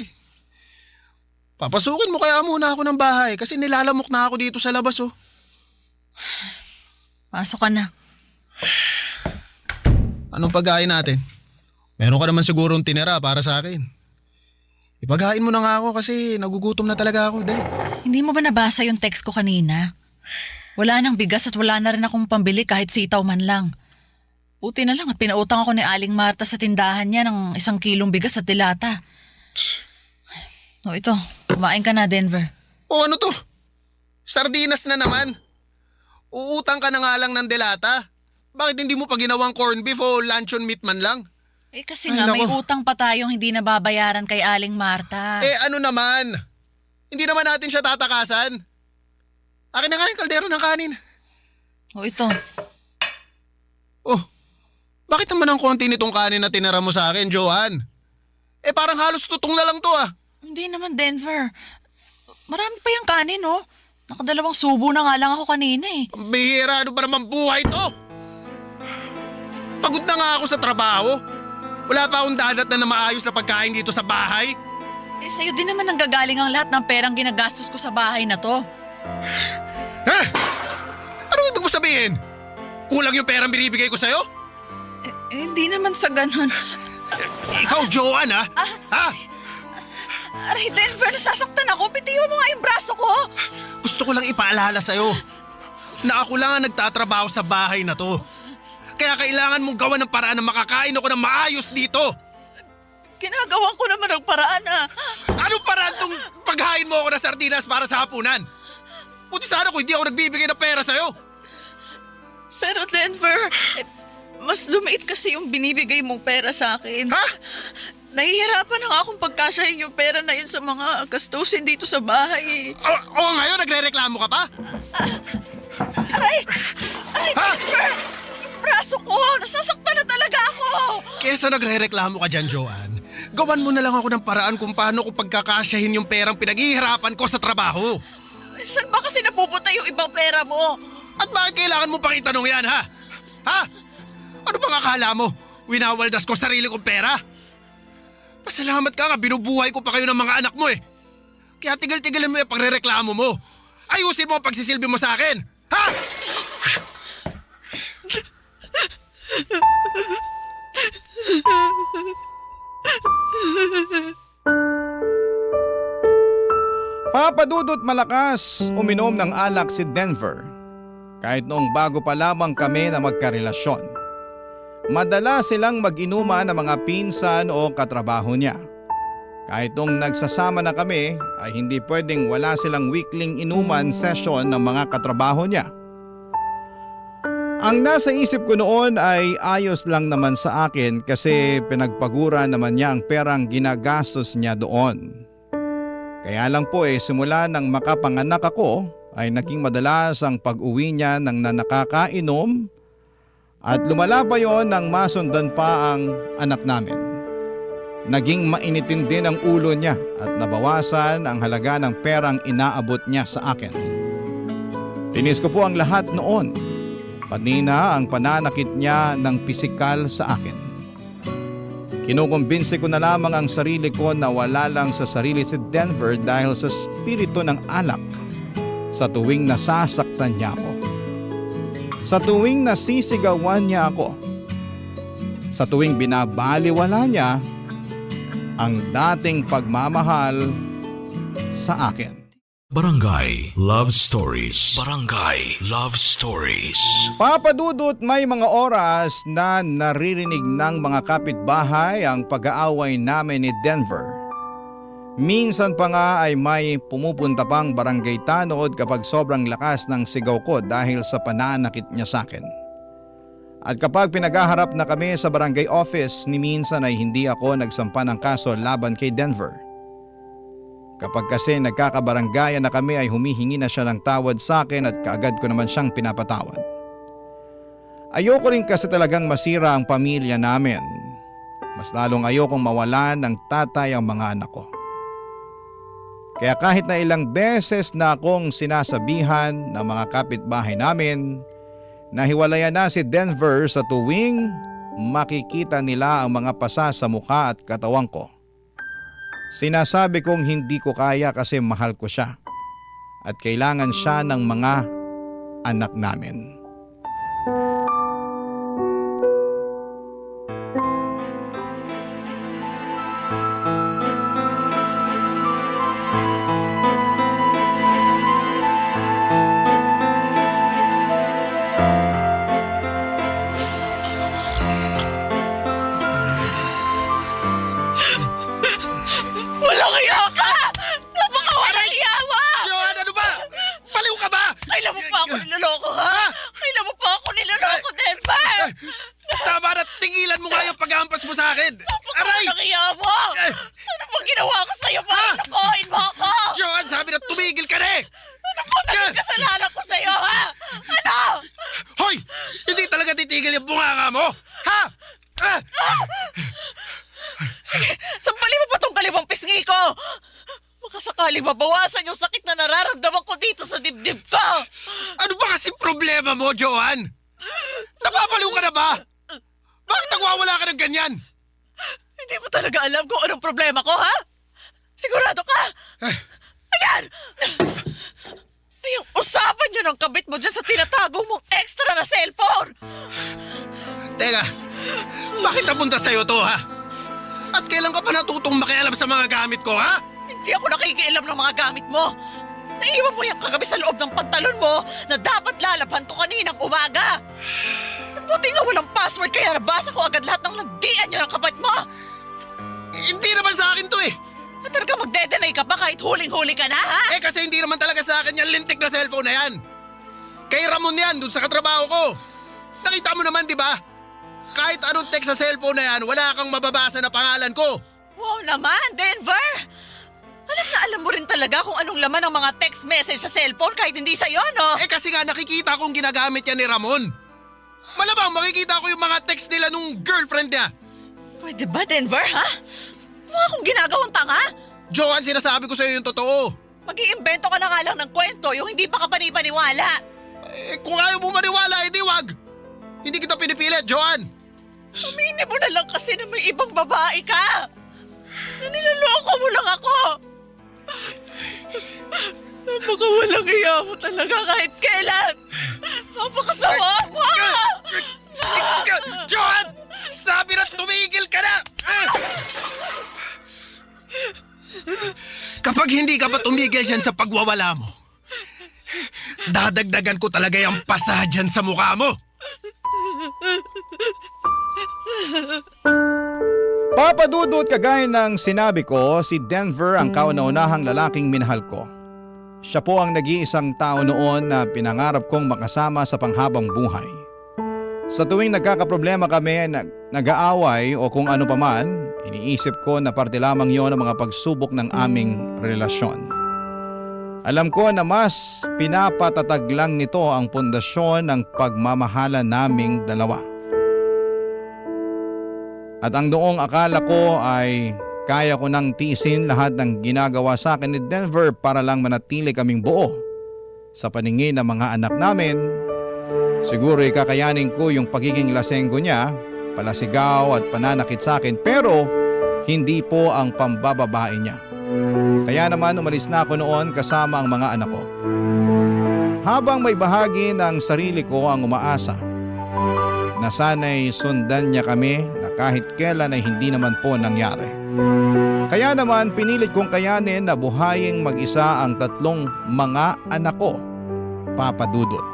Papasukin mo kaya muna ako ng bahay kasi nilalamok na ako dito sa labas Pasok ka na. Anong pagkain natin? Meron ka naman sigurong tinira para sa akin. Ipaghain mo na nga ako kasi nagugutom na talaga ako. Dali. Hindi mo ba nabasa yung text ko kanina? Wala nang bigas at wala na rin akong pambili kahit sitaw man lang. Buti na lang at pinautang ako ni Aling Marta sa tindahan niya ng 1 kilong bigas at dilata. O ito, kumain ka na, Denver. O ano to? Sardinas na naman. Uutang ka na nga lang ng delata. Bakit hindi mo pa ginawang corned beef o luncheon meat man lang? Eh kasi Ay, nga may nako. utang pa tayong hindi nababayaran kay Aling Marta. Eh ano naman? Hindi naman natin siya tatakasan. Akin na nga yung kaldero ng kanin. O ito, Oh, bakit naman ang konti nitong kanin na tinira mo sa akin, Joanne? Eh parang halos tutong na lang to ah. hindi naman Denver. Marami pa yung kanin, oh. Nakadalawang subo na nga lang ako kanina eh. Bihira, ano ba naman buhay to? Pagod na nga ako sa trabaho. Wala pa akong dadat na maayos na pagkain dito sa bahay. Eh sa'yo din naman nanggagaling ang lahat ng perang ginagastos ko sa bahay na to. Ha? Ano ibig mo sabihin? Kulang yung perang binibigay ko sa'yo? Hindi naman sa ganon. Ikaw, Joanne, ha? Ha? Aray, Denver, nasasaktan ako. Bitiwan mo nga yung braso ko. Gusto ko lang ipaalala sa'yo na ako lang ang nagtatrabaho sa bahay na to. Kaya kailangan mong gawa ng paraan na makakain ako ng maayos dito. Ginagawa ko naman ang paraan, ah. Anong paraan tong paghain mo ako ng sardinas para sa hapunan? Buti sana kung hindi ako nagbibigay ng pera sa'yo. Pero Denver, mas lumiit kasi yung binibigay mong pera sa akin. Ha? Nahihirapan na nga akong pagkasyahin yung pera na yun sa mga gastusin dito sa bahay. O ngayon, nagre-reklamo ka pa? Aray! Aray, Ha? Denver! Yung braso ko! Nasasaktan na talaga ako! Kesa nagre-reklamo ka dyan, Joanne, gawan mo na lang ako ng paraan kung paano ko pagkakasyahin yung perang pinaghihirapan ko sa trabaho. Saan ba kasi napupunta yung ibang pera mo? At bakit kailangan mo pang itanong yan, ha? Ha? Ano bang akala mo? Winawaldas ko sarili kong pera? Pasalamat ka nga, binubuhay ko pa kayo ng mga anak mo eh. Kaya tigil-tigilan mo yung pagre-reklamo mo. Ayusin mo ang pagsisilbi mo sa akin, ha? Papadudot malakas uminom ng alak si Denver. Kahit noong bago pa lamang kami na magkarelasyon. Madalas silang mag-inuman ng mga pinsan o katrabaho niya. Kahit noong nagsasama na kami ay hindi pwedeng wala silang weekling inuman session ng mga katrabaho niya. Ang nasa isip ko noon ay ayos lang naman sa akin kasi pinagpagura naman niya ang perang ginagastos niya doon. Kaya lang po simula nang makapanganak ako ay naging madalas ang pag-uwi niya ng nakakainom at lumala pa yon nang masundan pa ang anak namin. Naging mainitin din ang ulo niya at nabawasan ang halaga ng perang inaabot niya sa akin. Tinis ko po ang lahat noon, pati na ang pananakit niya ng pisikal sa akin. Kinukumbinsi ko na lamang ang sarili ko na wala lang sa sarili si Denver dahil sa spirito ng alak sa tuwing nasasaktan niya ako. Sa tuwing nasisigawan niya ako. Sa tuwing binabaliwala niya ang dating pagmamahal sa akin. Barangay Love Stories. Barangay Love Stories. Papadudot, may mga oras na naririnig ng mga kapitbahay ang pag-aaway namin ni Denver. Minsan pa nga ay may pumupunta pang barangay tanod kapag sobrang lakas ng sigaw ko dahil sa pananakit niya sa akin. At kapag pinaghaharap na kami sa barangay office, ni minsan ay hindi ako nagsampa ng kaso laban kay Denver. Kapag kasi nagkakabaranggayan na kami ay humihingi na siya ng tawad sa akin at kaagad ko naman siyang pinapatawad. Ayoko rin kasi talagang masira ang pamilya namin. Mas lalong ayokong mawalan ng tatay ang mga anak ko. Kaya kahit na ilang beses na akong sinasabihan ng mga kapitbahay namin na hiwalayan na si Denver sa tuwing makikita nila ang mga pasa sa mukha at katawan ko. Sinasabi kong hindi ko kaya kasi mahal ko siya at kailangan siya ng mga anak namin. Kaya ka! Napakawalang yawa! Joan, ano ba? Baliw ka ba? Kailan mo pa ako niloloko, ha? Kailan mo pa ako niloloko, Denver? Tama na, tingilan mo nga yung paghampas mo sa akin. Aray! Napakawalang yawa! Ano bang ginawa ko sa'yo? Bakit nakuhin mo ako? Joan, sabi na tumigil ka na eh! Ano bang naging kasalanan ko sa'yo, ha? Ano? Hoy! Hindi talaga titigil yung bunganga mo! Ha? Sige, sampalin mo pa tong kaliwang pisngi ko! Baka sakaling mabawasan yung sakit na nararamdaman ko dito sa dibdib ko! Ano ba kasi problema mo, Joan? Napapaliw ka na ba? Bakit nagwawala ka ng ganyan? Hindi mo talaga alam kung anong problema ko, ha? Sigurado ka? Ayan! Yung usapan nyo ng kabit mo dyan sa tinatago mong extra na cellphone! Teka, bakit napunta sa'yo to, ha? At kailan ka pa natutong makialam sa mga gamit ko, ha? Hindi ako nakikialam ng mga gamit mo! Naiwan mo yung kagabi sa loob ng pantalon mo na dapat lalabhan ko kaninang umaga! Buti nga walang password kaya nabasa ko agad lahat ng landian nyo ng kapat mo! Hindi naman sa akin to eh! At talaga magde-deny ka pa kahit huling-huli ka na, ha? Eh kasi hindi naman talaga sa akin yung lintik na cellphone na yan! Kay Ramon yan, dun sa katrabaho ko! Nakita mo naman, di ba? Kahit anong text sa cellphone na yan, wala kang mababasa na pangalan ko! Wow naman, Denver! Alam na alam mo rin talaga kung anong laman ng mga text message sa cellphone kahit hindi sa'yo, no? Eh kasi nga nakikita kong ginagamit yan ni Ramon! Malamang makikita ko yung mga text nila nung girlfriend niya! Pwede ba, Denver, ha? Mukha akong ginagawang tanga? Joan, sinasabi ko sa'yo yung totoo! Mag-iimbento ka na nga lang ng kwento yung hindi pa ka panipaniwala. Eh kung ayaw mo maniwala, edi wag! Hindi kita pinipilit, Joan! Aminin mo na lang kasi na may ibang babae ka. Na niloloko mo lang ako. Napakawalang iya mo talaga kahit kailan. Napakasama mo! Joan! Sabi na tumigil ka na! Kapag hindi ka pa tumigil dyan sa pagwawala mo, dadagdagan ko talaga yung pasa dyan sa mukha mo! Papa Dudut, kagaya ng sinabi ko, si Denver ang kauna-unahang lalaking minahal ko. Siya po ang nag-iisang tao noon na pinangarap kong makasama sa panghabang buhay. Sa tuwing nagkakaproblema kami, nag-aaway o kung ano paman, iniisip ko na parte lamang yon ang mga pagsubok ng aming relasyon. Alam ko na mas pinapatatag lang nito ang pundasyon ng pagmamahala naming dalawa. At ang noong akala ko ay kaya ko nang tiisin lahat ng ginagawa sa akin ni Denver para lang manatili kaming buo sa paningin ng mga anak namin, siguro kakayanin ko yung pagiging lasenggo niya, palasigaw at pananakit sa akin, pero hindi po ang pambababae niya. Kaya naman umalis na ako noon kasama ang mga anak ko. Habang may bahagi ng sarili ko ang umaasa na sana'y sundan niya kami na kahit kailan ay hindi naman po nangyari. Kaya naman pinilit kong kayanin na buhayin mag-isa ang tatlong mga anak ko, Papa Dudut.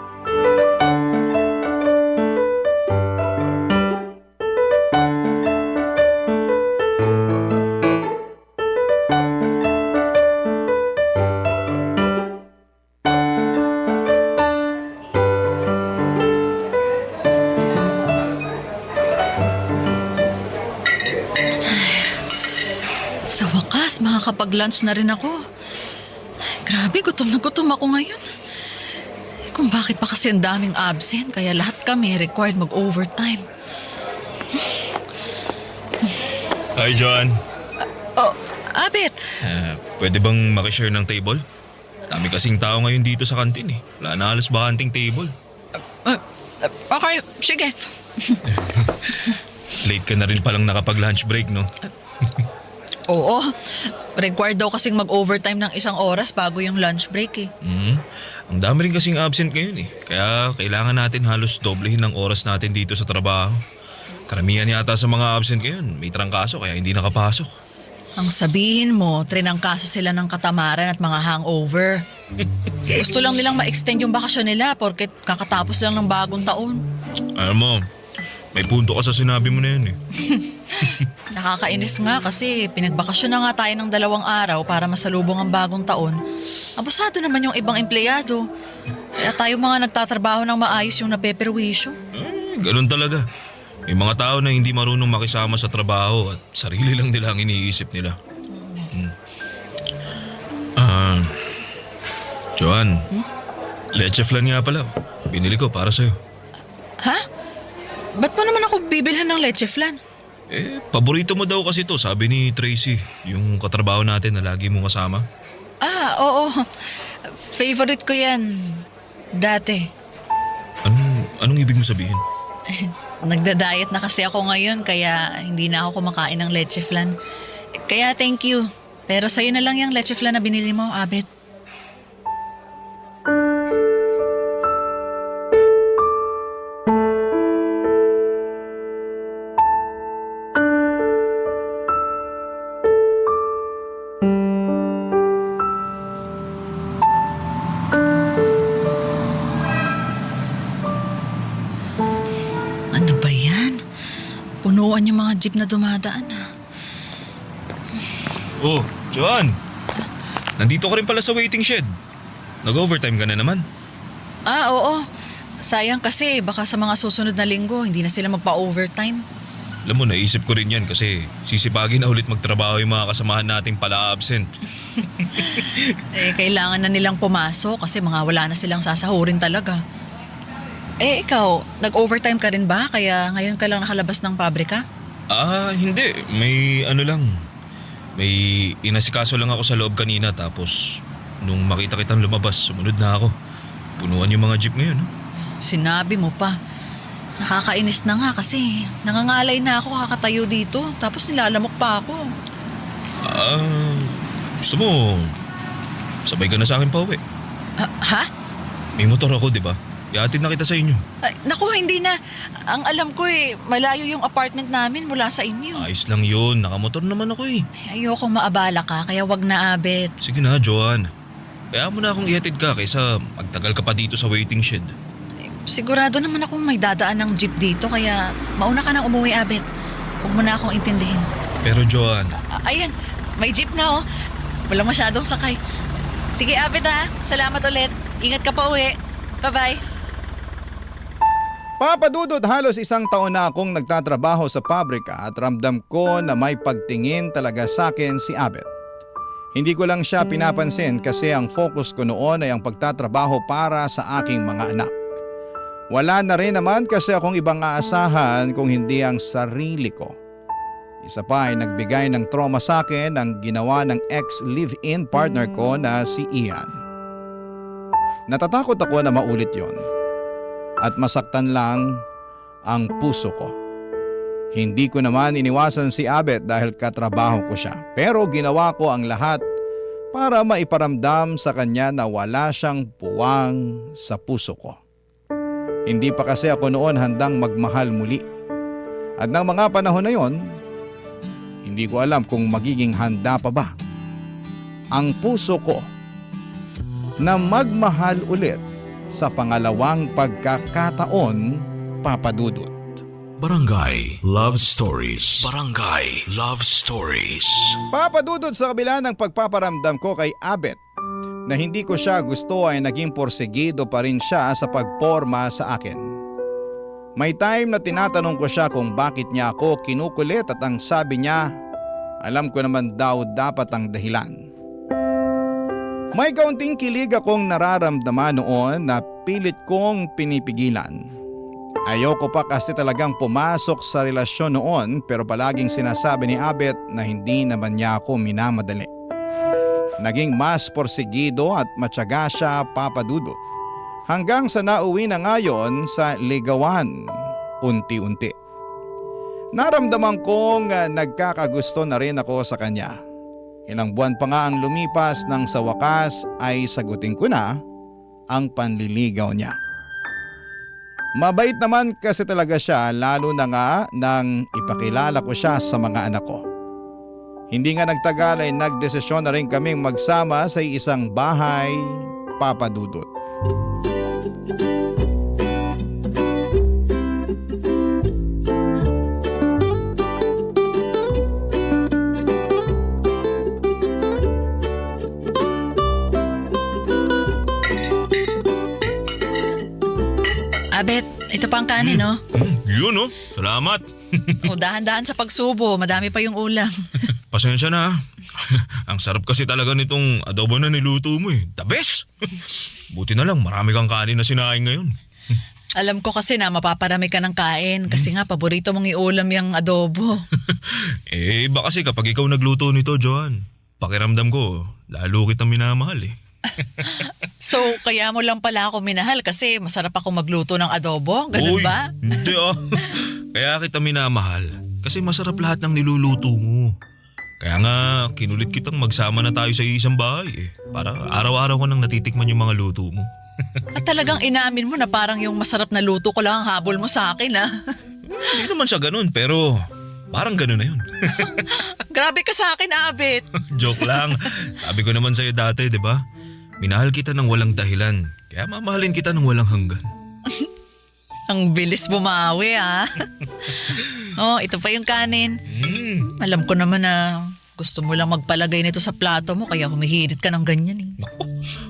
Sa wakas, makakapag-lunch na rin ako. Ay, grabe, gutom na gutom ako ngayon. Eh, kung bakit pa kasi ang daming absent, kaya lahat kami required mag-overtime. Hi, John. Abet! Pwede bang makishare ng table? Dami kasing tao ngayon dito sa kantin eh. Wala na halos bakanting table. Okay, sige. Late ka na rin palang nakapag-lunch break, no? Oo, required daw kasing mag-overtime ng 1 oras bago yung lunch break eh. Ang dami rin kasing absent ngayon eh. Kaya kailangan natin halos doblehin ng oras natin dito sa trabaho. Karamihan yata sa mga absent ngayon, may trangkaso kaya hindi nakapasok. Ang sabihin mo, trinangkaso sila ng katamaran at mga hangover. Gusto lang nilang ma-extend yung bakasyon nila porket kakatapos lang ng bagong taon. Alam mo, May punto ka sa sinabi mo na yan eh. Nakakainis nga kasi pinagbakasyon na nga tayo ng 2 araw para masalubong ang bagong taon. Abusado naman yung ibang empleyado. Kaya tayo mga nagtatrabaho ng maayos yung napeperwisyo. Ganun talaga. May mga tao na hindi marunong makisama sa trabaho at sarili lang nila ang iniisip nila. Joan, leche flan nga pala. Binili ko para sa'yo. Ha? Ba't mo naman ako bibilhan ng leche flan? Paborito mo daw kasi to, sabi ni Tracy, yung katrabaho natin na lagi mong kasama. Oo. Favorite ko yan. Dati. Anong ibig mo sabihin? Nagda-diet na kasi ako ngayon kaya hindi na ako kumakain ng leche flan. Kaya thank you. Pero sa'yo na lang yung leche flan na binili mo, Abet. Ano ba yan? Punuan yung mga jeep na dumadaan. Oh, Joan! Nandito ka rin pala sa waiting shed. Nag-overtime ka na naman. Oo. Sayang kasi baka sa mga susunod na linggo hindi na sila magpa-overtime. Alam mo, naisip ko rin yan kasi sisipagin na ulit magtrabaho yung mga kasamahan nating pala absent. Kailangan na nilang pumasok kasi mga wala na silang sasahurin talaga. Ikaw, nag-overtime ka rin ba? Kaya ngayon ka lang nakalabas ng pabrika? Hindi. May May inasikaso lang ako sa loob kanina tapos nung makita kitang lumabas, sumunod na ako. Punuan yung mga jeep ngayon. Sinabi mo pa. Nakakainis na nga kasi nangangalay na ako kakatayo dito tapos nilalamok pa ako. Gusto mo, sabay ka na sa akin pa uwi. Ha? May motor ako, di ba? Ihatid na kita sa inyo. Naku, hindi na. Ang alam ko malayo yung apartment namin mula sa inyo. Ayos lang yun, nakamotor naman ako Ayokong maabala ka kaya wag na, Abet. Sige na, Joan. Kaya mo na akong ihatid ka kaysa magtagal ka pa dito sa waiting shed. Sigurado naman akong may dadaan ng jeep dito kaya mauna ka nang umuwi, Abet. Huwag mo na akong intindihin. Pero Joan… Ayan, may jeep na Walang masyadong sakay. Sige, Abet ha. Salamat ulit. Ingat ka pa uwi. Bye-bye. Papadudod, halos 1 taon na akong nagtatrabaho sa pabrika at ramdam ko na may pagtingin talaga sa akin si Abet. Hindi ko lang siya pinapansin kasi ang focus ko noon ay ang pagtatrabaho para sa aking mga anak. Wala na rin naman kasi akong ibang aasahan kung hindi ang sarili ko. Isa pa ay nagbigay ng trauma sa akin ang ginawa ng ex-live-in partner ko na si Ian. Natatakot ako na maulit yon. At masaktan lang ang puso ko. Hindi ko naman iniwasan si Abet dahil katrabaho ko siya. Pero ginawa ko ang lahat para maiparamdam sa kanya na wala siyang puwang sa puso ko. Hindi pa kasi ako noon handang magmahal muli. At ng mga panahon na yon, hindi ko alam kung magiging handa pa ba ang puso ko na magmahal ulit sa pangalawang pagkakataon, Papadudod. Barangay Love Stories. Barangay Love Stories. Papadudod, sa kabila ng pagpaparamdam ko kay Abet na hindi ko siya gusto ay naging porsigido pa rin siya sa pagporma sa akin. May time na tinatanong ko siya kung bakit niya ako kinukulit at ang sabi niya, alam ko naman daw dapat ang dahilan. May kaunting kilig akong nararamdaman noon na pilit kong pinipigilan. Ayoko pa kasi talagang pumasok sa relasyon noon pero palaging sinasabi ni Abet na hindi naman niya ako minamadali. Naging mas porsigido at matyaga siya, Papadudod. Hanggang sa nauwi na ngayon sa ligawan, unti-unti. Naramdaman kong nagkakagusto na rin ako sa kanya. Ilang buwan pa nga ang lumipas nang sa wakas ay sagutin ko na ang panliligaw niya. Mabait naman kasi talaga siya, lalo na nga nang ipakilala ko siya sa mga anak ko. Hindi nga nagtagal ay nagdesisyon na rin kaming magsama sa isang bahay, Papadudod. Abet, ito pa ang kanin, no? Yun oh, salamat. O, dahan-dahan sa pagsubo. Madami pa yung ulam. Pasensya na. Ang sarap kasi talaga nitong adobo na niluto mo eh. The best! Buti na lang, marami kang kanin na sinaing ngayon. Alam ko kasi na mapaparami ka ng kain kasi nga paborito mong iulam yung adobo. Iba kasi kapag ikaw nagluto nito, Joan. Pakiramdam ko, lalo kitang minamahal eh. So, kaya mo lang pala ako minahal kasi masarap ako magluto ng adobo? Ganun Uy, ba? Hindi ah. Kaya kita minamahal kasi masarap lahat ng niluluto mo. Kaya nga, kinulit kitang magsama na tayo sa isang bahay eh. Para araw-araw ko nang natitikman yung mga luto mo. At talagang inamin mo na parang yung masarap na luto ko lang ang habol mo sa akin, ah. Hindi naman siya ganun, pero parang ganun na yun. Grabe ka sa akin, Abet. Joke lang. Sabi ko naman sa'yo dati, di ba? Minahal kita ng walang dahilan. Kaya mamahalin kita ng walang hanggan. Ang bilis bumawi, ah. Oh, ito pa yung kanin. Alam ko naman na gusto mo lang magpalagay nito sa plato mo kaya humihirit ka ng ganyan eh.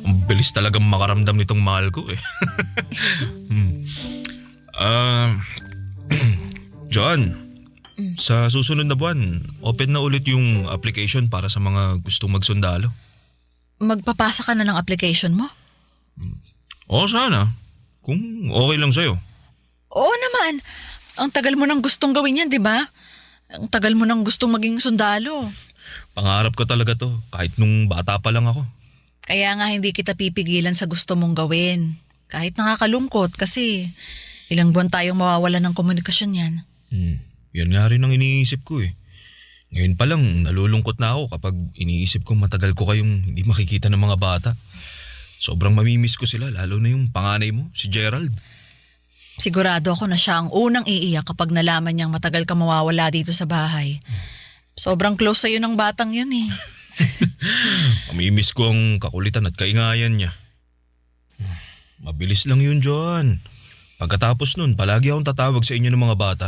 Ang bilis talagang makaramdam nitong mahal ko eh. John, sa susunod na buwan, open na ulit yung application para sa mga gustong magsundalo. Magpapasa ka na ng application mo? Oo, sana. Kung okay lang sa'yo. Oo naman. Ang tagal mo nang gustong gawin yan, di ba? Ang tagal mo nang gustong maging sundalo. Pangarap ko talaga to, kahit nung bata pa lang ako. Kaya nga hindi kita pipigilan sa gusto mong gawin. Kahit nakakalungkot kasi ilang buwan tayong mawawala ng komunikasyon yan. Yan nga rin ang iniisip ko eh. Ngayon pa lang nalulungkot na ako kapag iniisip kong matagal ko kayong hindi makikita ng mga bata. Sobrang mamimiss ko sila lalo na yung panganay mo, si Gerald. Sigurado ako na siya ang unang iiyak kapag nalaman niyang matagal ka mawawala dito sa bahay. Sobrang close sa'yo ng batang yun eh. Mamimiss ko ang kakulitan at kaingayan niya. Mabilis lang yun, John. Pagkatapos nun, palagi akong tatawag sa inyo ng mga bata.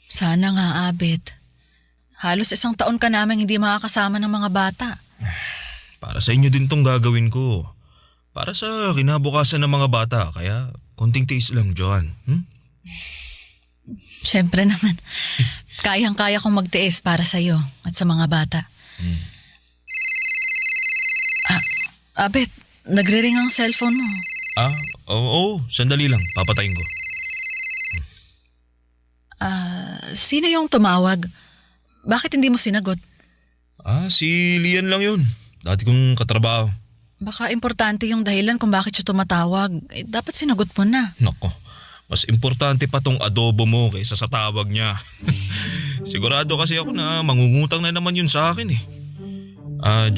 Sana nga, Abet. Halos 1 taon ka namin hindi makakasama ng mga bata. Para sa inyo din tong gagawin ko. Para sa kinabukasan ng mga bata, kaya konting tiis lang, John. Siyempre naman. Kayang-kaya kong magtiis para sa'yo at sa mga bata. Abet, nagre-ring ang cellphone mo. Oo, sandali lang. Papatayin ko. Sino yung tumawag? Bakit hindi mo sinagot? Si Lian lang yun. Dati kong katrabaho. Baka importante yung dahilan kung bakit siya tumatawag. Dapat sinagot mo na. Nako, mas importante pa tong adobo mo kaysa sa tawag niya. Sigurado kasi ako na mangungutang na naman yun sa akin eh.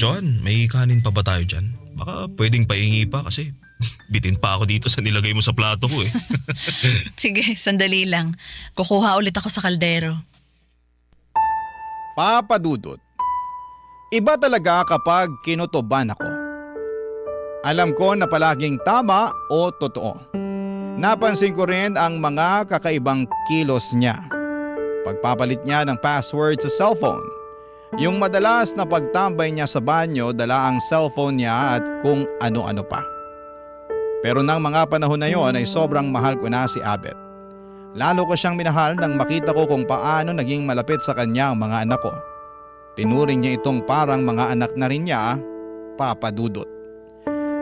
John, may kanin pa ba tayo dyan? Baka pwedeng pahingi pa kasi bitin pa ako dito sa nilagay mo sa plato ko eh. Sige, sandali lang. Kukuha ulit ako sa kaldero. Papa Dudut, iba talaga kapag kinutuban ako. Alam ko na palaging tama o totoo. Napansin ko rin ang mga kakaibang kilos niya. Pagpapalit niya ng password sa cellphone. Yung madalas na pagtambay niya sa banyo, dala ang cellphone niya at kung ano-ano pa. Pero nang mga panahon na yon ay sobrang mahal ko na si Abet. Lalo ko siyang minahal nang makita ko kung paano naging malapit sa kanya ang mga anak ko. Tinuring niya itong parang mga anak na rin niya, Papa Dudut.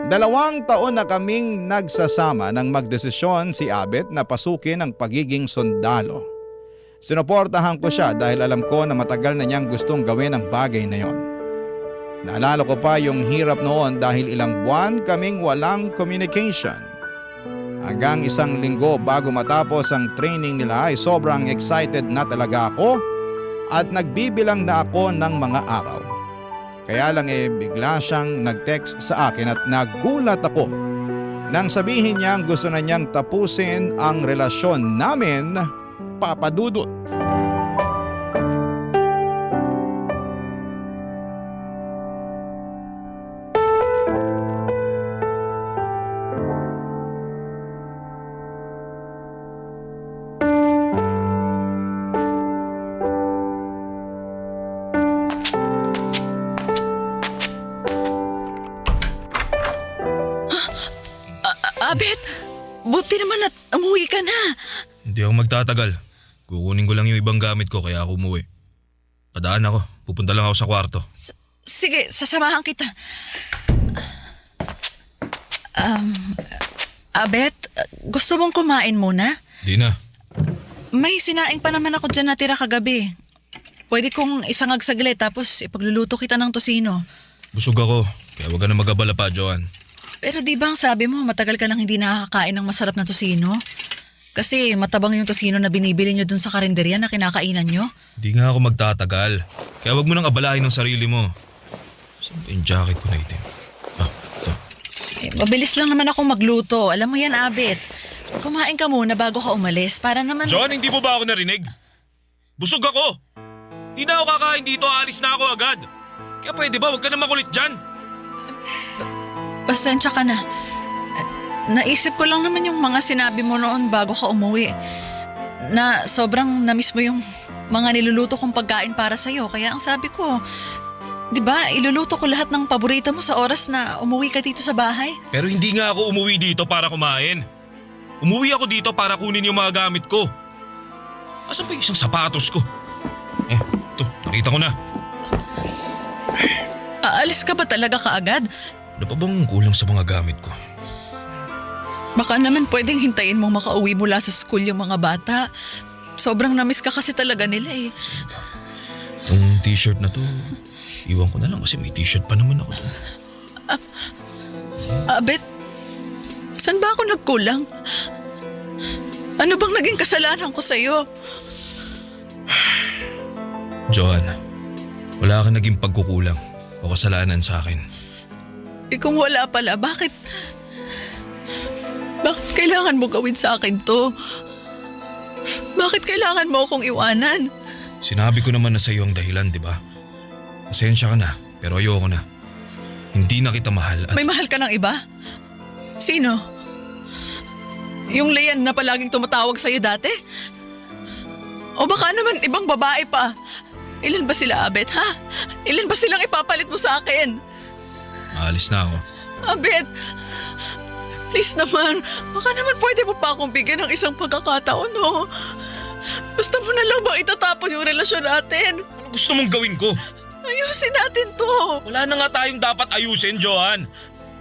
2 taon na kaming nagsasama nang magdesisyon si Abet na pasukin ang pagiging sundalo. Sinuportahan ko siya dahil alam ko na matagal na niyang gustong gawin ang bagay na yon. Naalala ko pa yung hirap noon dahil ilang buwan kaming walang communication. Hanggang 1 linggo bago matapos ang training nila ay sobrang excited na talaga ako at nagbibilang na ako ng mga araw. Kaya lang bigla siyang nag-text sa akin at nagulat ako nang sabihin niyang gusto na niyang tapusin ang relasyon namin, Papa Dudut. Abet, Buti naman at umuwi ka na. Hindi ako magtatagal. Kukunin ko lang yung ibang gamit ko kaya ako umuwi. Padaan ako. Pupunta lang ako sa kwarto. Sige, sasamahan kita. Abet, gusto mong kumain muna? Di na. May sinaing pa naman ako dyan natira kagabi. Pwede kong isangag saglit tapos ipagluluto kita ng tosino. Busog ako. Kaya huwag ka na mag-abala pa, Joanne. Pero di ba ang sabi mo matagal ka lang hindi nakakain ng masarap na tosino? Kasi matabang yung tosino na binibili nyo dun sa karinderya na kinakainan nyo. Di nga ako magtatagal. Kaya huwag mo nang abalahin ang sarili mo. Saan ba yung jacket ko na itim? Ito. Mabilis lang naman akong magluto. Alam mo yan, Abet. Kumain ka muna bago ka umalis para naman... John, hindi mo ba ako narinig? Busog ako. Hindi na ako kakain dito, alis na ako agad. Kaya pwede ba, huwag ka na makulit dyan. Pasensya ka na. Naisip ko lang naman yung mga sinabi mo noon bago ka umuwi. Na sobrang namiss mo yung mga niluluto kong pagkain para sa'yo. Kaya ang sabi ko, di ba, iluluto ko lahat ng paborito mo sa oras na umuwi ka dito sa bahay? Pero hindi nga ako umuwi dito para kumain. Umuwi ako dito para kunin yung mga gamit ko. Asan ba yung isang sapatos ko? Ito, nakita ko na. Aalis ka ba talaga kaagad? Ano pa bang kulang sa mga gamit ko? Baka naman pwedeng hintayin mong makauwi mula sa school yung mga bata. Sobrang namiss ka kasi talaga nila eh. Itong t-shirt na to, iwan ko na lang kasi may t-shirt pa naman ako. Abet, saan ba ako nagkulang? Ano bang naging kasalanan ko sa'yo? Joanna, wala kang naging pagkukulang o kasalanan sa akin. Kung wala pala, bakit kailangan mo gawin sa akin to? Bakit kailangan mo akong iwanan? Sinabi ko naman na sa iyo ang dahilan, di ba? Pasensya ka na, pero ayoko na. Hindi na kita mahal at... May mahal ka ng iba? Sino? Yung Leon na palaging tumatawag sa'yo dati? O baka naman ibang babae pa? Ilan ba sila, Abet, ha? Ilan ba silang ipapalit mo sa akin? Aalis na ako. Abet, please naman, baka naman pwede mo pa akong bigyan ng isang pagkakataon, no? Basta mo na lang ba itatapon yung relasyon natin? Ano gusto mong gawin ko? Ayusin natin to. Wala na nga tayong dapat ayusin, Joanne.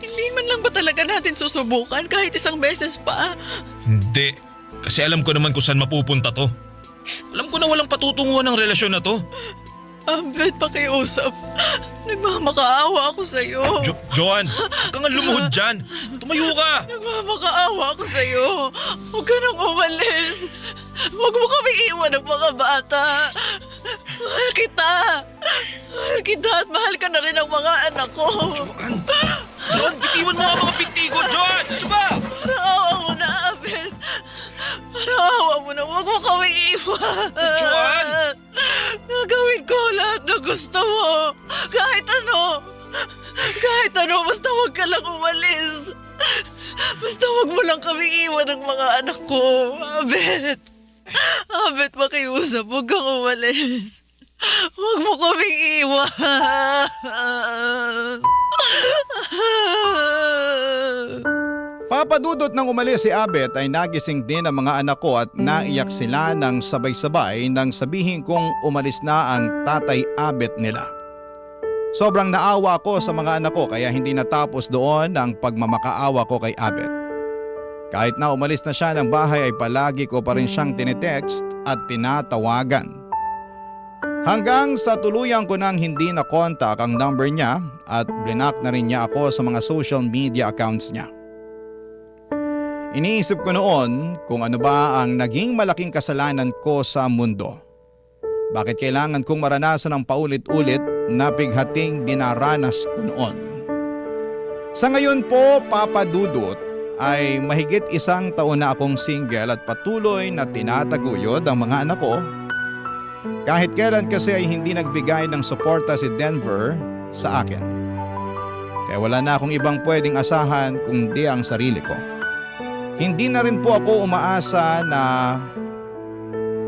Hindi man lang ba talaga natin susubukan kahit isang beses pa? Hindi. Kasi alam ko naman kung saan mapupunta to. Alam ko na walang patutunguhan ng relasyon na to. Abet, pakiusap. Nagmamakaawa ako sa'yo. Joanne, huwag kang lumuhod dyan. Tumayo ka. Nagmamakaawa ako sa'yo. Huwag ka nang umalis. Huwag mo kami iwan ng mga bata. Mahal kita. Mahal kita at mahal ka na rin ang mga anak ko. Joanne, bitiwan mo nga mga pinti ko, Joanne! Ano ba? Parang awa mo na, Abet. Parang awa mo na. Huwag mo kami iwan. Joanne! Gagawin ko lahat na gusto mo. Kahit ano. Kahit ano, basta huwag ka lang umalis. Basta huwag mo lang kami iwan ng mga anak ko. Abet. Abet, makiusap. Huwag kang umalis. Huwag mo kaming iwan. Papadudot nang umalis si Abet ay nagising din ang mga anak ko at naiyak sila ng sabay-sabay nang sabihin kong umalis na ang tatay Abet nila. Sobrang naawa ko sa mga anak ko kaya hindi natapos doon ang pagmamakaawa ko kay Abet. Kahit na umalis na siya ng bahay ay palagi ko pa rin siyang tinetext at tinatawagan. Hanggang sa tuluyan ko nang hindi na kontak ang number niya at blinak na rin niya ako sa mga social media accounts niya. Iniisip ko noon kung ano ba ang naging malaking kasalanan ko sa mundo. Bakit kailangan kong maranasan ang paulit-ulit na bighating dinaranas ko noon? Sa ngayon po, Papa Dudut, ay mahigit 1 taon na akong single at patuloy na tinataguyod ang mga anak ko. Kahit kailan kasi ay hindi nagbigay ng suporta si Denver sa akin. Kaya wala na akong ibang pwedeng asahan kundi ang sarili ko. Hindi na rin po ako umaasa na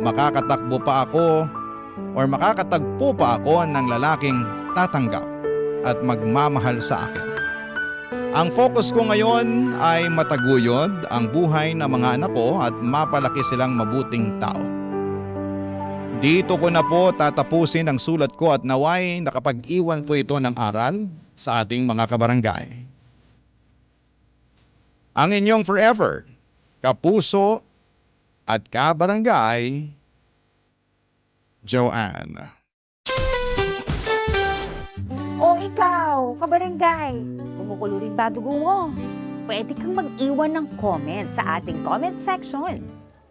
makakatakbo pa ako or makakatagpo pa ako ng lalaking tatanggap at magmamahal sa akin. Ang focus ko ngayon ay mataguyod ang buhay ng mga anak ko at mapalaki silang mabuting tao. Dito ko na po tatapusin ang sulat ko at naway nakapag-iwan po ito ng aral sa ating mga kabarangay. Ang inyong forever, kapuso at kabarangay, Joanne. O ikaw, kabarangay, kumukulo rin ba dugo mo? Pwede kang mag-iwan ng comment sa ating comment section.